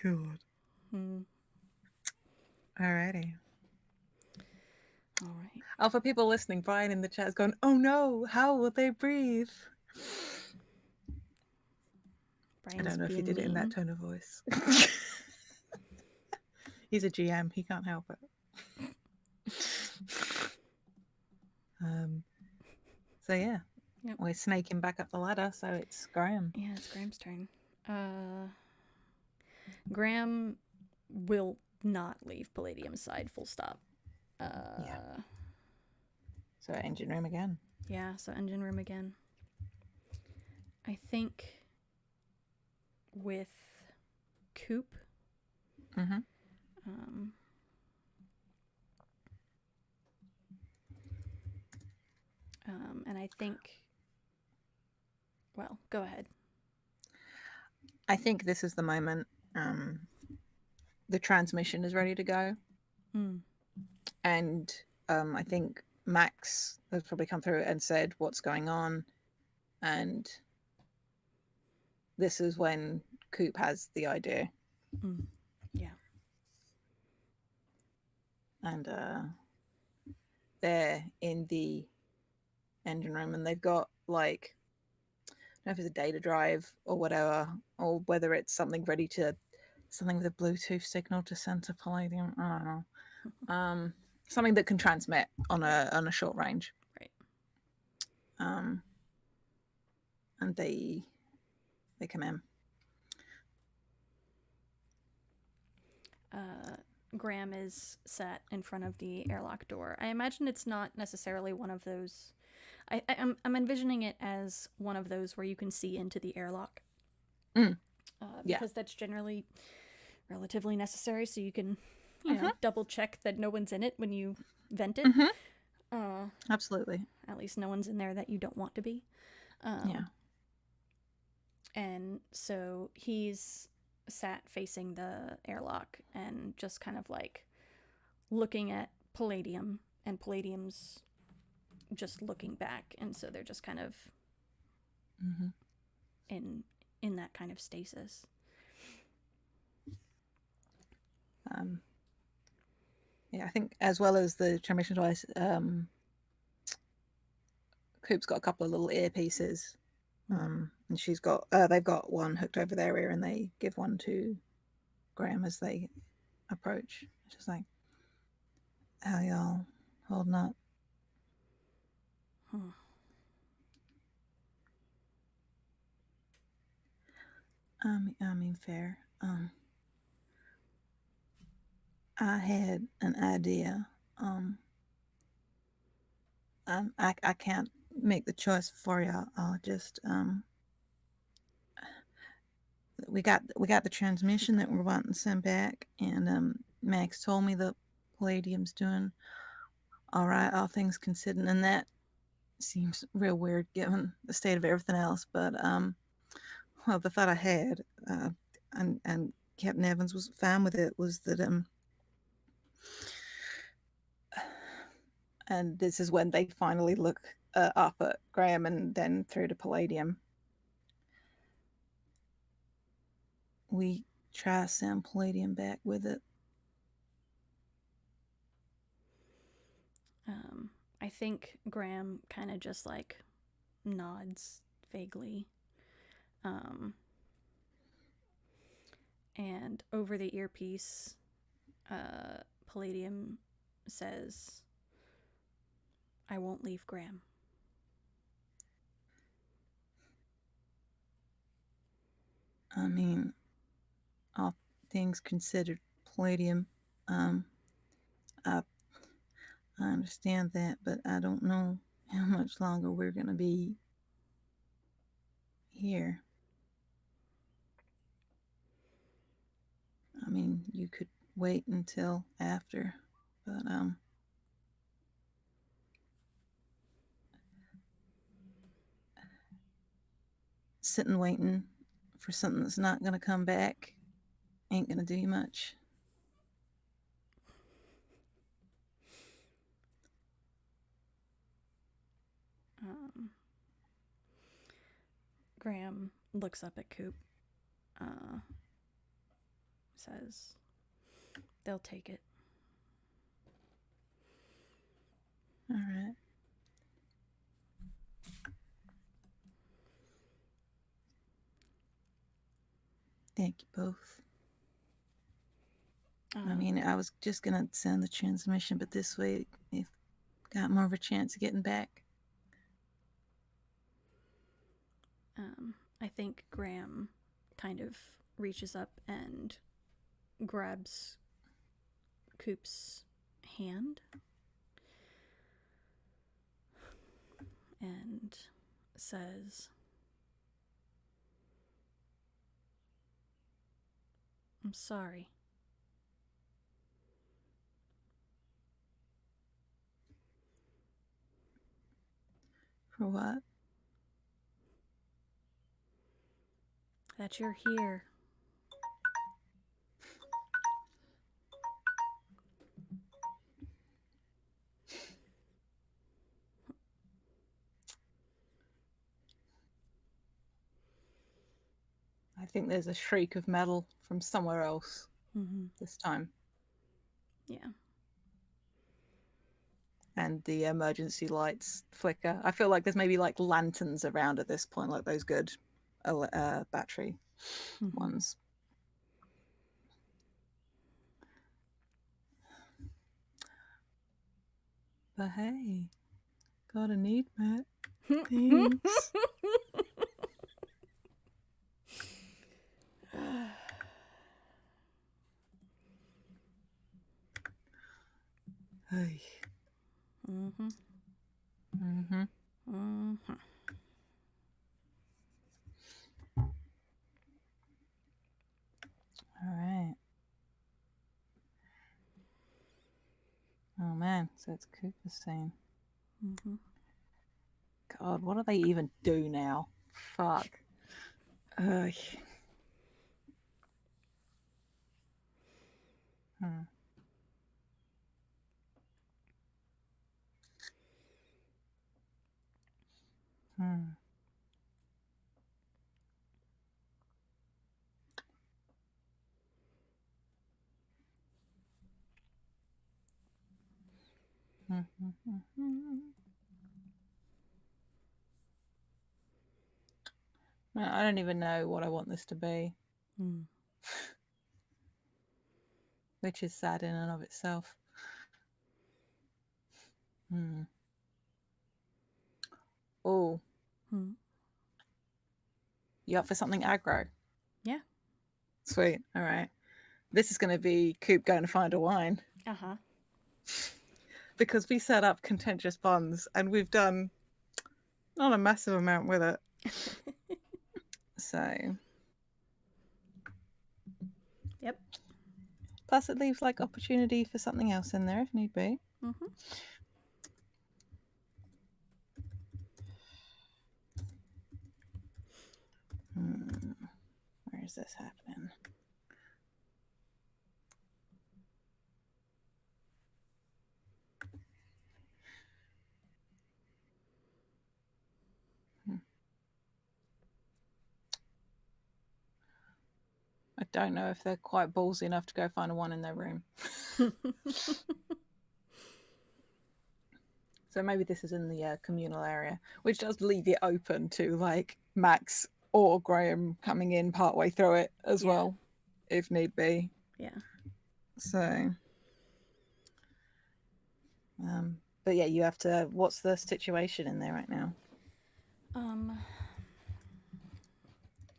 God. Hmm. Alrighty. All right. Oh, for people listening, Brian in the chat is going, "Oh no, how will they breathe?" Brian's I don't know if he being did it in that mean. tone of voice. He's a GM, he can't help it. So yeah, Yep. we're snaking back up the ladder, so it's Graham. Yeah, it's Graham's turn. Graham will not leave Palladium's side, full stop. Yeah. So engine room again. Yeah, so engine room again. I think with Coop, Mm-hmm. and I think, well, go ahead. I think this is the moment the transmission is ready to go. Mm. And I think Max has probably come through and said what's going on. And this is when Coop has the idea. Mm. Yeah. And they're in the engine room and they've got like, I don't know if it's a data drive or whatever, or whether it's something ready to, something with a Bluetooth signal to send to Palladium. I don't know. Something that can transmit on a short range. Right. And they come in. Graham is sat in front of the airlock door. I imagine it's not necessarily one of those. I'm envisioning it as one of those where you can see into the airlock. Because that's generally relatively necessary, so you can, double check that no one's in it when you vent it. Absolutely. At least no one's in there that you don't want to be. Yeah. And so he's sat facing the airlock and just kind of like looking at Palladium, and Palladium's just looking back, and so they're just kind of in that kind of stasis. Yeah, I think as well as the transmission device, Coop's got a couple of little earpieces, and she's got they've got one hooked over their ear, and they give one to Graham as they approach. It's just like, how y'all holding up? I mean, fair. I had an idea. I can't make the choice for y'all. I'll just we got the transmission that we're wanting to send back, and Max told me the Palladium's doing all right, all things considered, and that seems real weird given the state of everything else. But well, the thought I had, and Captain Evans was fine with it, was that and this is when they finally look up at Graham and then through to Palladium. We try to send Palladium back with it. I think Graham kind of just like nods vaguely. And over the earpiece, Palladium says, "I won't leave Graham." I mean, all things considered, Palladium, I understand that, but I don't know how much longer we're going to be here. I mean, you could wait until after, but sitting waiting for something that's not going to come back ain't going to do you much. Graham looks up at Coop. Says, they'll take it. All right. Thank you both. I mean, I was just going to send the transmission, but this way we've got more of a chance of getting back. I think Graham kind of reaches up and grabs Coop's hand and says, I'm sorry. For what? That you're here. I think there's a shriek of metal from somewhere else this time. Yeah. And the emergency lights flicker. I feel like there's maybe like lanterns around at this point, like those good battery ones. But hey, got a need met. Thanks. Hey. All right. Oh man, so it's Cooper's saying. God, what do they even do now? Fuck. Hmm. I don't even know what I want this to be. Which is sad in and of itself. Oh. You up for something aggro? Yeah. Sweet. All right. This is going to be Coop going to find a wine. Because we set up contentious bonds and we've done not a massive amount with it. So. Yep. Plus it leaves like opportunity for something else in there if need be. Where is this happening? I don't know if they're quite ballsy enough to go find a one in their room. So maybe this is in the communal area, which does leave it open to like Max or Graham coming in partway through it as well, if need be. Yeah. So, but yeah, you have to. What's the situation in there right now?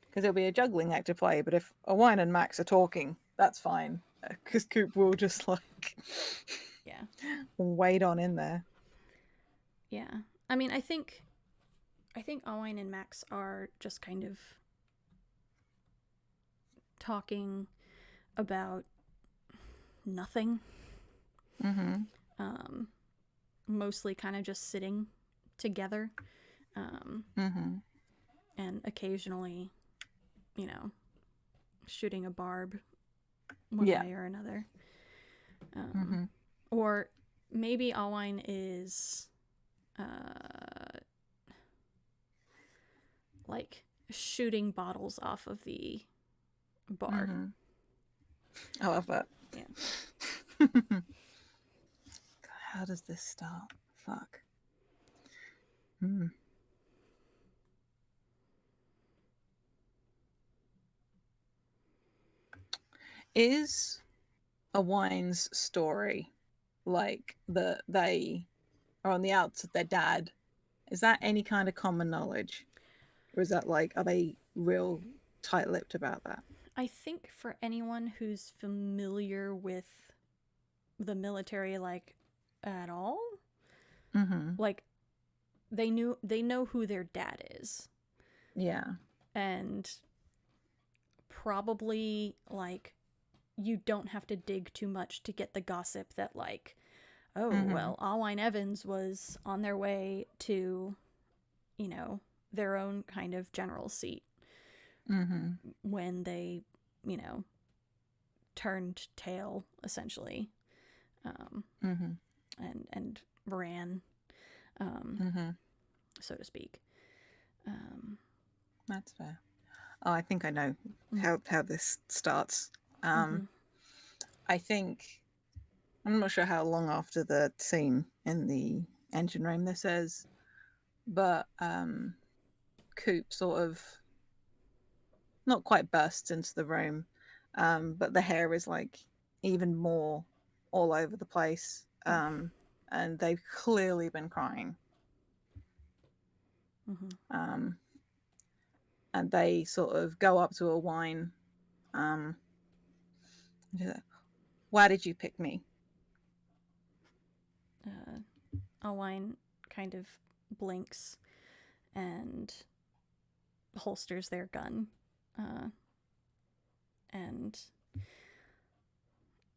Because it'll be a juggling act to play, but if Owain and Max are talking, that's fine. Because Coop will just like. Yeah. Wait on in there. Yeah. I mean, I think Alwine and Max are just kind of talking about nothing. Mm-hmm. Mostly kind of just sitting together. Mm-hmm. And occasionally, shooting a barb one Yeah. way or another. Mm-hmm. Or maybe Alwine is like shooting bottles off of the bar. Mm-hmm. I love that. Yeah. How does this start? Fuck. Hmm. Is a wine's story like they are on the outs of their dad? Is that any kind of common knowledge? Or is that like, are they real tight lipped about that? I think for anyone who's familiar with the military, like, at all, Mm-hmm. like, they know who their dad is. Yeah. And probably, like, you don't have to dig too much to get the gossip that, like, oh, Mm-hmm. well, Alwine Evans was on their way to, their own kind of general seat Mm-hmm. when they, you know, turned tail, essentially, Mm-hmm. and ran, Mm-hmm. so to speak. That's fair. Oh, I think I know how this starts. Mm-hmm. I think I'm not sure how long after the scene in the engine room this is, but Coop sort of not quite bursts into the room, but the hair is like even more all over the place, and they've clearly been crying. Um, and they sort of go up to a wine. Um, Why did you pick me? Alwine kind of blinks and holsters their gun, and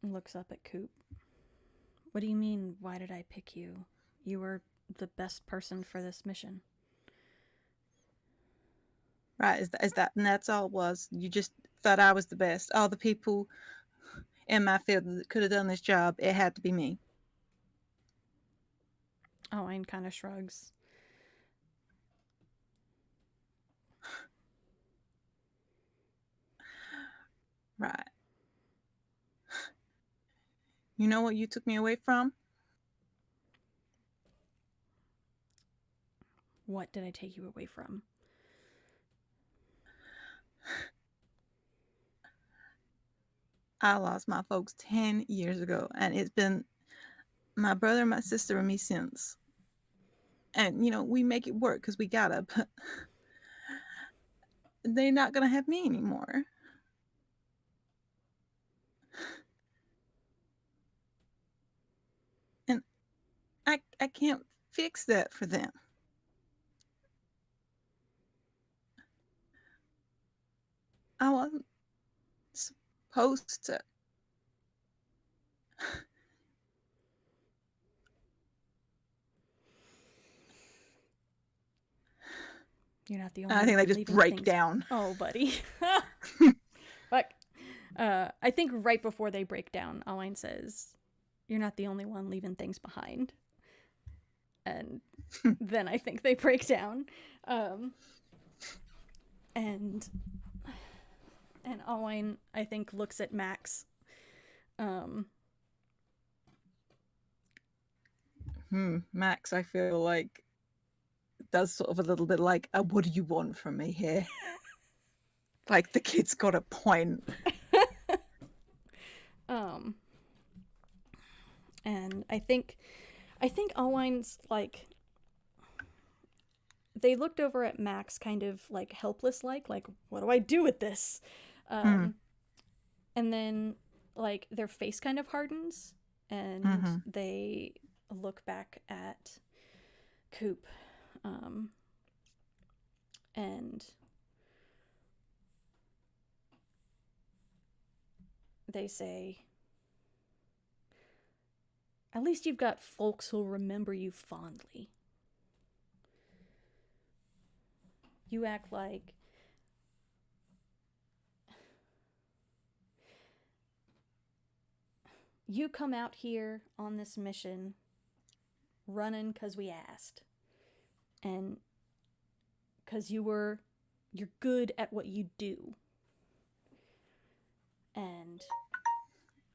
looks up at Coop. What do you mean, why did I pick you? You were the best person for this mission. Right? Is that and that's all it was? You just thought I was the best. All the people in my field that could have done this job, it had to be me. Alwine kind of shrugs. Right. You know what you took me away from? What did I take you away from? I lost my folks 10 years ago, and it's been my brother, my sister, and me since. And, we make it work because we gotta, but they're not gonna have me anymore. And I can't fix that for them. I wasn't supposed to. You're not the I only think they one just leaving break things. down. Oh, buddy. Fuck. I think right before they break down, Alwine says, "You're not the only one leaving things behind." And then I think they break down. And Alwine, I think, looks at Max. Max, I feel like does sort of a little bit like, what do you want from me here? Like the kid's got a point. And I think Alwine's like, they looked over at Max kind of like helpless, like what do I do with this? And then like their face kind of hardens, and they look back at Coop, and they say, "At least you've got folks who'll remember you fondly. You act like you come out here on this mission running because we asked, and because you're good at what you do." And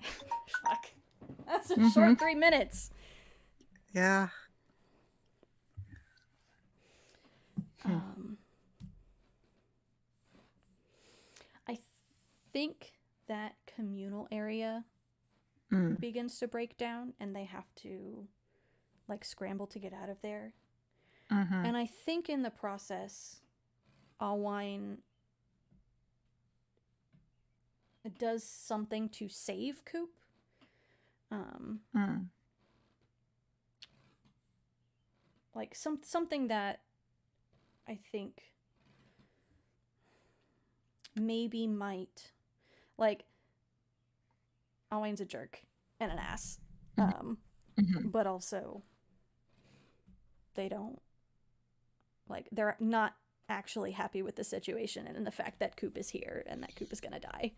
fuck, that's a short 3 minutes. Yeah. I think that communal area begins to break down, and they have to like scramble to get out of there. And I think in the process, Alwine does something to save Coop. Like something that I think maybe might, like, Alwine's a jerk and an ass, but also they don't, like, they're not actually happy with the situation and the fact that Coop is here and that Coop is gonna die.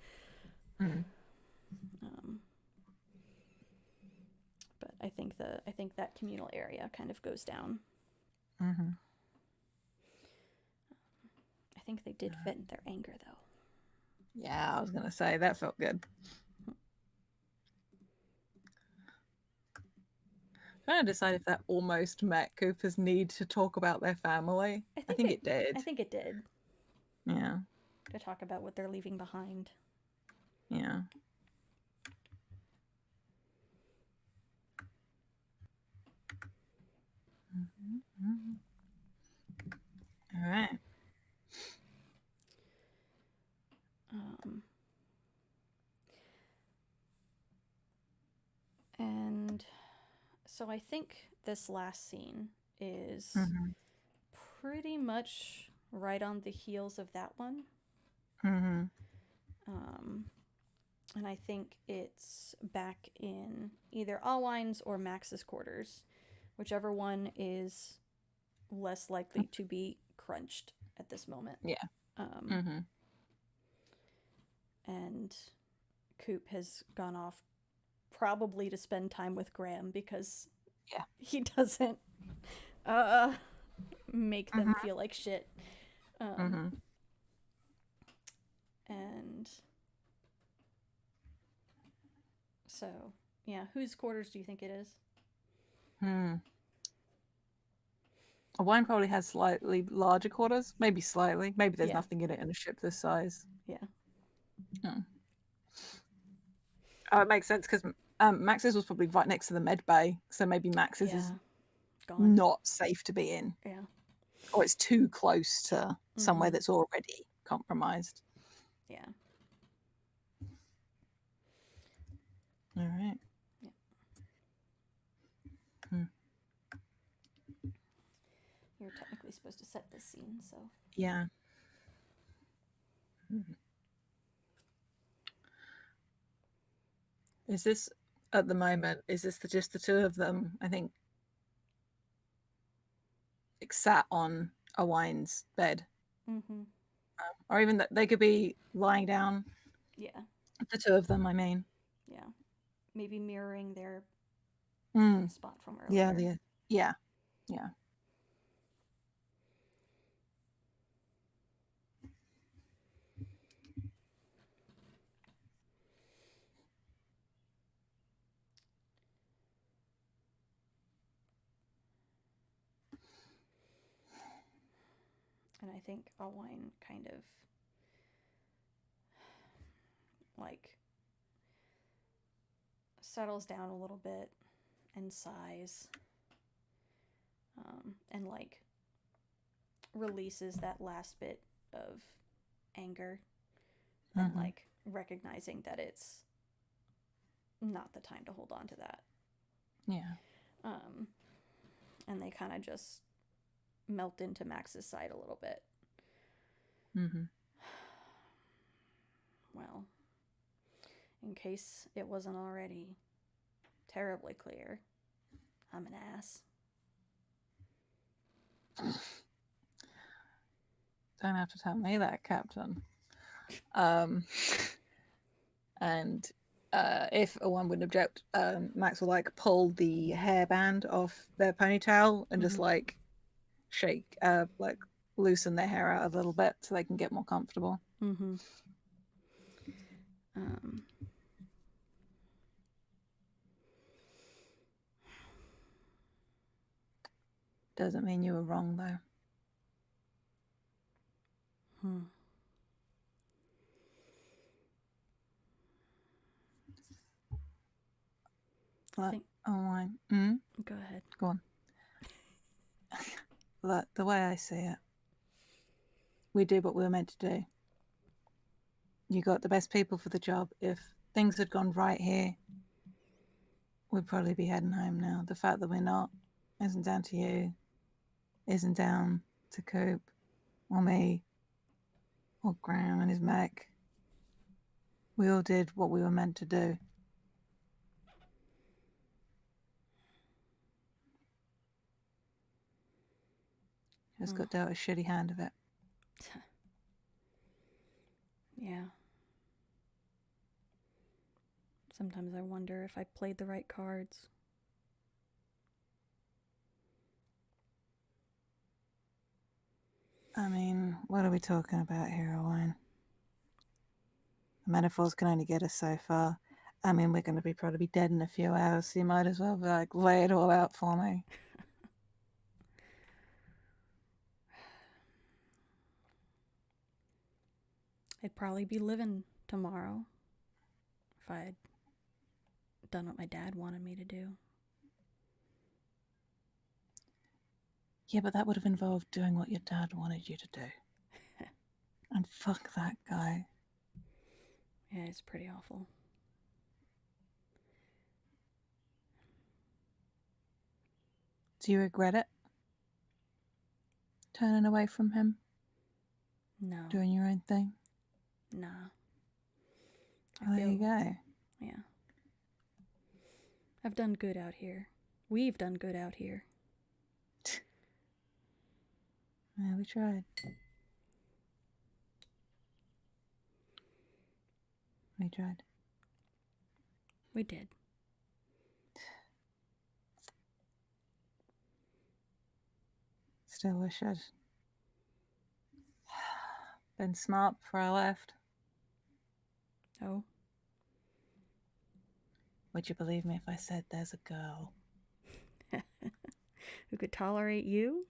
But I think that communal area kind of goes down. I think they did vent their anger, though. Yeah, I was gonna say that felt good. Trying to decide if that almost met Cooper's need to talk about their family. I think it did. I think it did. Yeah. To talk about what they're leaving behind. Yeah. All right. And so I think this last scene is pretty much right on the heels of that one. And I think it's back in either Alwine's or Max's quarters, whichever one is less likely to be crunched at this moment. Yeah. And Coop has gone off probably to spend time with Graham because he doesn't make them feel like shit. And so, yeah, whose quarters do you think it is? Alwine probably has slightly larger quarters. Maybe slightly. Maybe there's nothing in it in a ship this size. Yeah. Oh, it makes sense because Max's was probably right next to the med bay, so maybe Max's is gone. not safe to be in. Yeah. Or it's too close to somewhere that's already compromised. Yeah. All right. Yeah. You're technically supposed to set this scene, so. Yeah. Is this, at the moment, is this just the two of them, I think, like, sat on Alwine's bed? Or even that they could be lying down. Yeah. The two of them, I mean. Yeah. Maybe mirroring their spot from Yeah. earlier. Yeah. And I think Alwine kind of like settles down a little bit and sighs, and like releases that last bit of anger and like recognizing that it's not the time to hold on to that. Yeah. And they kind of just melt into Max's side a little bit. Mm-hmm. Well, in case it wasn't already terribly clear, I'm an ass. Don't have to tell me that, Captain. And if one wouldn't object, Max will like pull the hairband off their ponytail and just like shake, like loosen their hair out a little bit so they can get more comfortable. Mm-hmm. Doesn't mean you were wrong, though. Look, Go ahead. Go on. Look, the way I see it, we did what we were meant to do. You got the best people for the job. If things had gone right here, we'd probably be heading home now. The fact that we're not isn't down to you, isn't down to Coop, or me, or Graham and his mech. We all did what we were meant to do. Just got dealt a shitty hand of it. Yeah. Sometimes I wonder if I played the right cards. I mean, what are we talking about here, Owen? The metaphors can only get us so far. I mean, we're going to be probably dead in a few hours, so you might as well like lay it all out for me. I'd probably be living tomorrow if I'd done what my dad wanted me to do. Yeah, but that would have involved doing what your dad wanted you to do. And fuck that guy. Yeah, it's pretty awful. Do you regret it? Turning away from him? No. Doing your own thing? Nah. Well, there you go. Yeah. I've done good out here. We've done good out here. Yeah, we tried. We tried. We did. Still wish I'd been smart before I left. Oh? Would you believe me if I said there's a girl who could tolerate you?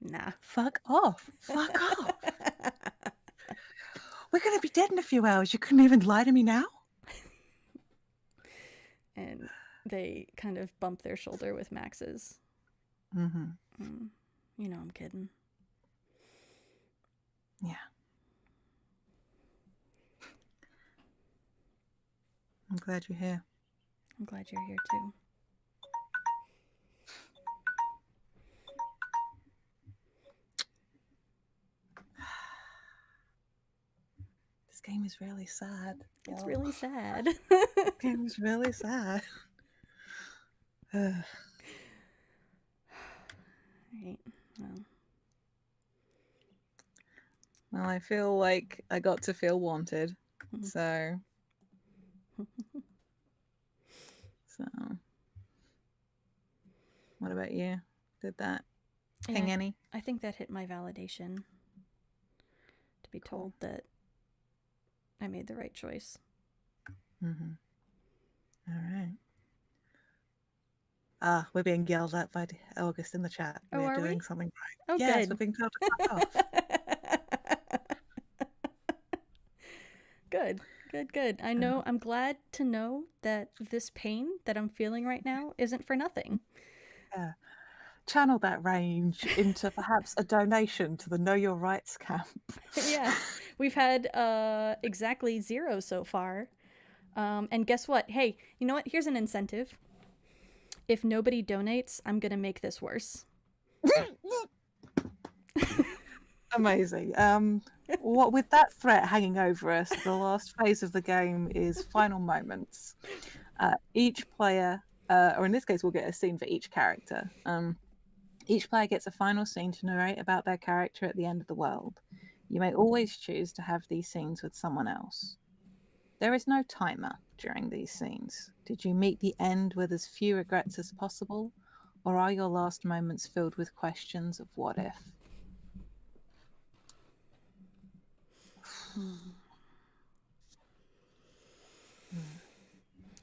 Nah. Fuck off. Fuck off. We're going to be dead in a few hours. You couldn't even lie to me now? And they kind of bump their shoulder with Max's. Mm-hmm. You know I'm kidding. Yeah. I'm glad you're here. I'm glad you're here too. This game is really sad. It's really sad. This game is really sad. Right. Well, I feel like I got to feel wanted. So. What about you? Did that ping any? I think that hit my validation. To be told that I made the right choice. Mm-hmm. All right. We're being yelled at by August in the chat. We're doing something right. Oh, yes, good. we're being told to fuck off. Good. I know. I'm glad to know that this pain that I'm feeling right now isn't for nothing. Yeah. Channel that rage into perhaps a donation to the Know Your Rights camp. Yeah. We've had exactly 0 so far. And guess what? Hey, you know what? Here's an incentive. if nobody donates, I'm gonna make this worse. Amazing. What with that threat hanging over us, the last phase of the game is final moments. Each player, or in this case, we'll get a scene for each character. Each player gets a final scene to narrate about their character at the end of the world. You may always choose to have these scenes with someone else. There is no timer during these scenes. Did you meet the end with as few regrets as possible, or are your last moments filled with questions of what if?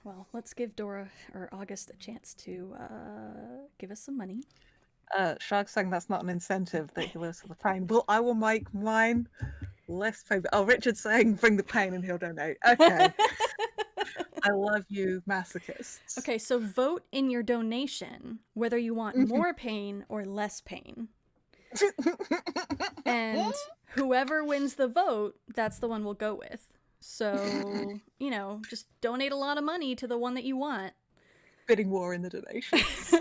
Well, let's give Dora or August a chance to give us some money. Shark saying that's not an incentive that he lives for the pain. Well, I will make mine less painful. Oh, Richard's saying bring the pain and he'll donate. Okay. I love you, masochists. Okay, so vote in your donation whether you want more pain or less pain. And whoever wins the vote, that's the one we'll go with. So, just donate a lot of money to the one that you want. Bidding war in the donations.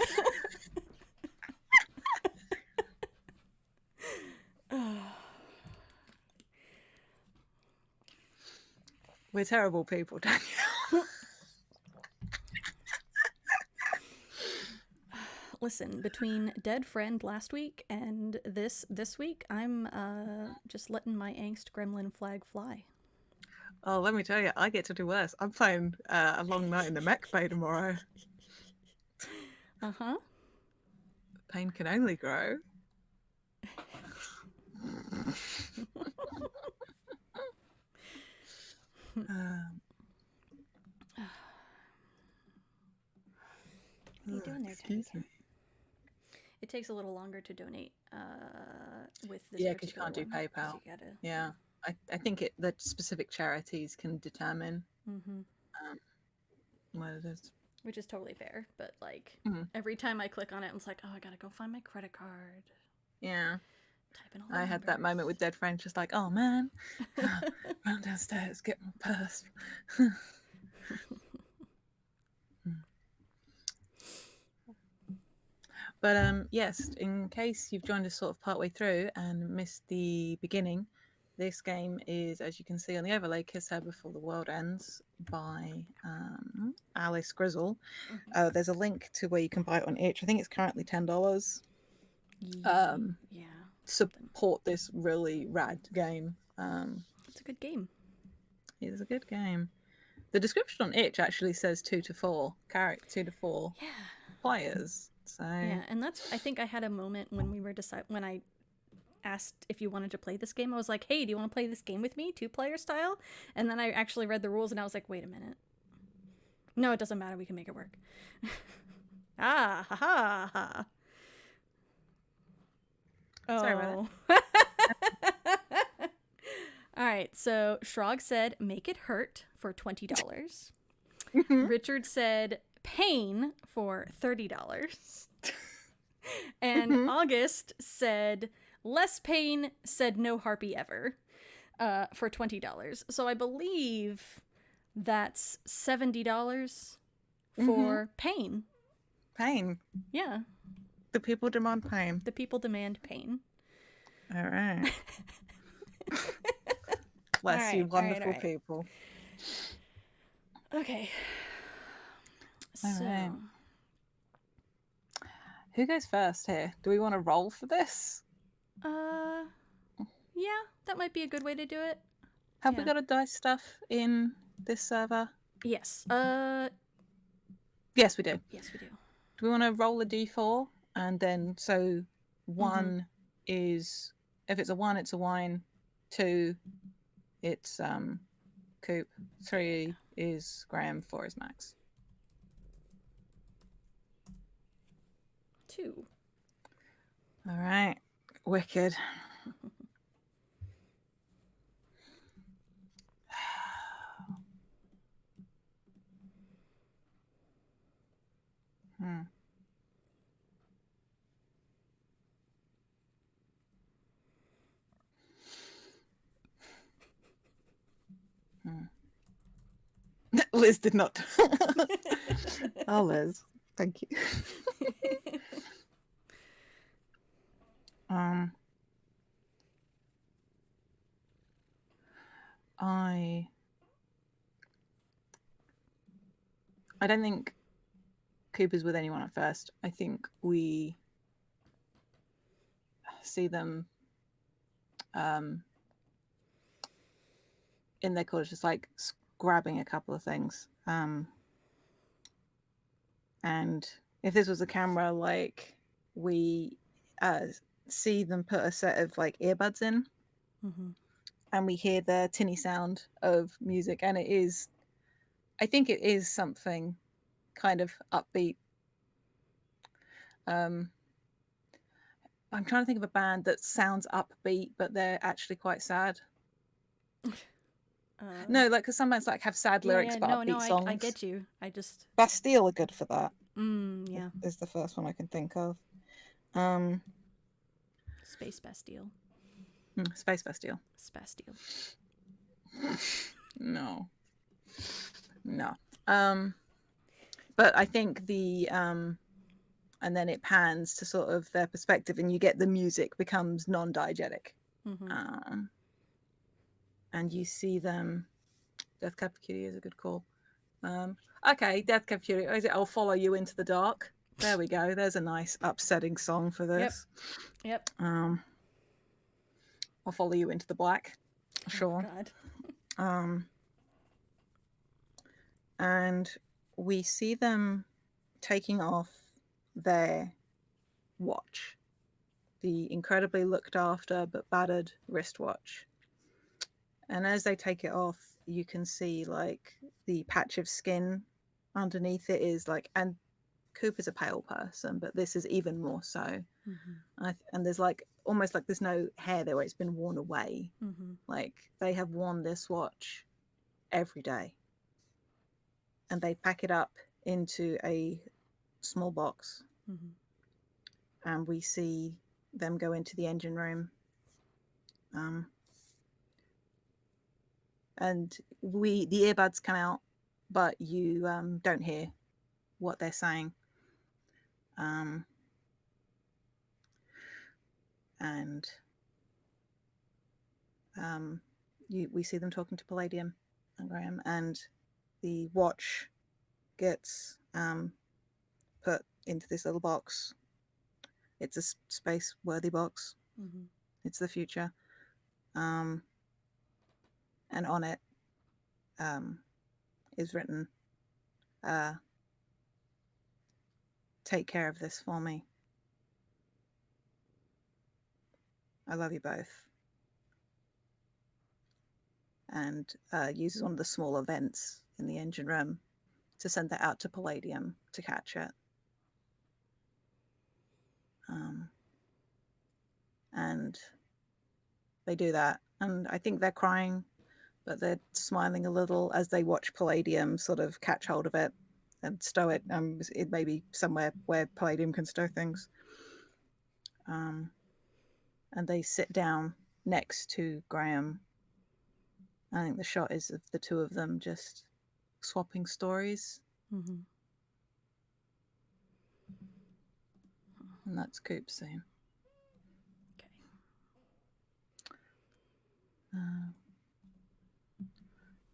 We're terrible people, Danielle. Listen, between Dead Friend last week and this week, I'm just letting my angst gremlin flag fly. Oh, let me tell you, I get to do worse. I'm playing A Long Night in the Mech Bay tomorrow. Uh-huh. Pain can only grow. What are you doing there, Teddy? It takes a little longer to donate with this. Yeah, because you can't do PayPal. You gotta... Yeah, I think the specific charities can determine what it is. Which is totally fair, but every time I click on it, it's like, oh, I gotta go find my credit card. Yeah. Type in all the I had that moment with Dead Friend, just like, oh man, run downstairs, get my purse. But yes, in case you've joined us sort of partway through and missed the beginning, this game is, as you can see on the overlay, Kiss Her Before the World Ends by Alice Grizzle. There's a link to where you can buy it on itch. I think it's currently $10. Yeah. Support this really rad game. It's a good game. It is a good game. The description on itch actually says 2 to 4 players. So yeah, and I think I had a moment when we were when I asked if you wanted to play this game. I was like, hey, do you want to play this game with me, 2-player style? And then I actually read the rules and I was like, wait a minute. No, it doesn't matter. We can make it work. Ha ha. Oh. Sorry about that. All right, so Shrog said, make it hurt for $20. Richard said, pain for $30. And August said, less pain, said no harpy ever, for $20. So I believe that's $70 for pain. Pain. Yeah. The people demand pain. The people demand pain. All right. Bless you, wonderful people. Okay. All So, right. Who goes first here? Do we want to roll for this? yeah, that might be a good way to do it. Have we got a dice stuff in this server? Yes. Yes, we do. Yes, we do. Do we want to roll a d4? And then, so 1 is, if it's a 1, it's a wine. 2, it's Coop. 3 is Graham. 4 is Max. 2. All right. Wicked. Liz did not. Oh, Liz. Thank you. um, I don't think Cooper's with anyone at first. I think we see them in their quarters, just like grabbing a couple of things. And if this was a camera, like we see them put a set of like earbuds in, and we hear the tinny sound of music, and I think it is something kind of upbeat. I'm trying to think of a band that sounds upbeat, but they're actually quite sad. No, like, because some bands like have sad lyrics but upbeat songs. I get you. I just Bastille are good for that. yeah. Is the first one I can think of. Space Bastille. Space Bastille. Spastille. No. But I think and then it pans to sort of their perspective, and you get the music becomes non-diegetic. And you see them. Death Cab for Cutie is a good call. Okay, Death Cab for Cutie. I'll follow you into the dark. There we go. There's a nice upsetting song for this. Yep. I'll follow you into the black. Sure. Oh, God. And we see them taking off their watch, the incredibly looked after but battered wristwatch. And as they take it off, you can see like the patch of skin underneath it is like, and Cooper's a pale person, but this is even more so. And there's like almost like there's no hair there where it's been worn away. Like they have worn this watch every day, and they pack it up into a small box. And we see them go into the engine room. And the earbuds come out, but you don't hear what they're saying. And we see them talking to Palladium and Graham, and the watch gets put into this little box. It's a space-worthy box. It's the future. And on it is written, take care of this for me. I love you both. And uses one of the small vents in the engine room to send that out to Palladium to catch it. And they do that. And I think they're crying, but they're smiling a little as they watch Palladium sort of catch hold of it and stow it. It may be somewhere where Palladium can stow things. And they sit down next to Graham. I think the shot is of the two of them just swapping stories. And that's Coop's scene. Okay.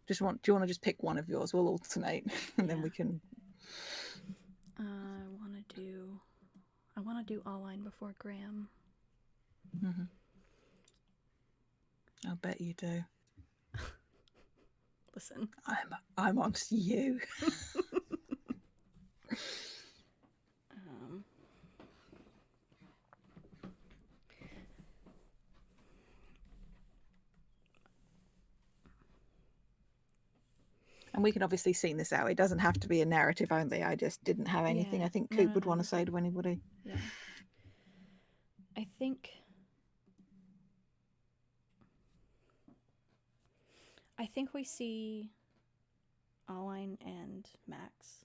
Do you want to just pick one of yours? We'll alternate, and then we can. I want to do Alline before Graham. I'll bet you do. Listen, I'm on to you. And we can obviously scene this out. It doesn't have to be a narrative only. I just didn't have anything I think Coop would want to say to anybody. Yeah. I think we see Alline and Max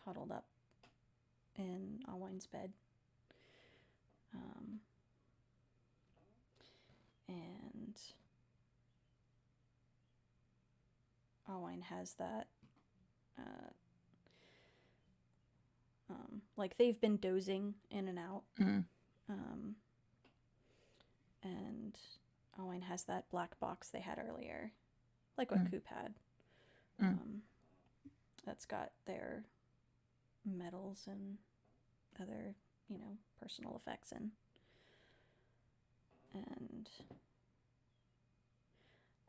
cuddled up in Alline's bed. And Alline has that like they've been dozing in and out. Mm. And Owen has that black box they had earlier, like what Coop had. That's got their medals and other, personal effects in. And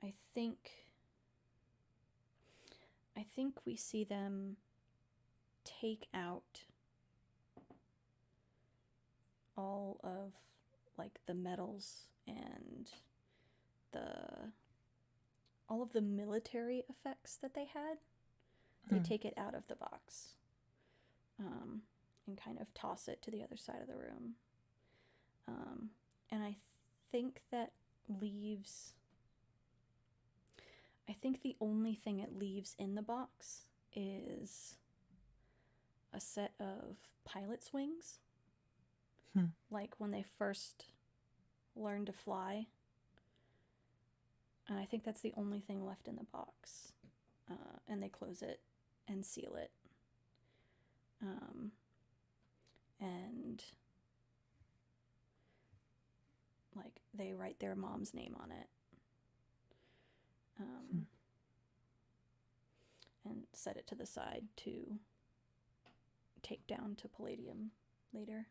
I think we see them take out all of like the medals and all of the military effects that they had. They take it out of the box, and kind of toss it to the other side of the room. And I think that leaves. I think the only thing it leaves in the box is a set of pilot's wings. Like when they first learn to fly. And I think that's the only thing left in the box. And they close it and seal it. And like they write their mom's name on it. And set it to the side to take down to Palladium later.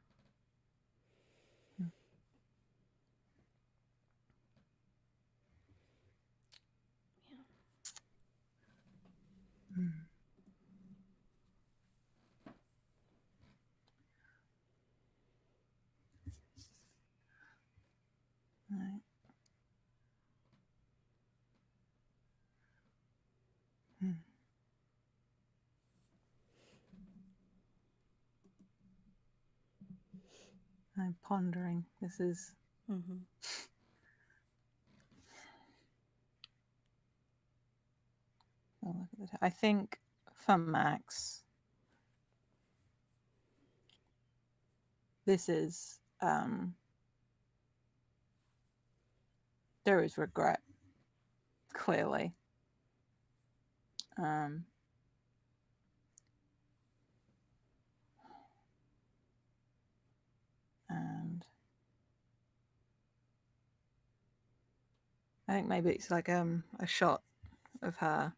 Right. I'm pondering. This is. Oh, look at I think for Max, this is there is regret, clearly. And I think maybe it's like a shot of her.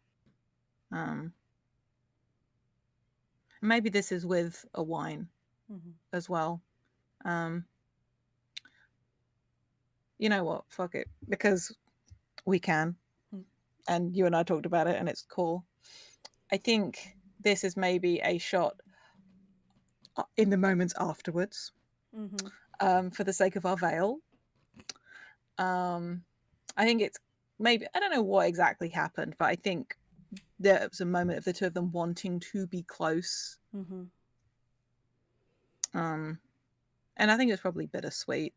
Maybe this is with a wine as well. You know what? Fuck it, because we can, and you and I talked about it, and it's cool. I think this is maybe a shot in the moments afterwards, for the sake of our veil. I think it's maybe, I don't know what exactly happened, but I think there was a moment of the two of them wanting to be close. And I think it was probably bittersweet.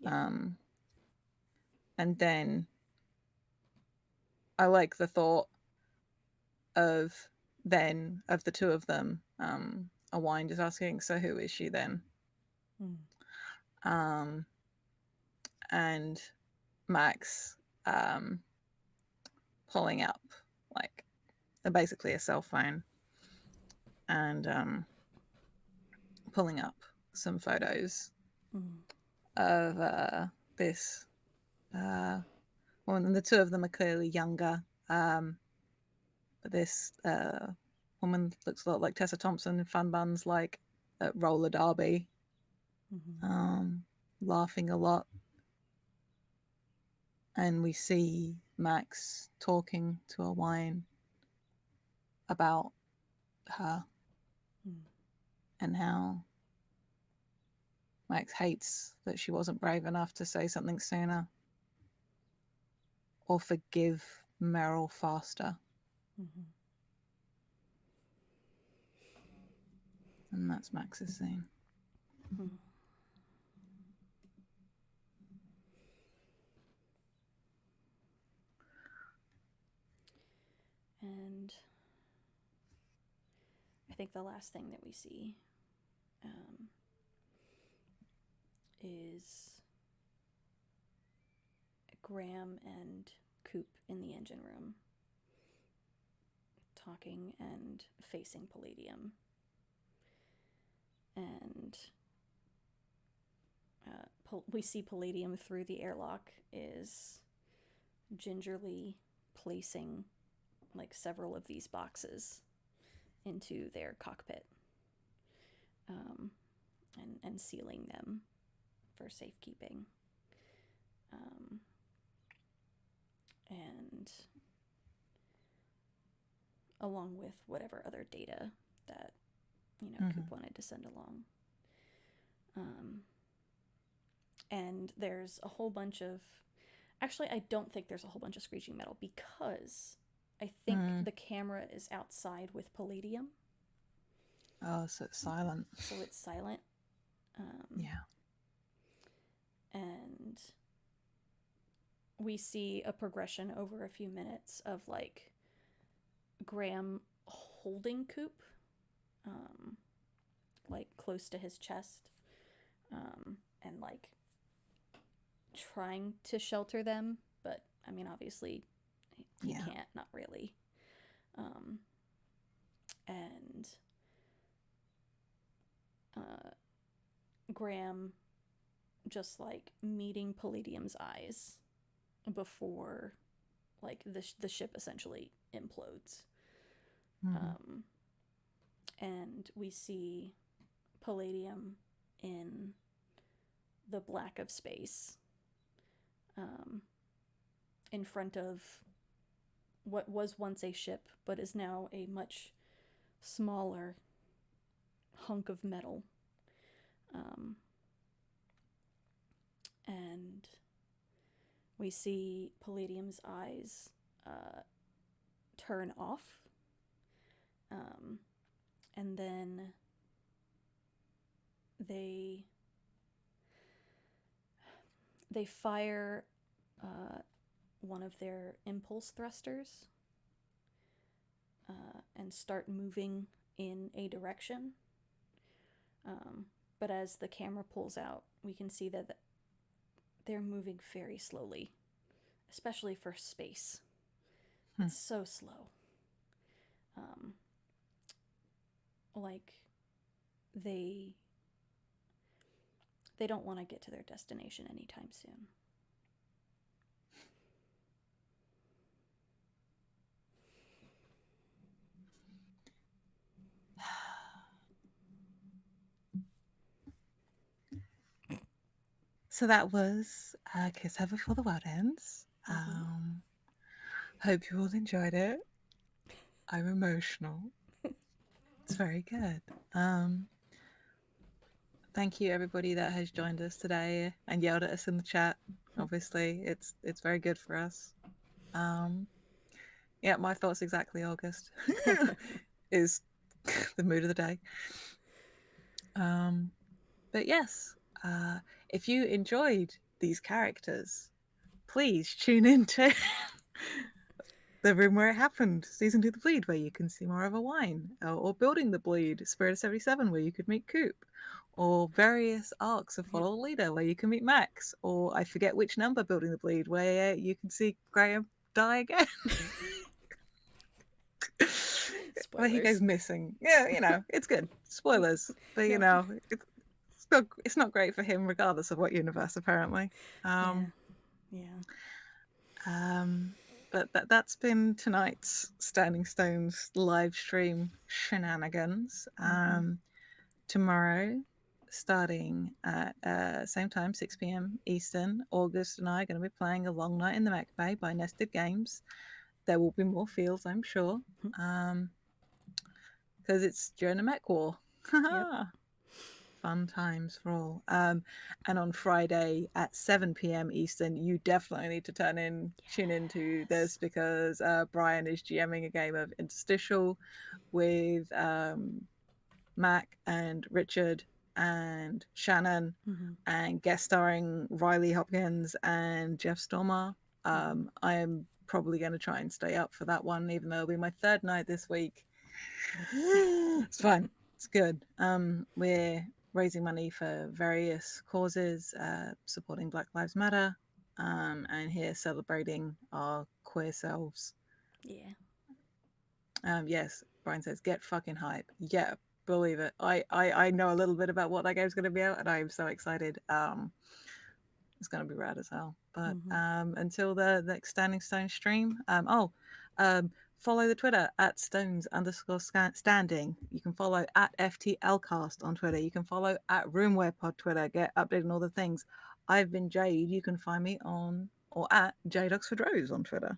And then I like the thought of the two of them, a wine just asking, so who is she then? And Max pulling up like basically a cell phone and pulling up some photos of this woman, and the two of them are clearly younger, but this woman looks a lot like Tessa Thompson in Fun Buns, like at roller derby, laughing a lot. And we see Max talking to a wine about her and how Max hates that she wasn't brave enough to say something sooner or forgive Meryl faster. And that's Max's scene. And I think the last thing that we see is Graham and Coop in the engine room, talking and facing Palladium. and we see Palladium through the airlock is gingerly placing like several of these boxes into their cockpit, and sealing them for safekeeping. And along with whatever other data that, Coop wanted to send along. And there's a whole bunch of... Actually, I don't think there's a whole bunch of screeching metal, because I think the camera is outside with Palladium. Oh, so it's silent. So it's silent. Yeah. And we see a progression over a few minutes of, like, Graham holding Coop, like, close to his chest, and, like, trying to shelter them, but, I mean, obviously, he can't, not really. And Graham just, like, meeting Palladium's eyes before, like, the ship essentially implodes. And we see Palladium in the black of space, in front of what was once a ship, but is now a much smaller hunk of metal. And we see Palladium's eyes turn off. And then they fire one of their impulse thrusters and start moving in a direction. But as the camera pulls out, we can see that they're moving very slowly, especially for space. It's so slow. Like, they don't want to get to their destination anytime soon. So that was Kiss Her Before the World Ends. Hope you all enjoyed it. I'm emotional. It's very good. Thank you, everybody that has joined us today and yelled at us in the chat. Obviously, it's very good for us. Yeah, my thoughts exactly, August, is the mood of the day. But yes, if you enjoyed these characters, please tune into The Room Where It Happened, Season 2 The Bleed, where you can see more of a wine, or Building the Bleed, Spirit of 77, where you could meet Coop, or various arcs of Follow the Leader, where you can meet Max, or I forget which number, Building the Bleed, where you can see Graham die again. Where he goes missing. Yeah, it's good. Spoilers. But, it's not great for him, regardless of what universe, apparently. But that's been tonight's Standing Stones live stream shenanigans. Tomorrow, starting at same time, 6 p.m. Eastern, August and I are going to be playing A Long Night in the Mech Bay by Nested Games. There will be more fields, I'm sure, because it's during the Mech War. Fun times for all. And on Friday at 7 p.m. Eastern, you definitely need to tune into this, because Brian is GMing a game of Interstitial with Mac and Richard and Shannon, and guest starring Riley Hopkins and Jeff Stormer. I am probably going to try and stay up for that one, even though it'll be my third night this week. It's fine. It's good. We're raising money for various causes, supporting Black Lives Matter, and here celebrating our queer selves. Yes, Brian says, get fucking hype. Yeah, believe it. I know a little bit about what that game's going to be out, and I am so excited. It's going to be rad as hell. But until the next Standing Stone stream, follow the Twitter at stones_standing. You can follow at FTLcast on Twitter. You can follow at RoomWarePod Twitter. Get updated on all the things. I've been Jade. You can find me on or at Jade Oxford Rose on Twitter.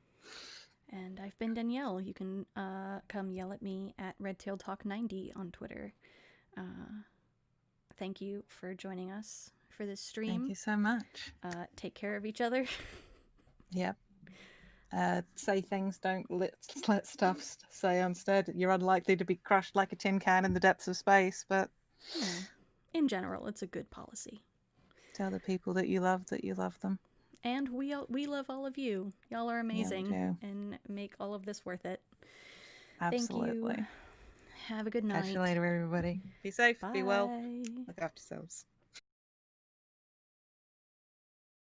And I've been Danielle. You can come yell at me at RedtailTalk90 on Twitter. Thank you for joining us for this stream. Thank you so much. Take care of each other. Yep. Say things, don't let stuff say instead. You're unlikely to be crushed like a tin can in the depths of space, but in general, it's a good policy. Tell the people that you love them. And we love all of you. Y'all are amazing and make all of this worth it. Absolutely. Thank you. Have a good night. Catch you later, everybody. Be safe. Bye. Be well. Look after yourselves.